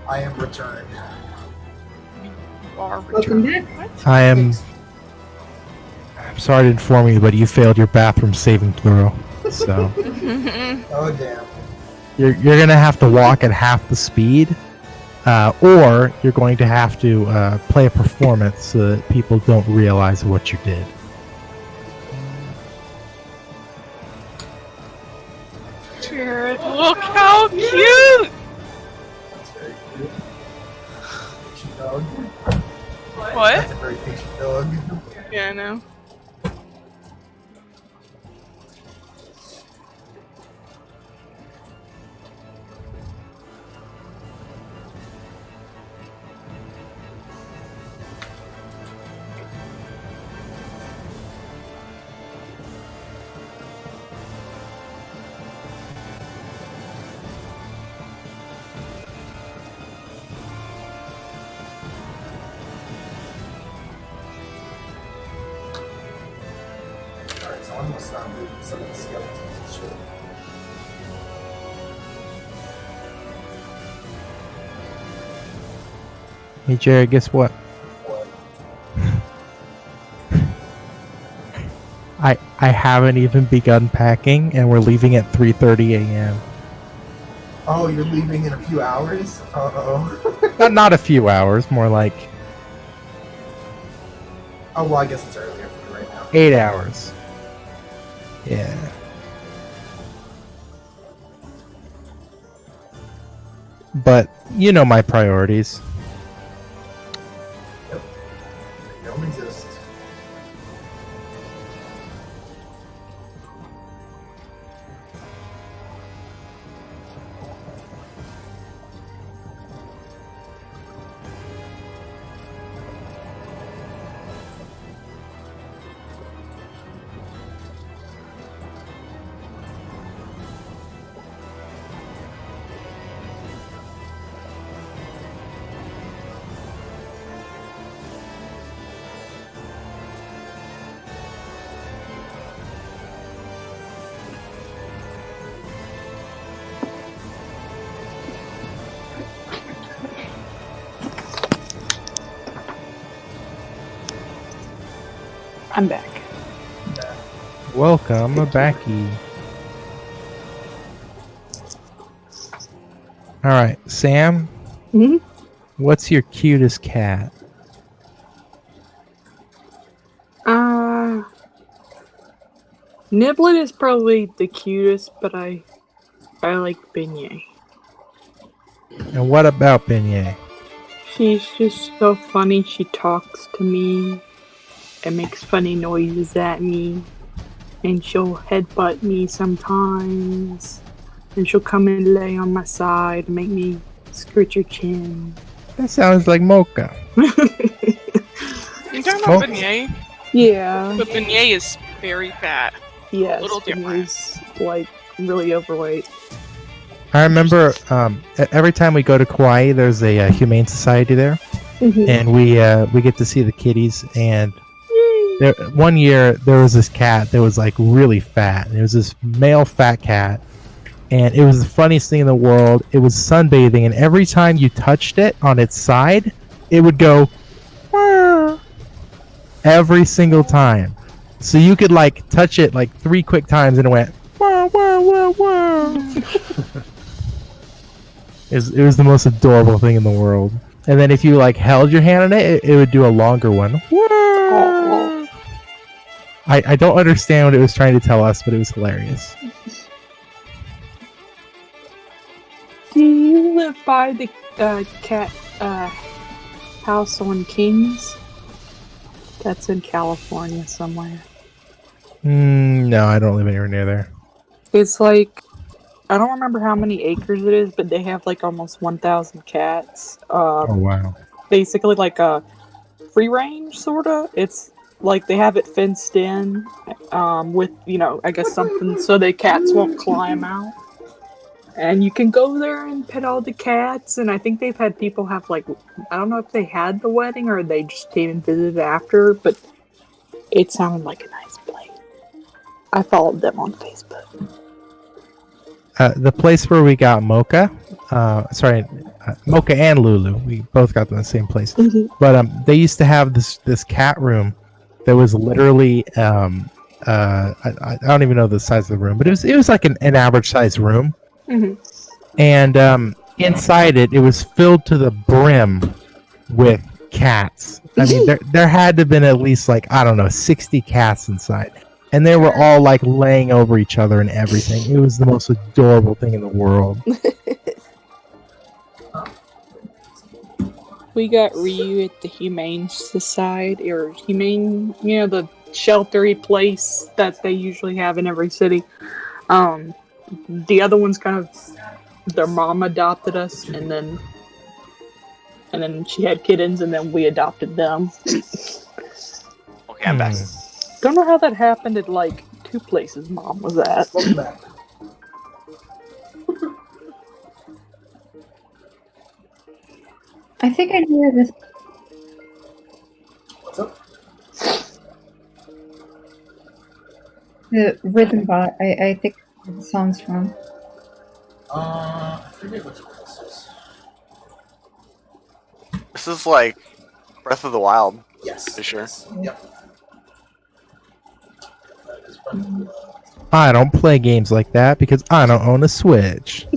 I am returned. You are Welcome returned. back. What? I'm sorry to inform you, but you failed your bathroom saving throw. So Oh damn. you're gonna have to walk at half the speed, or you're going to have to play a performance so that people don't realize what you did. Jared, look how cute! That's very cute. Patient dog. What? That's a very patient dog. Yeah, I know. Alright, so I'm gonna start moving some of the skeletons and shit. Hey Jared, guess what? What? I haven't even begun packing, and we're leaving at 3:30 a.m. Oh, you're leaving in a few hours? Uh-oh. Not a few hours, more like Oh, well, I guess it's earlier for you right now. 8 hours. Yeah. But you know my priorities. Yep. They don't exist. I'm back. Welcome backy. Alright, Sam, Hmm? what's your cutest cat? Niblet is probably the cutest, but I like Beignet. And what about Beignet? She's just so funny. She talks to me and makes funny noises at me. And she'll headbutt me sometimes. And she'll come and lay on my side and make me scratch her chin. That sounds like Mocha. You talking Oh. about Beignet? Yeah. But Beignet is very fat. Yes. Little different. Beignet is, like, really overweight. I remember every time we go to Kauai, there's a humane society there, and we get to see the kitties. And one year there was this cat that was like really fat. And it was this male fat cat, and it was the funniest thing in the world. It was sunbathing, and every time you touched it on its side, it would go "Wah." Every single time. So you could like touch it like 3 quick times, and it went wah wah wah wah. It was the most adorable thing in the world. And then if you like held your hand on it, it would do a longer one. Wah. I don't understand what it was trying to tell us, but it was hilarious. Do you live by the cat house on Kings? That's in California somewhere. No, I don't live anywhere near there. It's like, I don't remember how many acres it is, but they have like almost 1,000 cats. Oh wow. Basically like a free range, sorta. It's like they have it fenced in with, I guess something so the cats won't climb out. And you can go there and pet all the cats, and I think they've had people have like, I don't know if they had the wedding or they just came and visited after, but it sounded like a nice place. I followed them on Facebook. the place where we got Mocha, Mocha and Lulu, we both got them in the same place. But they used to have this cat room that was literally I don't even know the size of the room, but it was like an average size room, and inside it was filled to the brim with cats. I mean, there had to have been at least like, I don't know, 60 cats inside. And they were all like laying over each other and everything. It was the most adorable thing in the world. We got Ryu at the Humane Society, or Humane, the sheltery place that they usually have in every city. The other ones kind of, their mom adopted us, and then she had kittens, and then we adopted them. Okay, I'm back. Don't know how that happened at like 2 places Mom was at. Welcome back. I think I know where this. What's up? The rhythm bot. I think where the song's from. I forget which one this is. This is like Breath of the Wild. Yes. For sure. Yes. Yep. That is Breath of the Wild. I don't play games like that because I don't own a Switch.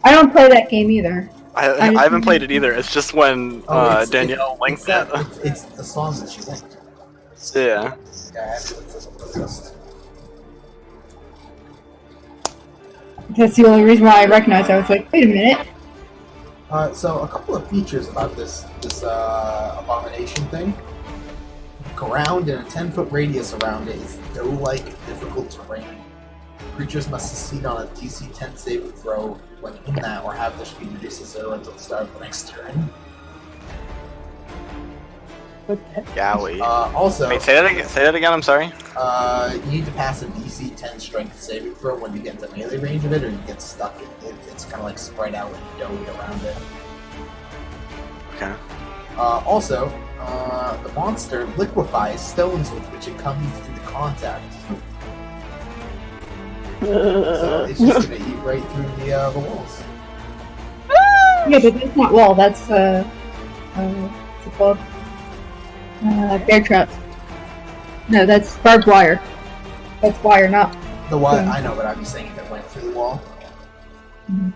I don't play that game either. I haven't played it either. It's just when Danielle linked it. It's the song that she linked. Yeah. Yeah, it's just. That's the only reason why I recognized it. I was like, wait a minute. So a couple of features about this abomination thing. Ground in a 10-foot radius around it is no-like difficult terrain. Creatures must succeed on a DC 10 saving throw when in that, or have their speed reduced to 0 until the start of the next turn. Yowie. Also, Wait, say that again. I'm sorry. you need to pass a DC 10 strength saving throw when you get into melee range of it, or you get stuck. It's kind of like spread out and doughed around it. Okay. Also, the monster liquefies stones with which it comes into contact. So it's just gonna eat right through the walls. Yeah, but that's not wall. That's what's it called? Bear traps. No, that's barbed wire. That's wire, not. The wire, I know, but I'm just saying if it went through the wall. Mm-hmm.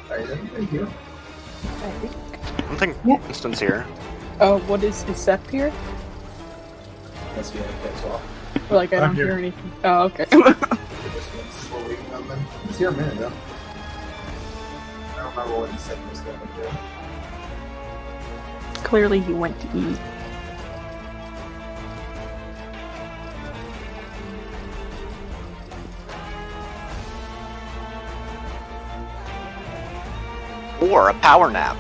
Alright, is anybody here? I don't think Yeah. Winston's here. What is Seth here? Yes, yeah, okay, as well. Like, I I'm don't here. hear anything. Oh, okay. He's here a minute ago. I don't remember what he said he was going to do. Clearly he went to eat. Or a power nap.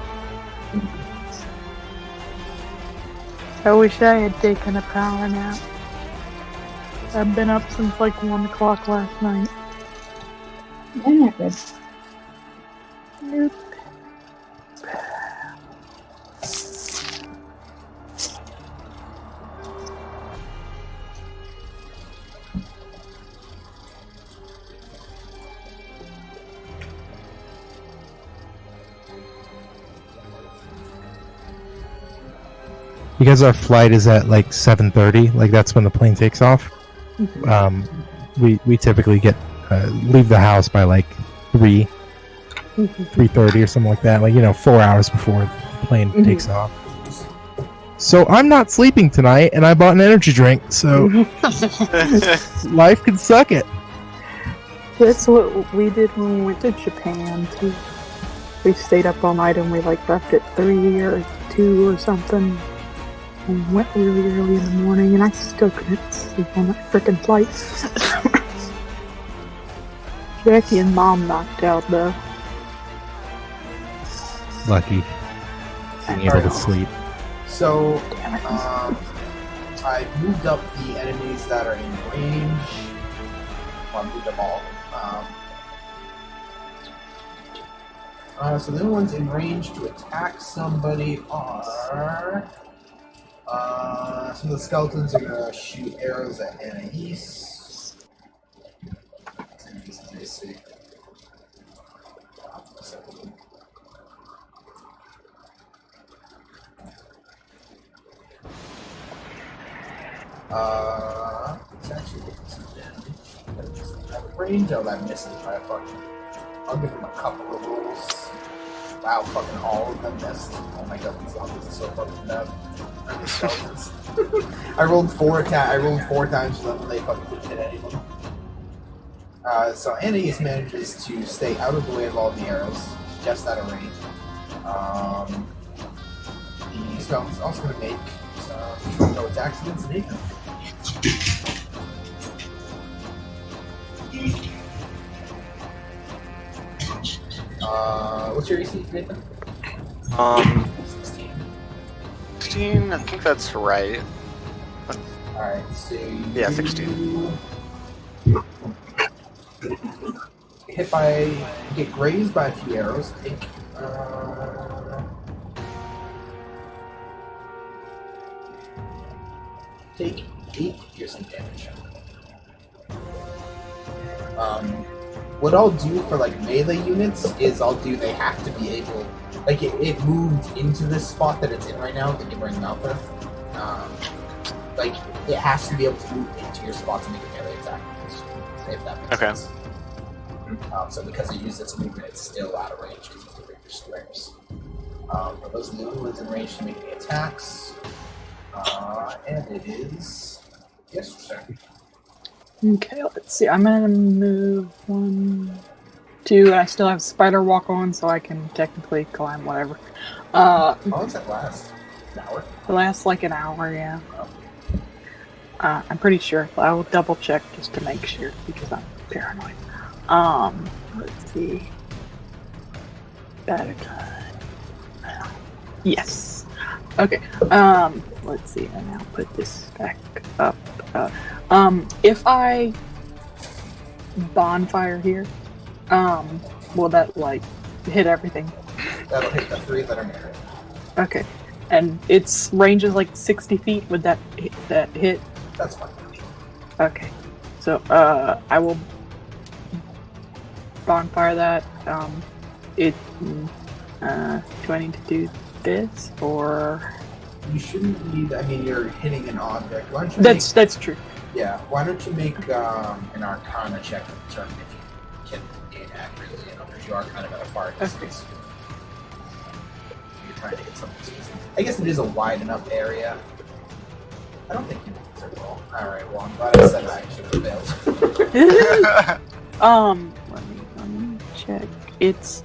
I wish I had taken a power nap. I've been up since like 1 o'clock last night. I'm not good. Nope. Because our flight is at like 7:30, like that's when the plane takes off. We typically get leave the house by like 3:30 or something like that. Like 4 hours before the plane takes off. So I'm not sleeping tonight, and I bought an energy drink. So life can suck it. That's what we did when we went to Japan too. We stayed up all night and we like left at 3 or 2 or something. And went really early in the morning, and I still couldn't sleep on that frickin' flight. Jackie and Mom knocked out though. Lucky being able to sleep. So, I moved up the enemies that are in range. Well, I moved them all. So the only ones in range to attack somebody are... some of the skeletons are gonna shoot arrows at Anais. Let me see. It's actually getting some damage. Just out of range. Oh, that misses by a fucking. I'll give him a couple of rolls. Wow, fucking all of them missed. Oh my god, these zombies are so fucking bad. These skeletons. I rolled 4 times for them and they fucking didn't hit anyone. So Ananias manages to stay out of the way of all the arrows, just out of range. The skeleton's also going to make some no attacks against Nathan. What's your AC, Nathan? 16. 16. I think that's right. Alright, so Yeah, 16. Get grazed by a few arrows. Take 8 piercing damage. What I'll do for like melee units is they have to be able, like it moved into this spot that it's in right now, that you bring them out there. Like it has to be able to move into your spot to make a melee attack. If that makes sense. So because it used its movement, it's still out of range because it's bigger squares. But those are the only ones in range to make the attacks. And it is yes, sir. Okay, let's see. I'm gonna move 1, 2, and I still have spider walk on, so I can technically climb whatever. How long does that last? An hour? It lasts like an hour, yeah. I'm pretty sure. I will double check just to make sure because I'm paranoid. Let's see. Better time. Yes. Okay. Let's see. And now put this back up. If I bonfire here, will that like hit everything? That'll hit the 3 that are near it. Okay. And its range is like 60 feet. Would that hit? That's fine. Okay. So I will bonfire that. Do I need to do this or? You shouldn't need. I mean, you're hitting an object. Why don't you That's true. Yeah. Why don't you make an Arcana check to determine if you can aim accurately enough, because you are kind of at a far distance. You're trying to hit something specific. I guess it is a wide enough area. I don't think you did so well. Alright, well, I'm glad I said I should have failed. Let me check. It's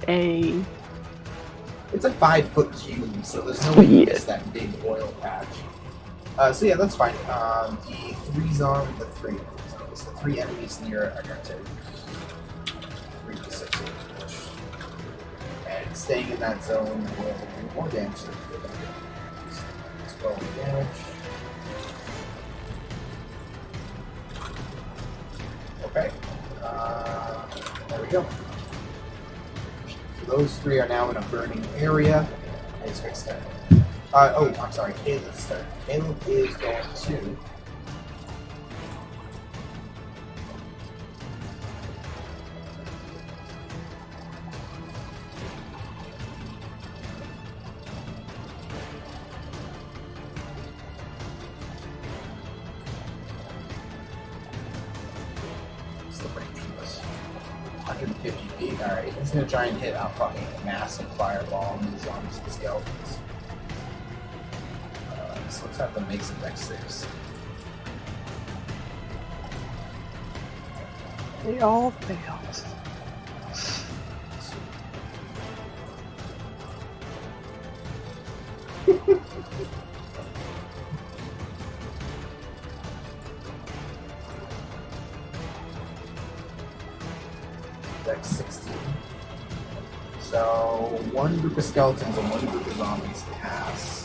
a 5-foot cube, so there's no way you miss that big oil patch. So yeah, that's fine. The three enemies near it are going to 3 to 6 damage. And staying in that zone will do more damage than the other. 12 damage. Okay. There we go. So those 3 are now in a burning area. I just fixed that. I'm sorry, Caleb's turn. Caleb is going to... What's the range for this? 150 feet. Alright, he's going to try and hit a fucking massive fireball on these zombies and skeletons. So let's have them make some dex saves. They all failed. Dex 16. So one group of skeletons and one group of zombies pass.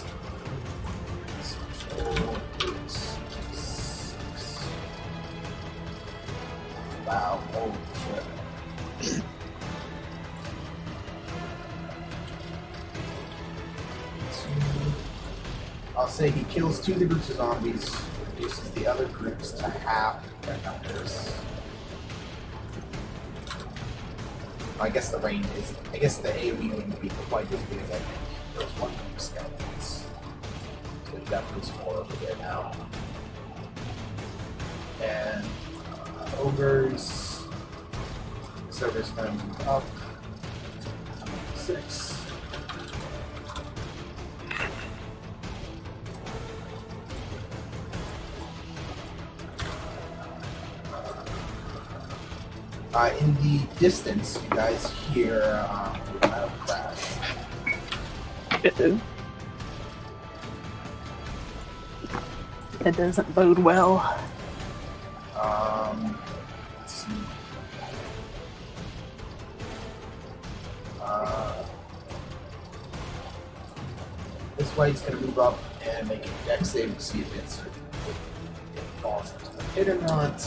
Wow, holy shit. I'll say he kills 2 of the groups of zombies, reduces the other groups to half their numbers. I guess the range is. I guess the AoE wouldn't be quite as big as I think. There's 1 group of skeletons. So we've got those 4 over there now. And ogres. This ogre's going to move up. 6. In the distance, you guys hear a loud crash. That doesn't bode well. Let's see. This white's going to move up and make a dex save to see if it falls into the pit or not.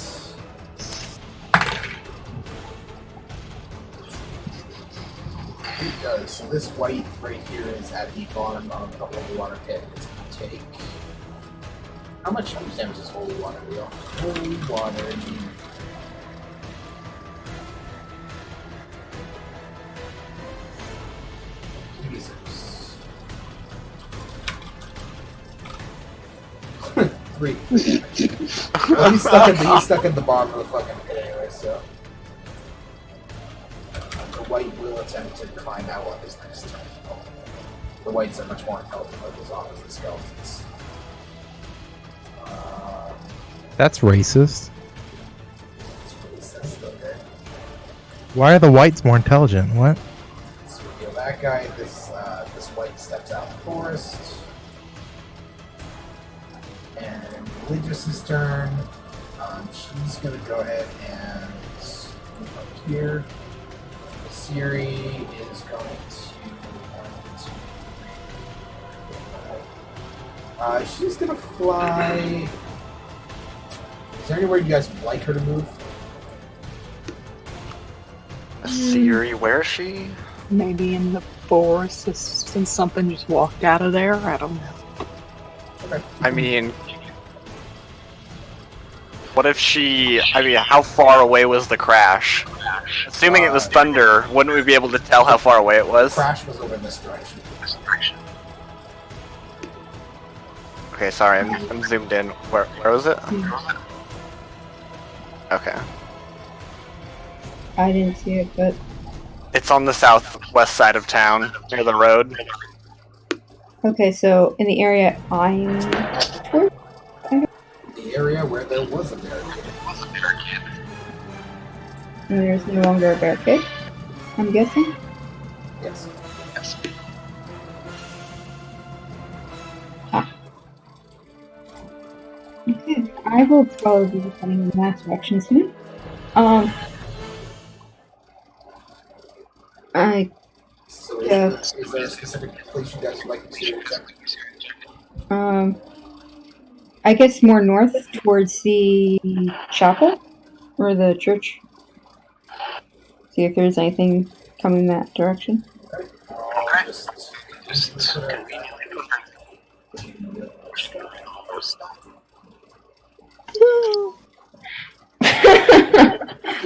It does. So this white right here is at the bottom of the holy water pit. It's going to take. How much damage is holy water deal? Holy water. Jesus. 3. Well, he's stuck at the bottom of the fucking pit anyway, so. The white will attempt to climb out on his next turn. The whites are much more intelligent than the zombies and skeletons. That's racist. Okay. Why are the whites more intelligent? What? So we kill that guy. This white steps out in the forest. And Religious's turn. She's going to go ahead and move up here. Siri is going to. She's going to fly. Is there anywhere you guys would like her to move? Siri, where is she? Maybe in the forest, since something just walked out of there. I don't know. Okay. I mean, what if she? I mean, how far away was the crash? Assuming it was thunder, wouldn't we be able to tell how far away it was? Crash was over in this direction. Okay, sorry, I'm zoomed in. Where was it? Okay. I didn't see it, but It's on the southwest side of town, near the road. okay. So in the area I'm toward, The area where there was a barricade. and there's no longer a barricade, I'm guessing. Yes. Okay, I will probably be heading in that direction soon. So Yeah. is there a specific place you guys would like to see? I guess more north towards the chapel or the church. See if there's anything coming that direction. Okay.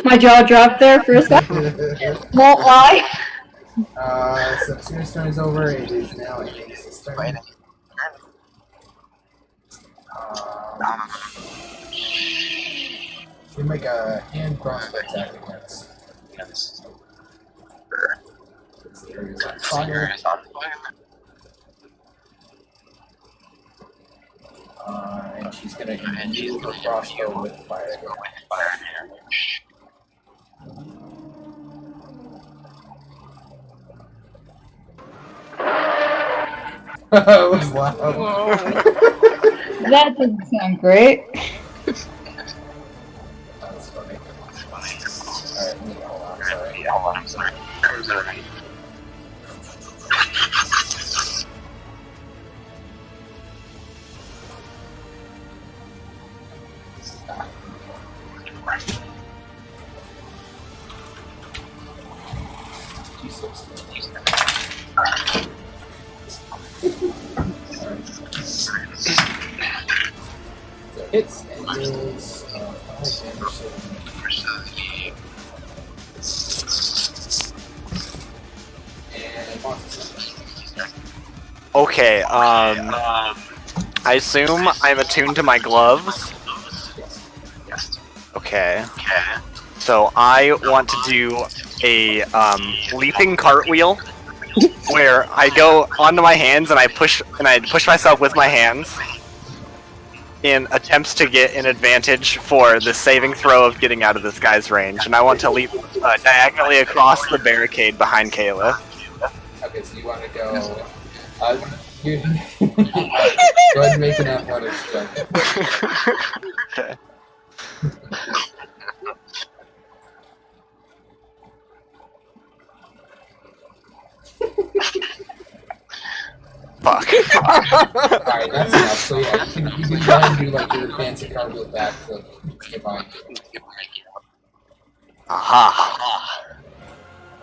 My jaw dropped there for a second. Won't lie. So Siri's turn is over. It is now Aces' turn. We make a hand crossbow attack against. Since the area is on fire. And she's gonna imbue her crossbow with fire. That was loud. That doesn't sound great. That's funny. Alright, hold on, I'm sorry. hits and deals 5 damage to and Balthazar. Okay, I assume I'm attuned to my gloves. Okay. So I want to do a leaping cartwheel where I go onto my hands and I push myself with my hands in attempts to get an advantage for the saving throw of getting out of this guy's range, and I want to leap diagonally across the barricade behind Kayla. Okay, so you want to go. Go ahead and make an athletics check. Okay. Fuck. Alright, that's enough. So yeah, you can go ahead and do like your fancy cartwheel back to get by. Aha.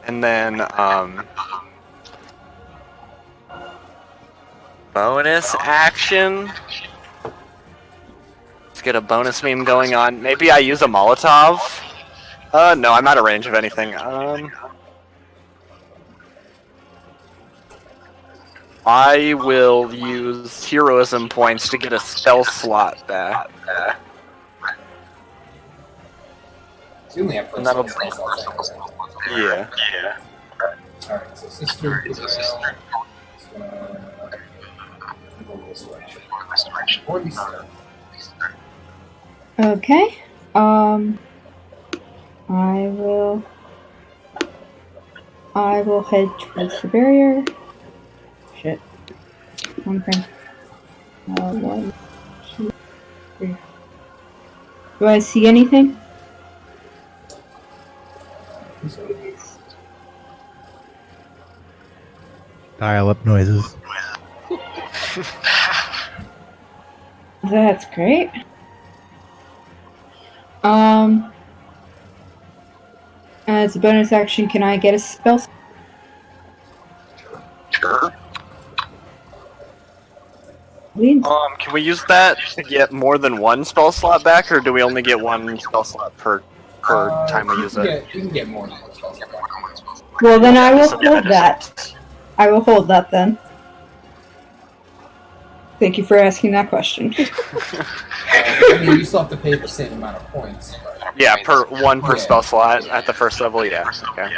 And then, bonus action. Let's get a bonus meme going on. Maybe I use a Molotov? No, I'm out of range of anything. I will use heroism points to get a spell slot back. You only have first level spells, Yeah. Alright, so Sister Gabriel. Okay. I will head towards the barrier. Shit. Okay. 1, 2, 3. Do I see anything? Dial-up noises. That's great. As a bonus action, can I get a spell? Sure. Please? Can we use that to get more than one spell slot back, or do we only get one spell slot per time we use it? You can get more than one spell slot back. Well, then I will hold that. I will hold that then. Thank you for asking that question. I mean, you still have to pay the same amount of points. But... Yeah, per spell slot at the first level. Yeah. Okay.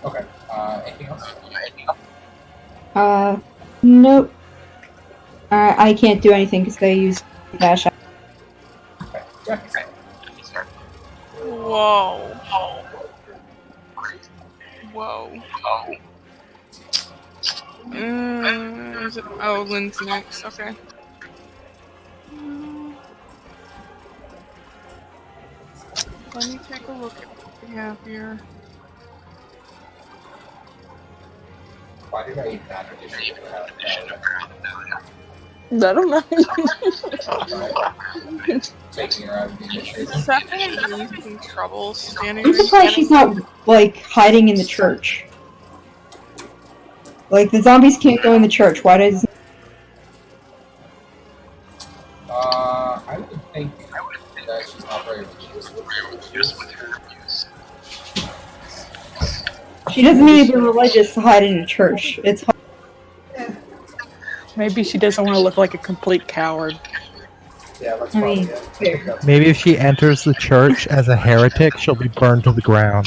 Okay. Anything else? Nope. I can't do anything because they use dash. Okay. Yeah. Whoa. Is it? Oh, Lynn's next. Okay. Let me take a look at what we have here. Why did I eat that addition? I don't know. Taking her out of the initiative. Stephanie in trouble standing. I'm surprised she's not like hiding in the church. Like the zombies can't go in the church. Why does? I would think that she's not very religious with her. She doesn't need to be religious to hide in a church. It's hard. Maybe she doesn't want to look like a complete coward. Yeah, that's I probably mean, it. fair. Maybe if she enters the church as a heretic, she'll be burned to the ground.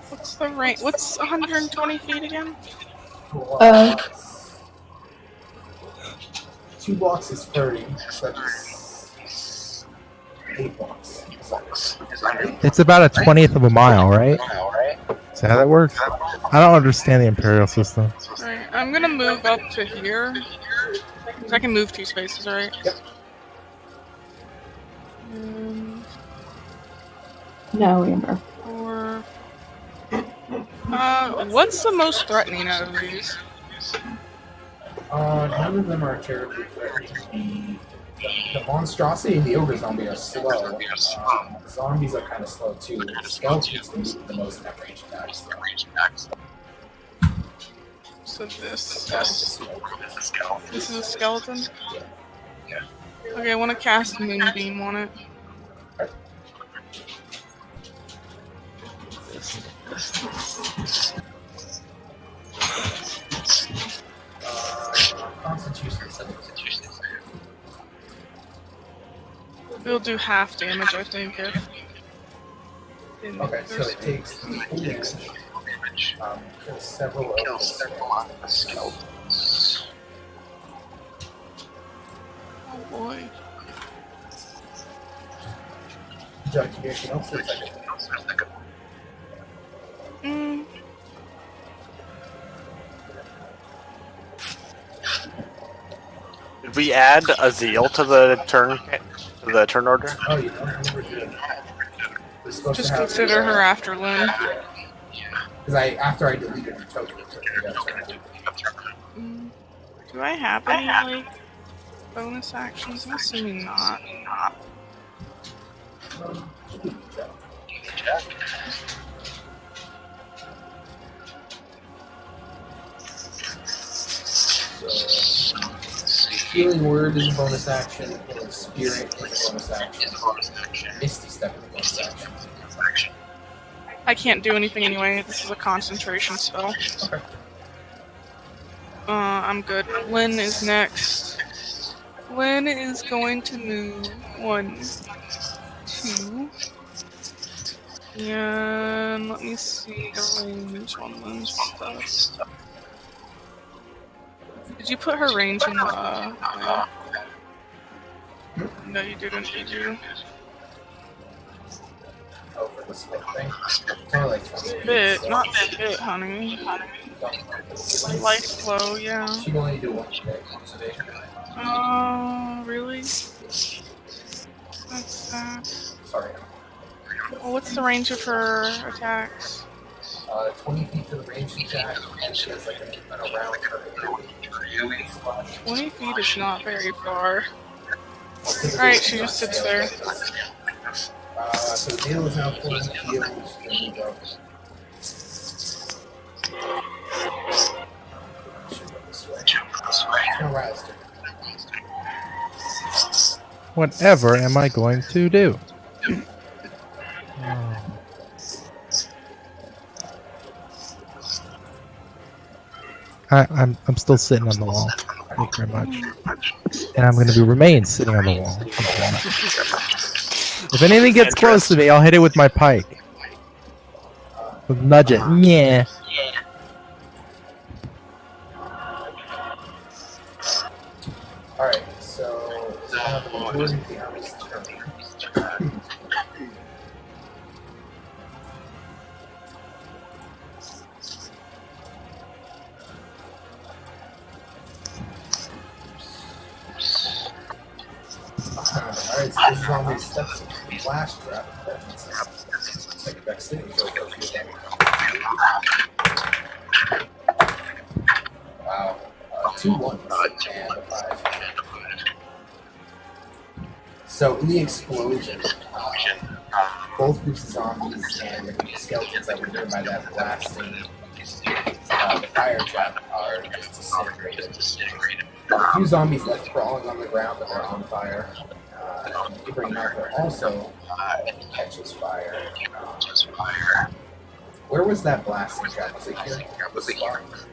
What's the range? What's 120 feet again? 2 blocks is 30. So that's 8 blocks. It's about a 20th of a mile, right? Is that how that works? I don't understand the Imperial system. Alright, I'm gonna move up to here. I can move 2 spaces, right? Yep. No, Amber. 4. What's the most threatening out of these? None of them are terribly threatening. The monstrosity and the ogre zombie are slow. Zombies are kind of slow too. The skeletons can move the most in that range attacks. So this is a skeleton? Okay, I want to cast Moonbeam on it. Constitution. It'll do half damage, I think. Okay, so it takes full damage. Kills several of the skeletons. Oh boy. Judge, you anything else? Or is that good? Did we add a zeal to the turn order? Oh, you don't remember doing that. Just consider her after Lynn. Because after I deleted her token, it took me that turn. Do I have any like bonus actions? I'm assuming not. Healing Word is a bonus action. Healing Spirit is a bonus action. Misty Step is a bonus action. I can't do anything anyway. This is a concentration spell. Okay. I'm good. Lynn is next. Lynn is going to move 1, 2. And let me see the range on Lynn's stuff. Did you put her range in the... No, you didn't, did you? Oh, for the split thing? It's only like 20 feet. Bit, So not fit, honey. Light flow, yeah. she can only do one today. Really? That's sad. Sorry. Well, what's the range of her attacks? 20 feet for the ranged attack, and she has like an around her. 20 feet is not very far. Alright, she just sits there. So Dale is now fully healed. There you go. Should go this way. No rise. Whatever am I going to do? I'm still sitting on the wall. Thank you very much. And I'm going to remain sitting on the wall. If anything gets close to me, I'll hit it with my pike. Nudge it. Yeah. Alright, so now the majority of the army's turn. Alright, so this is on these steps of the flash trap. It's like a back saving throw for a few damage. Wow. 2 1s and a 5. So in the explosion, both groups of zombies and the skeletons that were driven by that blasting fire trap are just disintegrated. A few zombies left crawling on the ground, but they're on fire. Neighboring Martha also catches fire. Where was that blasting trap? Was it here?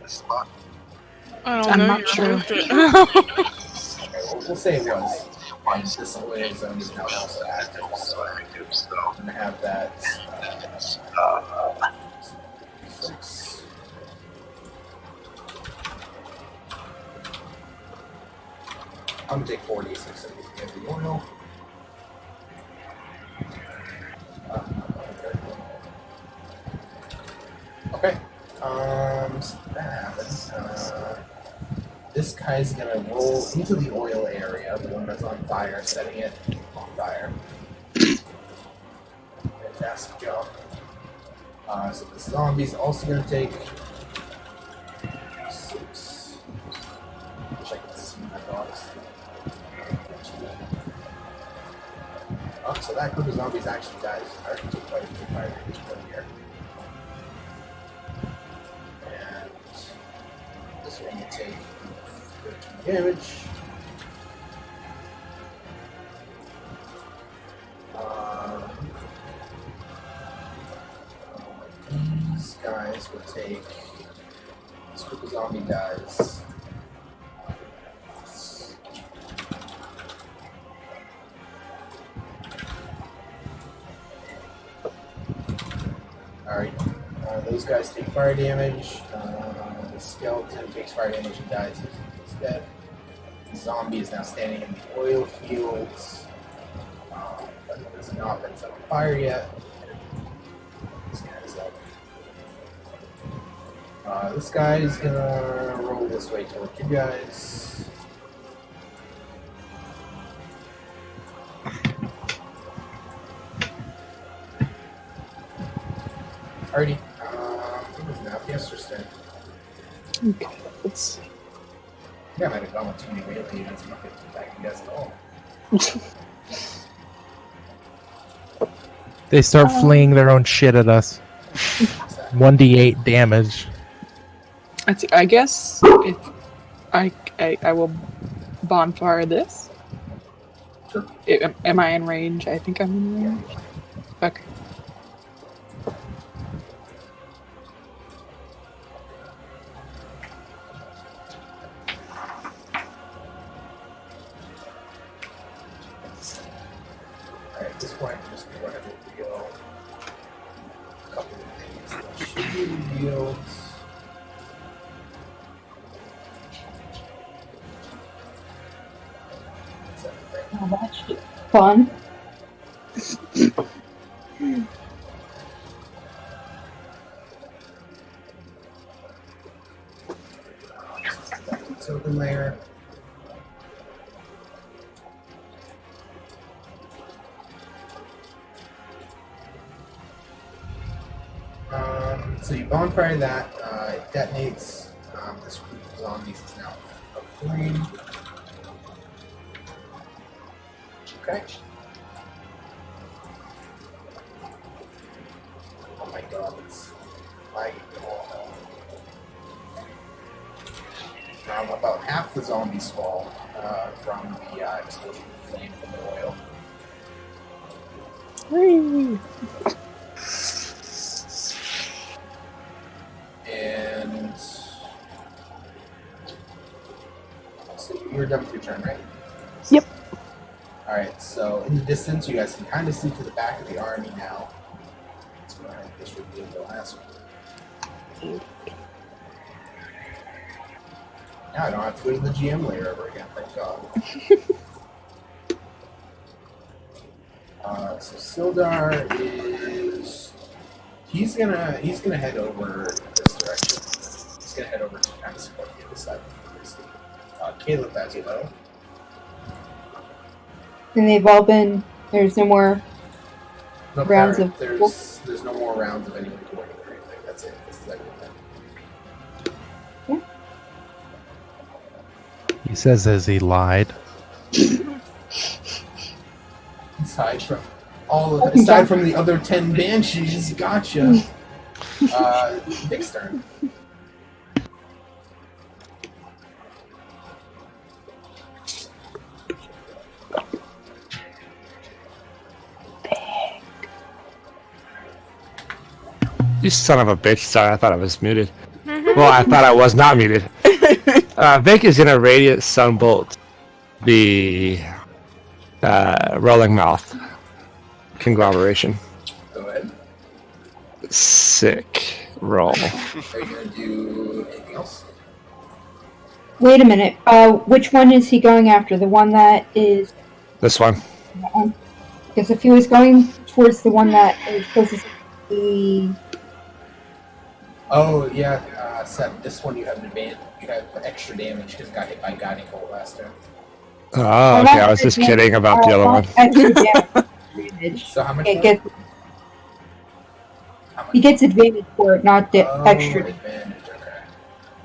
The spot? I don't I'm know, not you sure. moved it. Okay, we'll say it was. And this oil zone is now also active, so I'm going to have that 6. I'm going to take 46 of the oil. Okay. So that happens. This guy's gonna roll into the oil area, the one that's on fire, setting it on fire. Fantastic job. So the zombie's also gonna take 6. Wish I could see my dogs. So that group of zombies actually dies. I already took quite a few fire damage from here. this one will take 13 damage. These guys will take. This group of zombie guys. Alright, those guys take fire damage. The skeleton takes fire damage and dies instead. The zombie is now standing in the oil fields. But it has not been set on fire yet. This guy is gonna roll this way toward you guys. Alrighty. It was now yesterday. Okay, let's see. Yeah, I might have gone with too many melee units. I'm not going to attack you guys at all. They start fleeing their own shit at us. 1d8 damage. I guess if I will bonfire this. Sure. Am I in range? I think I'm in range. Okay. Alright, at this point, I'm just going to go ahead and reveal a couple of things that should be revealed. That's everything. Oh, that's fun. It's open layer. So you bonfire that, it detonates. This group of zombies is now aflame. Okay. Oh my god, it's lagging. About half the zombies fall from the explosion of flame from the oil. Whee! And so you're done with your turn, right? Yep. Alright, so in the distance, you guys can kind of see to the back of the army now. Let's go ahead and just reveal the last one. Now I don't have to go to the GM layer ever again, thank God. So Sildar is he's gonna head over this direction. He's gonna head over to kind of support the other side of the city. Caleb, as you know. And they've all been. There's no more Nope, rounds there- of. there's no more rounds of anyone going or anything. That's it. This is everything. He says as he lied. Aside from the other 10 banshees, gotcha. Vic's turn. You son of a bitch. Sorry, I thought I was muted. Well, I thought I was not muted. Vic is gonna radiant sunbolt the rolling mouth conglomeration. Go ahead. Sick roll. Are you gonna do anything else? Wait a minute. Which one is he going after? The one that is. This one. Because if he was going towards the one that is closest to the. Oh yeah, Seth. This one you have you have extra damage because got hit by guiding bolt last turn. Oh, okay. I was just kidding about the other one. Extra damage. So how much? It gets, How much? he gets advantage for it, not the extra. Advantage. Okay.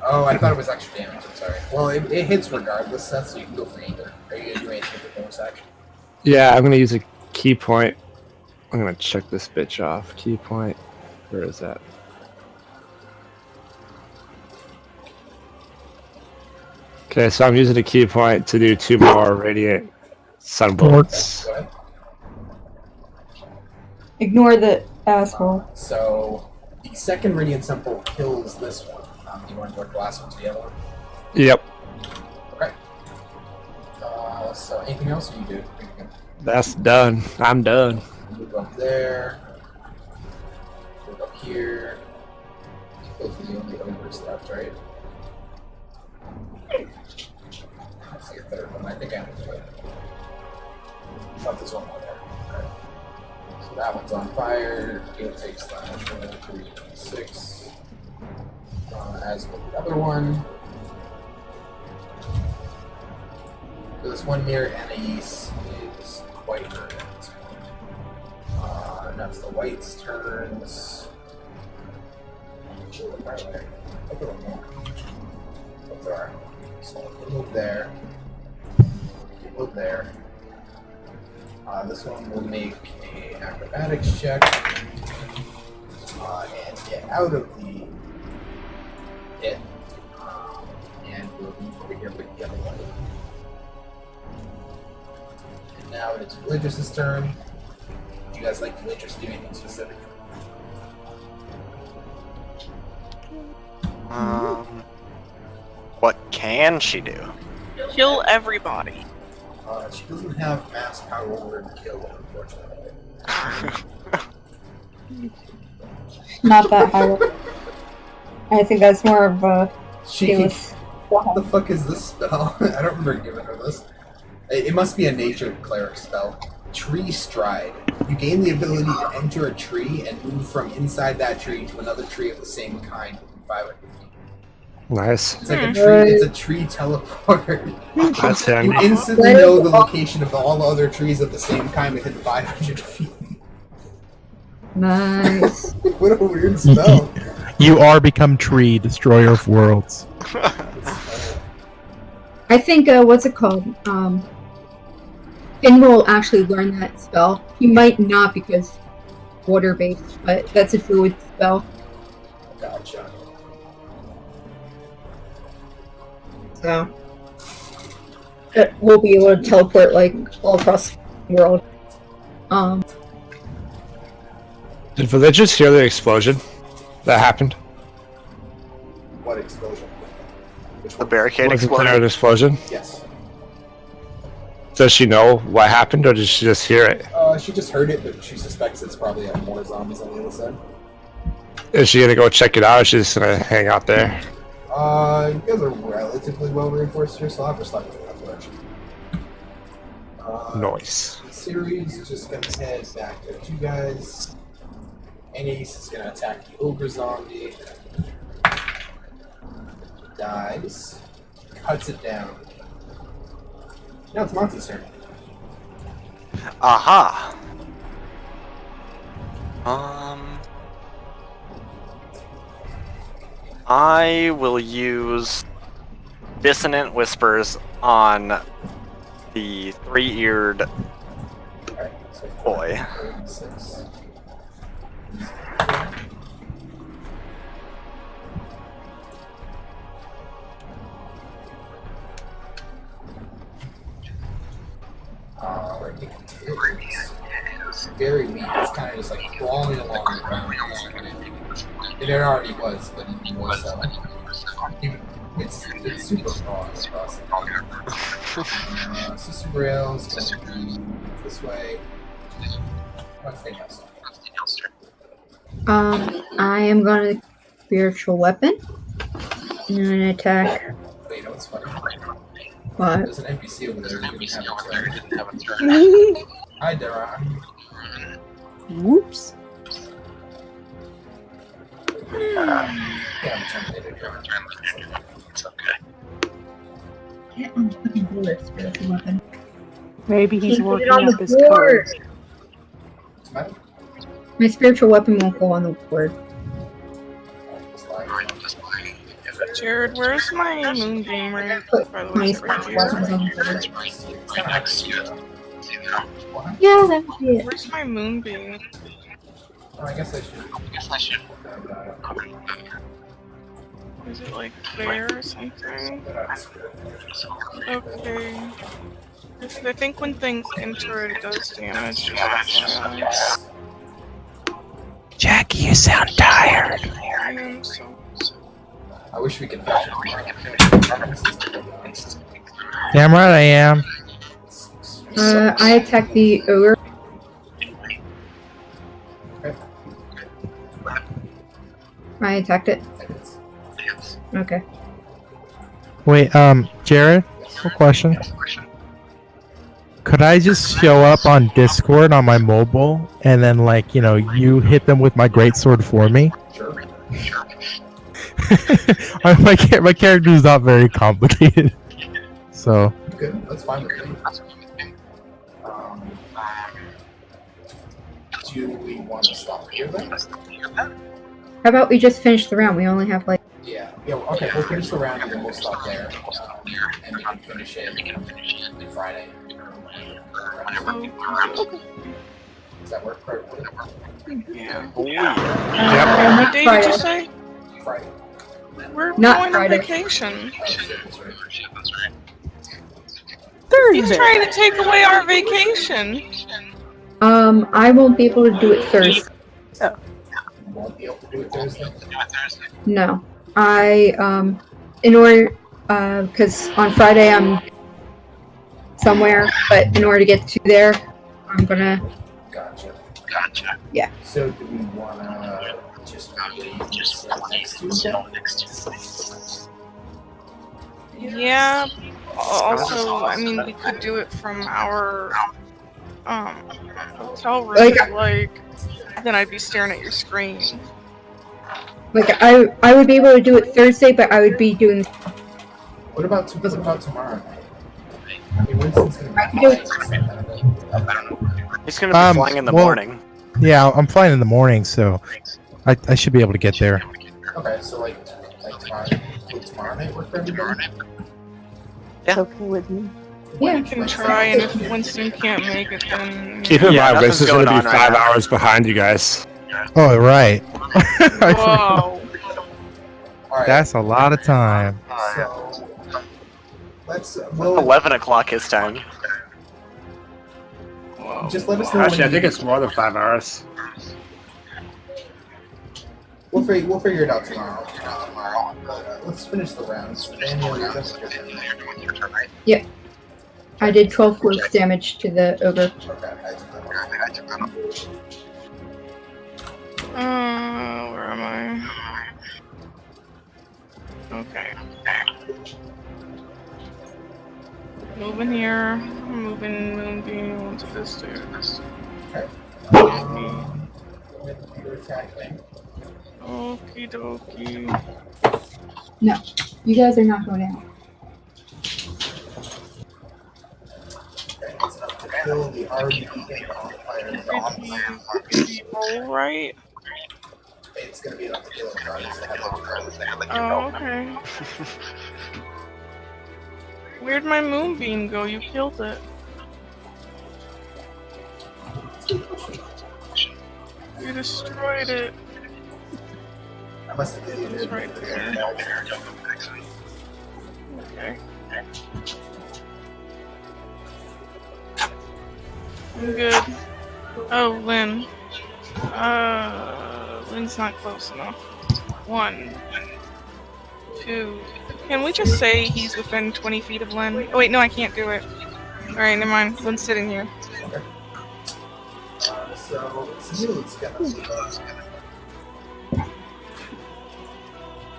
Oh, I thought it was extra damage. I'm sorry. Well, it hits regardless, Seth. So you can go for either. Are you gonna do anything with bonus action? Yeah, I'm gonna use a key point. I'm gonna check this bitch off. Key point. Where is that? Okay, so I'm using a key point to do 2 more radiant sunbolts. Go ahead. Ignore the asshole. So the second radiant symbol kills this one. Do you want to work the last one to the other one? Yep, Okay. So anything else you do? that's done. I'm done. Move up there. Move up here. Those are the only ogres left, right? Let's see a third one. I think I have to do it. Oh, there's one more there. Okay. So that one's on fire. He'll take slash 1, 3, 6. As with the other one. So this one near Anais is quite hurt at this point. And that's the white's turns. Balthazar. So we'll move there. We'll move there. This one will make an acrobatics check and get out of the pit. And we'll move over here with the other one. And now it is Religious's turn. Do you guys like Religious do anything specific? What can she do? Kill everybody. She doesn't have mass power over to kill, unfortunately. Not that high. I think that's more of a. What the fuck is this spell? I don't remember giving her this. It must be a nature cleric spell. Tree Stride. You gain the ability to enter a tree and move from inside that tree to another tree of the same kind within 500 feet. Nice. It's like a tree. It's a tree teleport. That's You handy. instantly know the location of all other trees of the same kind within 500 feet. Nice. What a weird spell. You are become tree, destroyer of worlds. I think, what's it called? Finn will actually learn that spell. He might not because water-based, but that's a druid spell. Gotcha. So we'll be able to teleport like all across the world. Did Religious hear the explosion that happened? What explosion? Which The one? barricade Wasn't there an exploded. explosion? Yes. Does she know what happened, or did she just hear it? She just heard it, but she suspects it's probably more zombies on the other side. Is she gonna go check it out, or is she just gonna hang out there? You guys are relatively well reinforced here, so I'll have to stop in that direction. Nice. The series is just gonna head back to you guys. Anais is gonna attack the ogre zombie. Dies. Cuts it down. Now it's Monty's turn. Aha. I will use Dissonant Whispers on the 3-eared Alright, so boy. 6. Alright, it's very weak. It's kind of just like crawling along the ground. It already was, but even more so. It's super raw across the so super rails going this way. What's the next? I am gonna spiritual weapon and an attack. Wait, you know what's funny? What? There's an NPC over there who didn't have a turn. Hi, Edaran. Whoops. Yeah, I'm terminated here. It's okay. Get on the fucking board, spiritual weapon. Maybe he's Can't put it working on up the his board. code. What's the matter? My spiritual weapon won't go on the board. Jared, where's my moonbeam ring? Put By the my way, spiritual right weapons here. on the board. It's kind of hard to Yeah, that would be it. Where's my moonbeam? Oh, I guess I should. Is it like there or something? Okay. I think when things enter, it does damage. Jackie, you sound tired. I am so. I wish we could finish it. Damn right I am. I attacked the ogre. I attacked it. Okay. Wait, Jared, quick question. Could I just show up on Discord on my mobile and then, like, you know, you hit them with my greatsword for me? Sure. my character is not very complicated, so. Good. That's fine with me. Do we want to stop here then? How about we just finish the round? We only have like. Yeah. Okay. We'll finish the round and then we'll stop there, and we can finish it Friday. Does that work? Yeah. What day did you say? Friday. We're Not going Friday. on vacation. Thursday. He's trying to take away our vacation. I won't be able to do it Thursday. You won't be able to do it Thursday? No. In order, because on Friday I'm somewhere, but in order to get to there, I'm gonna. Gotcha. Yeah. So do we wanna just wait until next Tuesday? Yeah. Also, I mean, we could do it from our hotel room. Like, then I'd be staring at your screen. Like I would be able to do it Thursday, but I would be doing. What about tomorrow night? I mean, Winston's gonna I can do it. He's gonna be flying in the morning. Yeah, I'm flying in the morning, so I should be able to get there. Okay, so like tomorrow night work for everybody? It's okay with me. Yeah. We can try, and if Winston can't make it, then. Keep in mind, nothing's Winston's going to going be on right 5 now. hours behind you guys. Oh, right. Whoa. Alright, That's a lot of time. so let's 11 o'clock his time. just let us know. Actually, I when think you- it's more than 5 hours. We'll figure it out tomorrow. Let's finish the rounds. Daniel, you're just Yep. I did 12 force damage to the ogre. okay. Where am I? Okay. Moving here. Moving Moonbeam onto this dude. You're attacking. Okie dokie. No, you guys are not going out. Okay, it's enough to kill the already beaten bonfire zombie. Alright. It's gonna be enough to kill the zombies that have Oh, okay. Where'd my moonbeam go? You killed it. You destroyed it. I must have deleted It's it. right there. Okay. I'm good. Oh, Lynn. Lynn's not close enough. 1, 2. Can we just say he's within 20 feet of Lynn? Oh wait, no, I can't do it. Alright, never mind. Lynn's sitting here. So, Zeal's gonna see those.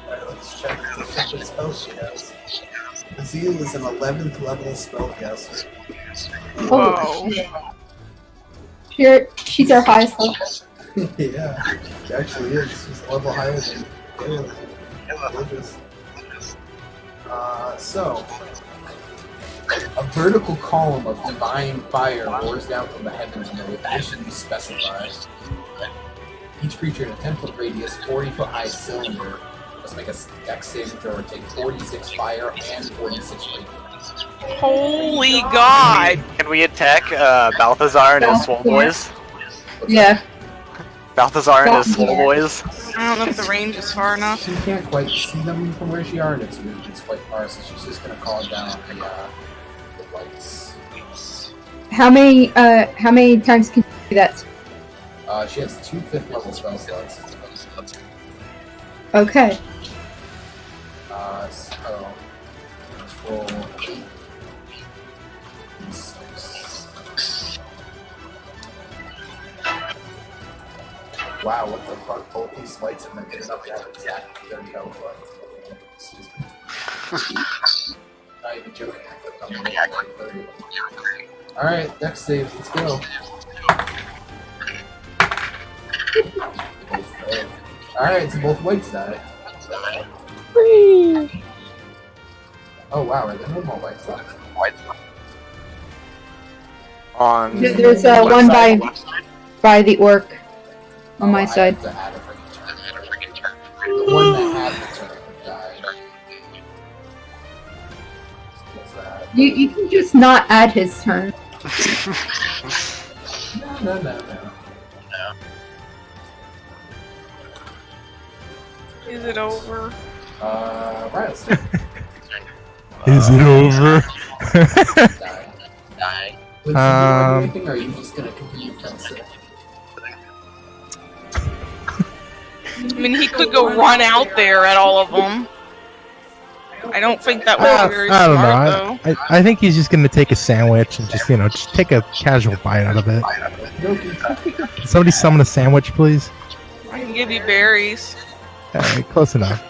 Alright, let's check what spell she has. Zeal is an 11th level spellcaster. Whoa. She's our highest level. Yeah, she actually is. She's a level higher than Religious. So, a vertical column of divine fire roars down from the heavens in the location you specify. Each creature in a 10-foot radius, 40-foot high cylinder must make a dex saving throw or take 46 fire and 46 radiant. Holy God! Can we attack Balthazar and his swole boys? Yeah. Balthazar and his swole boys. I don't know if the range is far enough. She can't quite see them from where she are, and it's quite far, so she's just gonna call down the lights. How many times can you do that? She has 2 5th level spell slots. Okay. So let's roll 8 and 6. Wow, what the fuck? Both these lights and then get enough to have exactly 30 health left. Excuse me. Not even joking. Alright, next save, let's go. Alright, so both whites die. Whee! Oh wow, are there no more whites left? On There's what one side? by the orc on my I side. have to add a freaking turn. The one that had the turn died. What's that? You can just not add his turn. No. Is it over? Right, let's Is it over? die. Would you do anything, or are you just gonna continue to sit? I mean, he could go run out there at all of them. I don't think that would be very I don't smart, know. though. I think he's just gonna take a sandwich and just take a casual bite out of it. Can somebody summon a sandwich, please? I can give you berries. Close enough.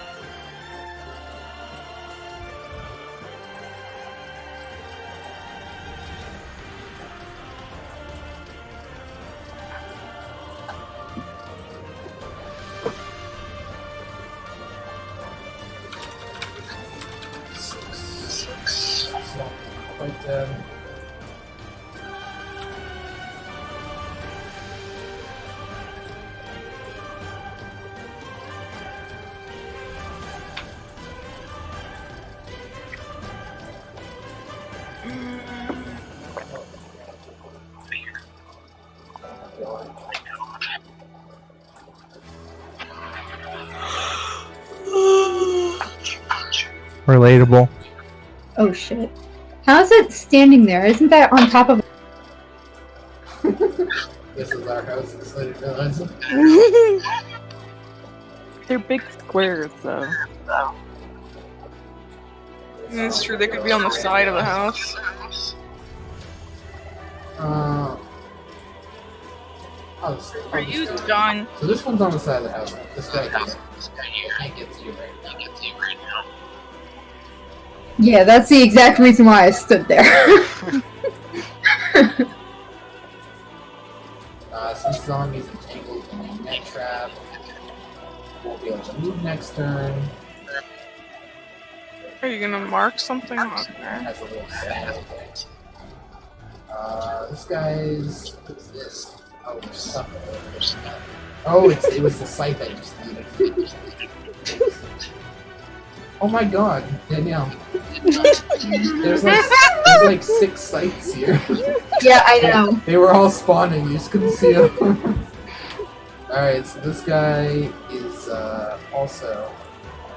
Quite dead. Relatable. Oh shit. How's it standing there? Isn't that on top of? This is our house, I didn't realize it. They're big squares, though. It's true, they could be on the side of the house. Are you done? So this one's on the side of the house. This guy here. I can't get to you right now. Yeah, that's the exact reason why I stood there. Since zombies entangled in a net trap, won't be able to move next turn. Are you gonna mark something? Okay. Has a little saddle thing. This guy's. What's this? Oh, there's stuff over. Oh, it was the scythe I just needed. Oh my god, Danielle. There's like 6 scythes here. Yeah, I know. They were all spawning, you just couldn't see them. Alright, so this guy is also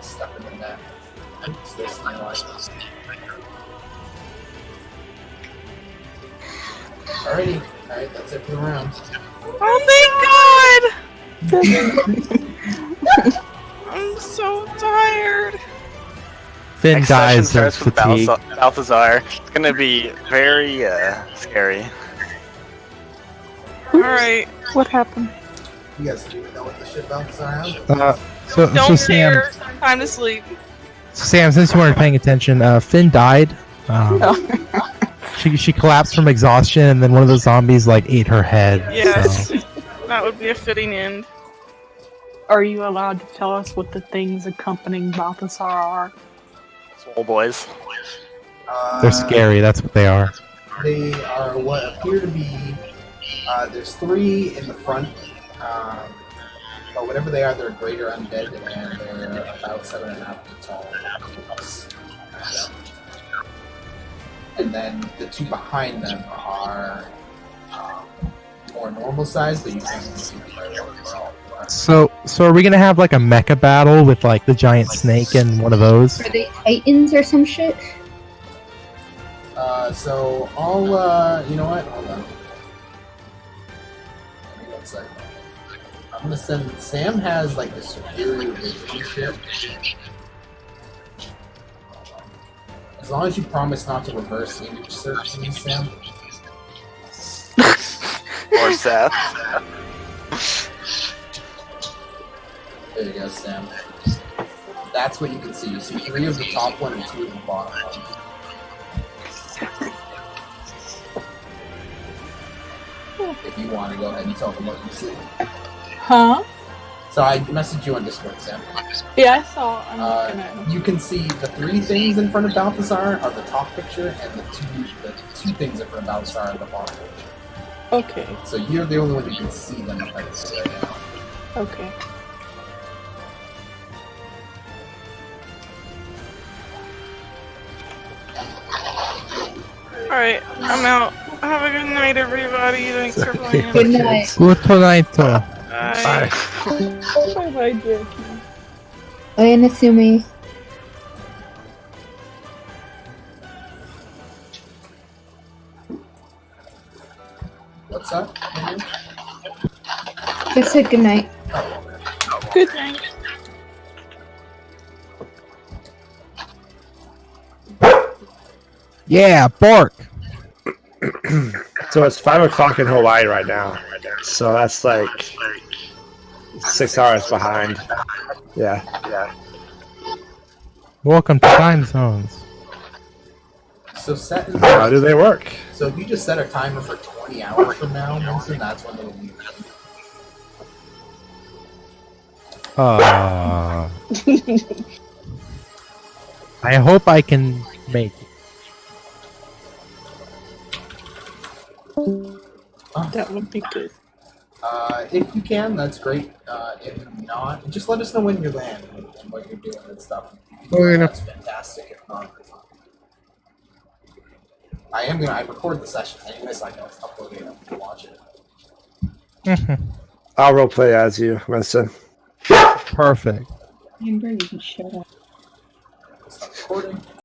stuck in the net. It's this now. Alrighty, alright, that's it for the round. Oh, thank God! I'm so tired. Finn Next session dies of starts with fatigue. Balthazar. It's gonna be very scary. Alright. What happened? You guys don't even know what the shit Balthazar has? So Don't Sam, care. Time to sleep. since you weren't paying attention, Finn died. She collapsed from exhaustion, and then one of the zombies like ate her head. Yes. So. That would be a fitting end. Are you allowed to tell us what the things accompanying Balthazar are? Swole boys. They're scary. That's what they are. They are what appear to be. There's 3 in the front. But whatever they are, they're greater undead, and they're about 7.5 feet tall. And then the 2 behind them are more more normal size, but you can't see them very well. So are we gonna have like a mecha battle with like the giant snake and one of those? Are they titans or some shit? So I'll, you know what? Hold on. Give me 1 second. I'm gonna send. Sam has like the superior vision shit. As long as you promise not to reverse image search me, Sam. Or Seth. There you go, Sam. That's what you can see. You see 3 of the top one and 2 of the bottom one. If you want to go ahead and tell them what you see. Huh? So I messaged you on Discord, Sam. Yeah, I saw. I'm looking at them. You can see the 3 things in front of Balthazar are the top picture, and the two things in front of Balthazar are the bottom picture. Okay. So you're the only one who can see them effectively right now. Okay. Alright, I'm out. Have a good night, everybody. Thanks for playing. Good night. Good night. Bye. Bye-bye, Jackie. Bye, Nasumi. What's up? Just said good night. Good night. Yeah, bark. So it's 5 o'clock in Hawaii right now. So that's like 6 hours behind. Yeah. Welcome to time zones. So set. How do they work? So if you just set a timer for 20 hours from now, Winston, that's when it'll be. I hope I can make it. That would be good. If you can, that's great. If not, just let us know when you land and what you're doing and stuff. That's fantastic. If not, I record the sessions anyways, so I can upload it and watch it. I'll roleplay as you, Winston. Perfect. Amber, you can shut up. Stop recording.